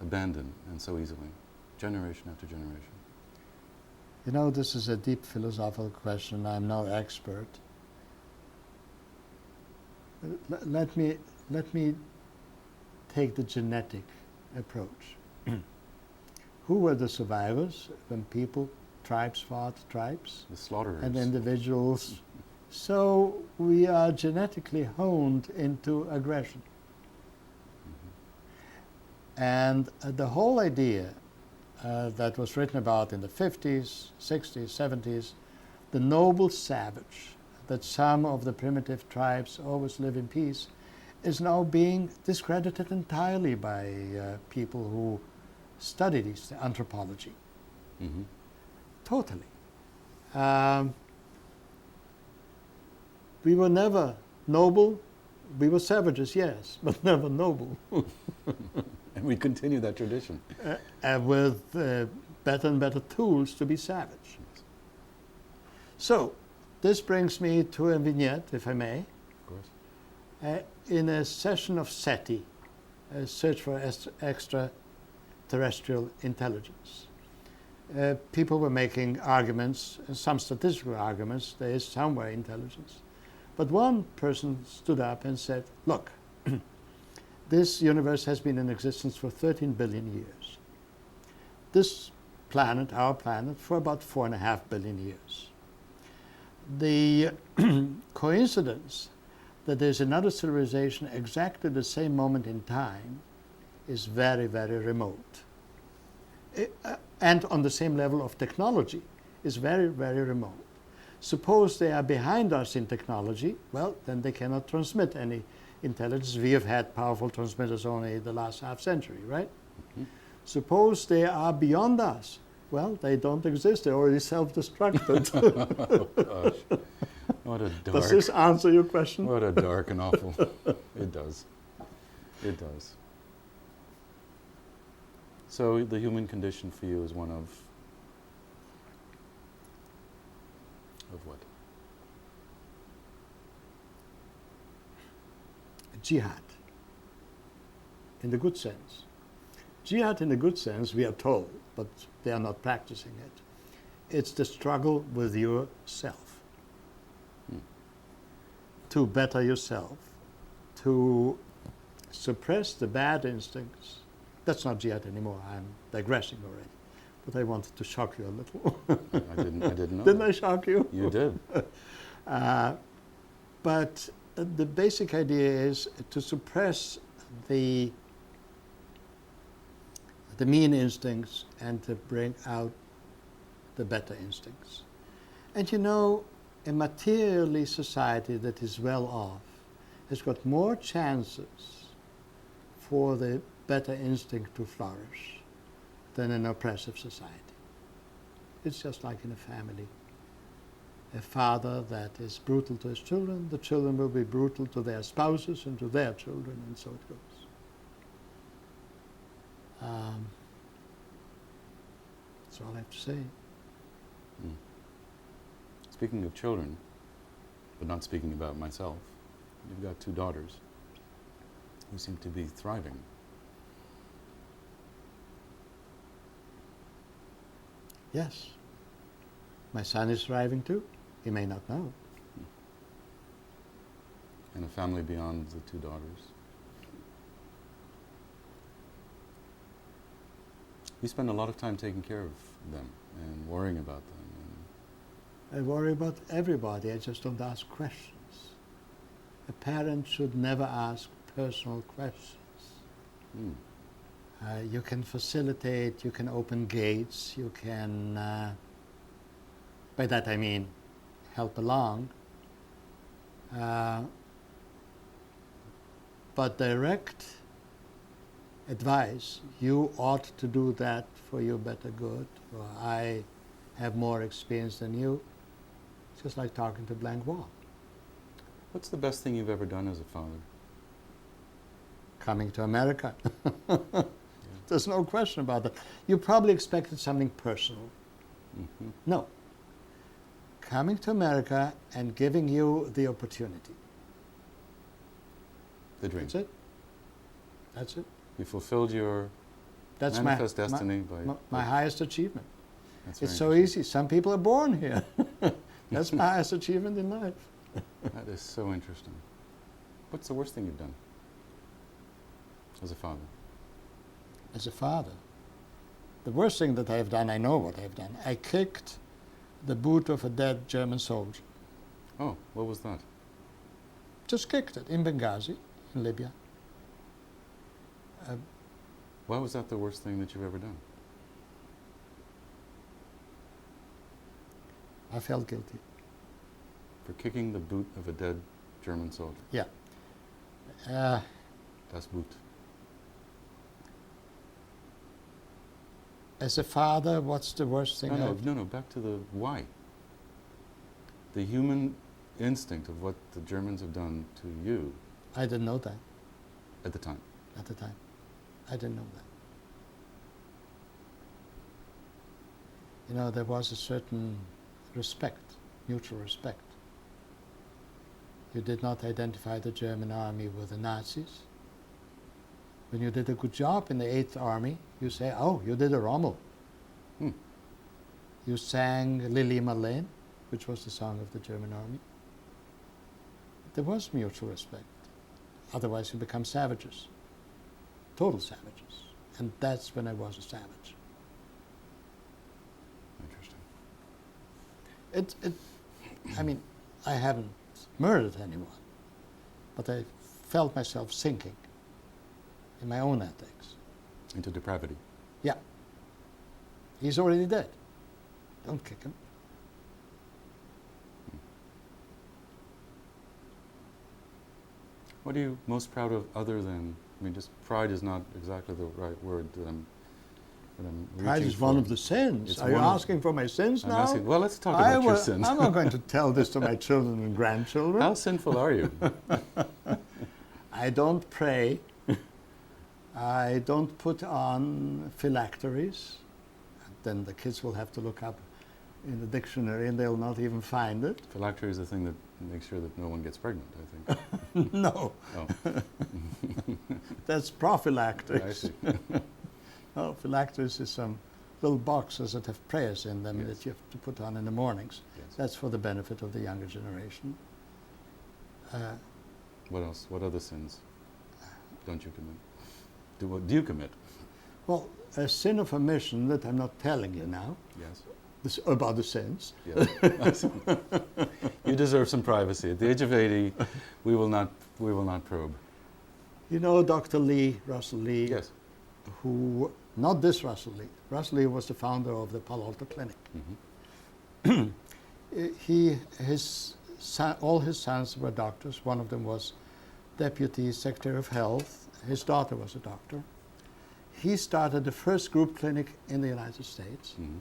abandon and so easily, generation after generation? You know, this is a deep philosophical question. I'm no expert. Let me take the genetic approach. Who were the survivors when tribes fought tribes? The slaughterers. And individuals. So we are genetically honed into aggression. And the whole idea that was written about in the 50s, 60s, 70s, the noble savage, that some of the primitive tribes always live in peace, is now being discredited entirely by people who study these, anthropology. Totally. We were never noble. We were savages, yes, but never noble. And we continue that tradition. With better and better tools to be savage. So, this brings me to a vignette, if I may. Of course. In a session of SETI, Search for Extraterrestrial Intelligence, people were making arguments, some statistical arguments, there is somewhere intelligence. But one person stood up and said, look, this universe has been in existence for 13 billion years. This planet, our planet, for about 4.5 billion years. The coincidence that there's another civilization exactly the same moment in time is very, very remote. And on the same level of technology is very, very remote. Suppose they are behind us in technology, well, then they cannot transmit any intelligence. We have had powerful transmitters only the last half century, right? Mm-hmm. Suppose they are beyond us. Well, they don't exist. They're already self-destructed. Oh, gosh. What a dark... Does this answer your question? What a dark and awful... It does. It does. So the human condition for you is one of what? Jihad, in the good sense. Jihad in the good sense, we are told, but they are not practicing it. It's the struggle with yourself. To better yourself, to suppress the bad instincts. That's not jihad anymore, I'm digressing already. But I wanted to shock you a little. I didn't know. Didn't I shock you? You did. But the basic idea is to suppress the mean instincts and to bring out the better instincts. And you know, a materially society that is well off has got more chances for the better instinct to flourish than an oppressive society. It's just like in a family. A father that is brutal to his children, the children will be brutal to their spouses and to their children, and so it goes. That's all I have to say. Speaking of children, but not speaking about myself, you've got 2 daughters who seem to be thriving. Yes. My son is thriving too. He may not know. And a family beyond the 2 daughters. You spend a lot of time taking care of them and worrying about them. I worry about everybody. I just don't ask questions. A parent should never ask personal questions. You can facilitate, you can open gates, you can, by that I mean help along, but direct advice, you ought to do that for your better good, or I have more experience than you, it's just like talking to a blank wall. What's the best thing you've ever done as a father? Coming to America. There's no question about that. You probably expected something personal. Mm-hmm. No. Coming to America and giving you the opportunity. The dream. That's it. That's it. You fulfilled your That's manifest destiny by... my highest achievement. That's It's very so easy. Some people are born here. That's my highest achievement in life. That is so interesting. What's the worst thing you've done as a father? As a father, the worst thing that I've done, I know what I've done. I kicked the boot of a dead German soldier. Oh, what was that? Just kicked it in Benghazi, in Libya. Why was that the worst thing that you've ever done? I felt guilty. For kicking the boot of a dead German soldier? Yeah. Das Boot. As a father, what's the worst thing? No, back to the why. The human instinct of what the Germans have done to you. I didn't know that. At the time? At the time. I didn't know that. You know, there was a certain respect, mutual respect. You did not identify the German army with the Nazis. When you did a good job in the 8th Army, you say, oh, you did a Rommel. Hmm. You sang Lili Marleen, which was the song of the German army. There was mutual respect. Otherwise you become savages, total savages. And that's when I was a savage. Interesting. I mean, I haven't murdered anyone, but I felt myself sinking in my own ethics. Into depravity. Yeah. He's already dead. Don't kick him. What are you most proud of other than, I mean, just pride is not exactly the right word that I'm Pride reaching is one for. of the sins. It's Are you one of- asking for my sins I'm now? asking, well, let's talk about your sins. I'm not going to tell this to my children and grandchildren. How sinful are you? I don't pray. I don't put on phylacteries. Then the kids will have to look up in the dictionary and they'll not even find it. Phylactery is the thing that makes sure that no one gets pregnant, I think. No, Oh, that's prophylactics. I see. Oh, phylacteries is some little boxes that have prayers in them Yes. that you have to put on in the mornings. Yes. That's for the benefit of the younger generation. What else? What other sins don't you commit? What do you commit? Well, a sin of omission that I'm not telling you now, Yes. about the sins. Yes. You deserve some privacy. At the age of 80, we will not probe. You know Dr. Lee, Russell Lee, Yes. who, not this Russell Lee. Russell Lee was the founder of the Palo Alto Clinic. Mm-hmm. All his sons were doctors. One of them was Deputy Secretary of Health. His daughter was a doctor. He started the first group clinic in the United States. Mm-hmm.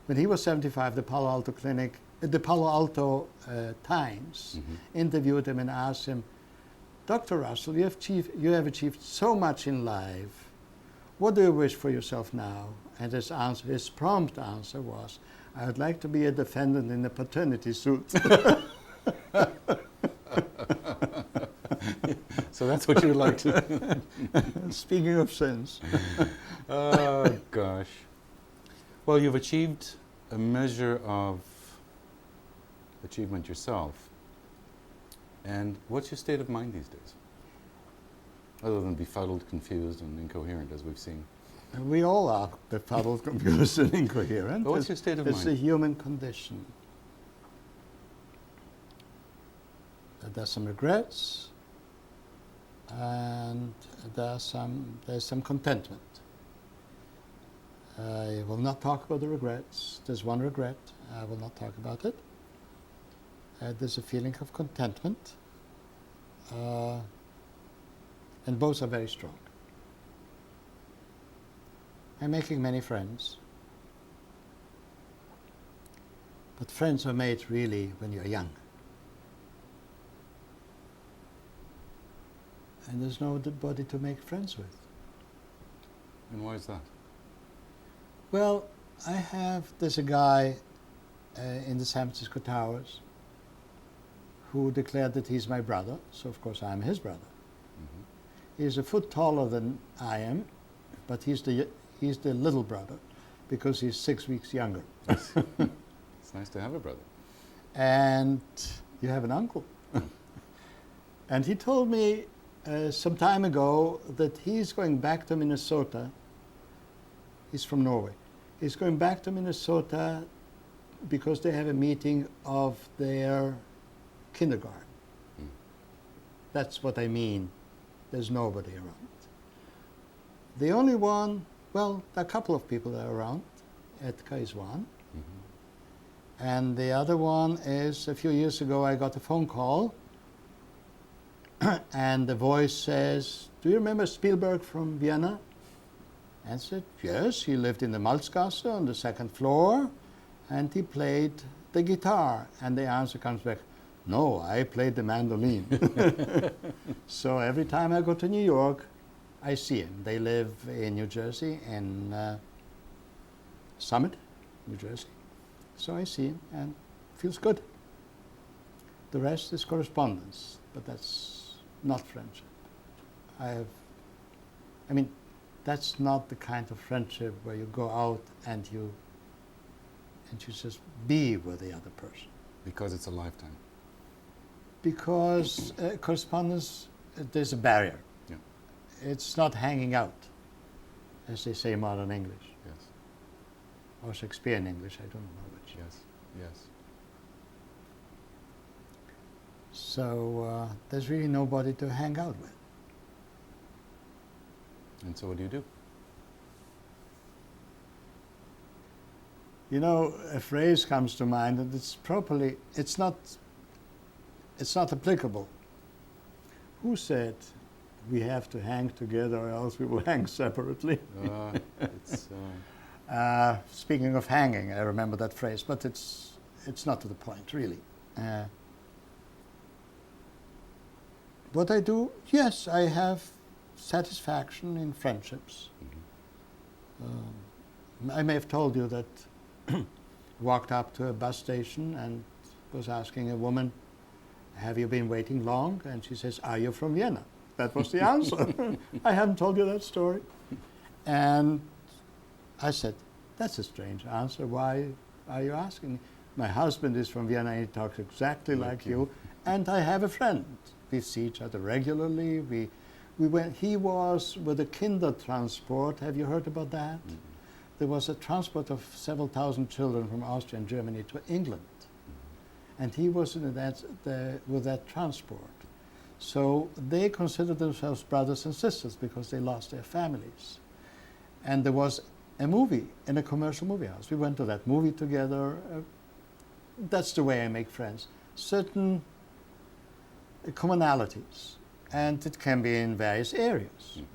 When he was 75, the Palo Alto Clinic, the Palo Alto Times Mm-hmm. interviewed him and asked him, Dr. Russell, you have achieved so much in life. What do you wish for yourself now? And his prompt answer was, I would like to be a defendant in a paternity suit. So that's what you'd like to. Speaking of sins. Oh, gosh. Well, you've achieved a measure of achievement yourself. And what's your state of mind these days? Other than befuddled, confused, and incoherent, as we've seen. We all are befuddled, confused, and incoherent. But what's your state of It's a mind? human condition. There's some regrets, and there's some contentment. I will not talk about the regrets. There's one regret. I will not talk about it. There's a feeling of contentment, and both are very strong. I'm making many friends, but friends are made really when you're young. And there's nobody to make friends with. And why is that? Well, there's a guy in the San Francisco Towers who declared that he's my brother, so of course I'm his brother. Mm-hmm. He's a foot taller than I am, but he's the little brother because he's 6 weeks younger. It's nice to have a brother. And you have an uncle. And he told me some time ago that he's going back to Minnesota. He's from Norway. He's going back to Minnesota because they have a meeting of their kindergarten. Mm. That's what I mean. There's nobody around. The only one, well, there are a couple of people that are around. Edka is one. Mm-hmm. And the other one is, a few years ago, I got a phone call. And the voice says, do you remember Spielberg from Vienna? And I said, yes, he lived in the Malzgasse on the second floor, and he played the guitar. And the answer comes back, no, I played the mandolin. So every time I go to New York, I see him. They live in New Jersey, in Summit, New Jersey. So I see him, and it feels good. The rest is correspondence, but that's not friendship. I mean, that's not the kind of friendship where you go out and you just be with the other person. Because it's a lifetime. Because correspondence, there's a barrier. Yeah. It's not hanging out, as they say in modern English. Yes. Or Shakespearean English, I don't know which. Yes. Yes. So there's really nobody to hang out with. And so what do you do? You know, a phrase comes to mind, and it's not applicable. Who said we have to hang together or else we will hang separately? It's, Speaking of hanging, I remember that phrase, but it's not to the point, really. What I do, yes, I have satisfaction in friendships. mm-hmm. I may have told you that walked up to a bus station and was asking a woman, have you been waiting long? And she says, are you from Vienna? That was the answer. I haven't told you that story. And I said, that's a strange answer. Why are you asking? My husband is from Vienna and he talks exactly like you. And I have a friend. We see each other regularly. We went, he was with a Kindertransport. Have you heard about that? Mm-hmm. There was a transport of several thousand children from Austria and Germany to England. And he was in with that transport. So they considered themselves brothers and sisters because they lost their families. And there was a movie in a commercial movie house. We went to that movie together. That's the way I make friends. Certain commonalities. And it can be in various areas. Mm-hmm.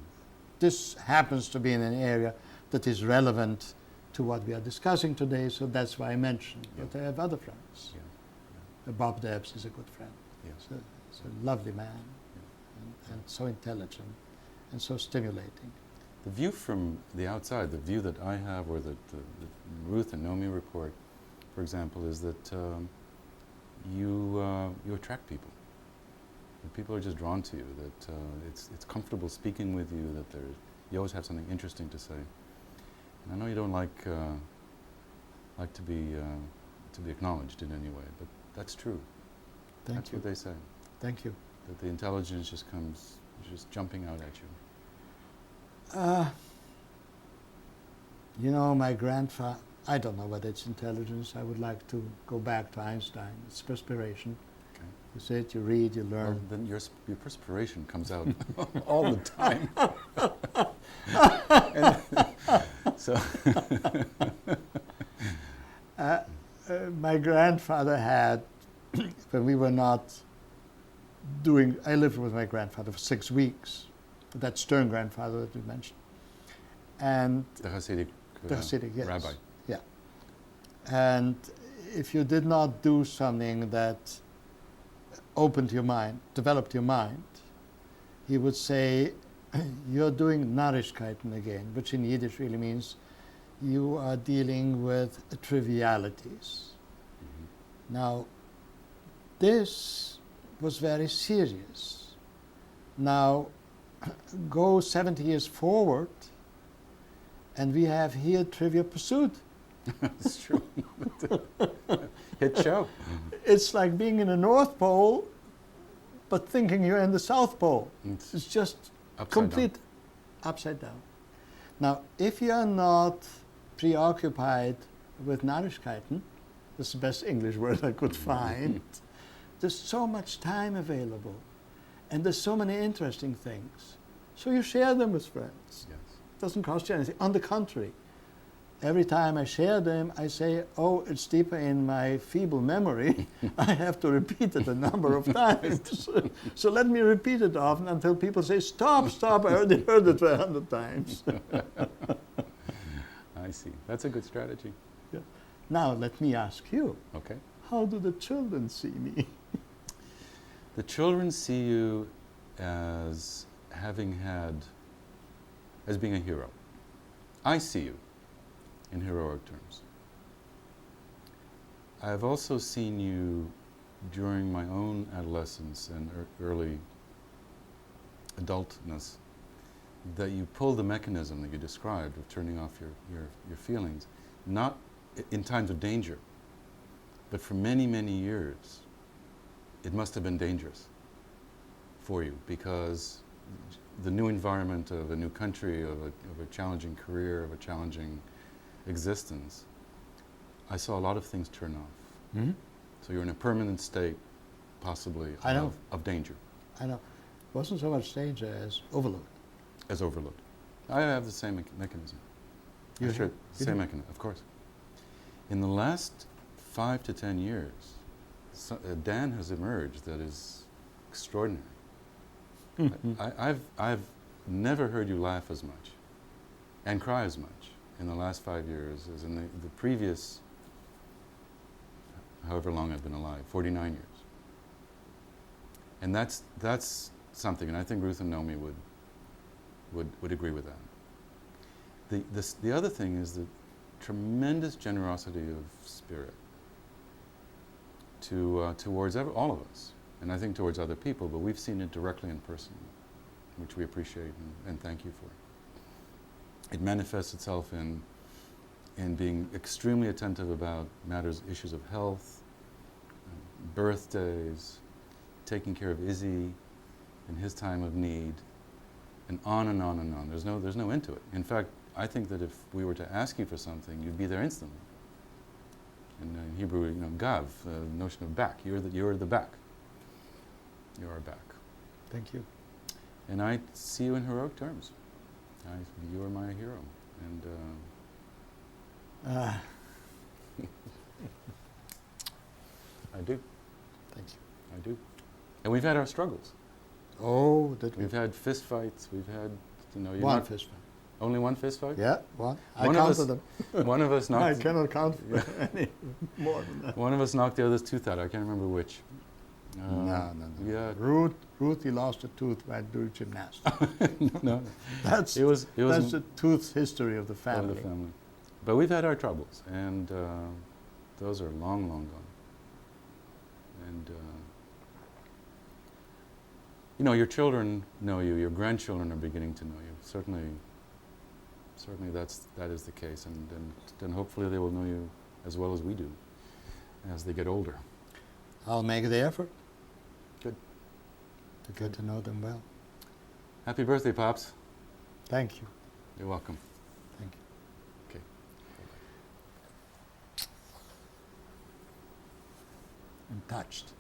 This happens to be in an area that is relevant to what we are discussing today, so that's why I mentioned. Yeah. But I have other friends. Yeah. Bob Debs is a good friend. Yeah. He's a lovely man, and so intelligent, and so stimulating. The view from the outside, the view that I have, or that the Ruth and Nomi report, for example, is that you attract people. That people are just drawn to you. That it's comfortable speaking with you. That you always have something interesting to say. And I know you don't like to be acknowledged in any way, but that's true. That's what they say. Thank you. That the intelligence just comes, just jumping out at you. You know, my grandfather, I don't know whether it's intelligence. I would like to go back to Einstein. It's perspiration. Okay. You sit, you read, you learn. Well, then your perspiration comes out all the time. So my grandfather had, when we were not doing, I lived with my grandfather for 6 weeks, that stern grandfather that you mentioned. And the Hasidic, yes. rabbi. Yeah. And if you did not do something that opened your mind, developed your mind, he would say, you're doing Narrischkeiten again, which in Yiddish really means you are dealing with trivialities. Mm-hmm. Now, this was very serious. Now, go 70 years forward, and we have here Trivia Pursuit. That's true. Hit show. It's like being in the North Pole, but thinking you're in the South Pole. It's just complete upside down. Now, if you are not preoccupied with Narrischkeiten, that's the best English word I could find, there's so much time available, and there's so many interesting things. So you share them with friends. Yes. It doesn't cost you anything. On the contrary, every time I share them, I say, oh, it's deeper in my feeble memory. I have to repeat it a number of times. So let me repeat it often until people say, stop, stop, I already heard it 100 times. I see. That's a good strategy. Yeah. Now, let me ask you, Okay. how do the children see me? The children see you as being a hero. I see you in heroic terms. I've also seen you during my own adolescence and early adultness, that you pull the mechanism that you described of turning off your feelings, not in times of danger, but for many, many years, it must have been dangerous for you, because the new environment of a new country, of a challenging career, of a challenging existence, I saw a lot of things turn off. Mm-hmm. So you're in a permanent state, possibly, of danger. I know. It wasn't so much danger as overload. As overload. I have the same mechanism. You Sure, do? same mechanism, of course. In the last 5 to 10 years, Dan has emerged that is extraordinary. Mm-hmm. I've never heard you laugh as much and cry as much in the last 5 years as in the previous, however long I've been alive, 49 years. And that's something, and I think Ruth and Nomi would agree with that. The other thing is the tremendous generosity of spirit towards all of us, and I think towards other people, but we've seen it directly and personally, which we appreciate and thank you for. It manifests itself in being extremely attentive about issues of health, birthdays, taking care of Izzy in his time of need, and on and on and on. There's no end to it. In fact, I think that if we were to ask you for something, you'd be there instantly. In Hebrew, gav, the notion of back. You're the back. You're our back. Thank you. And I see you in heroic terms. You are my hero. And I do. Thank you. I do. And we've had our struggles. Oh, We've had fist fights. We've had, you're one not fist fight. only one fist fight? Yeah, one. I One of counted us- them. One of us I knocked. cannot count any more than that. One of us knocked the other's tooth out. I can't remember which. No. Yeah. Ruth, he lost a tooth while doing gymnastics. No. That's It was that's the tooth history of the of family. the family. But we've had our troubles, and those are long, long gone. And your children know you. Your grandchildren are beginning to know you. Certainly, that is the case, and hopefully they will know you as well as we do as they get older. I'll make the effort. Good. To get to know them well. Happy birthday, Pops. Thank you. You're welcome. Thank you. Okay. I'm touched.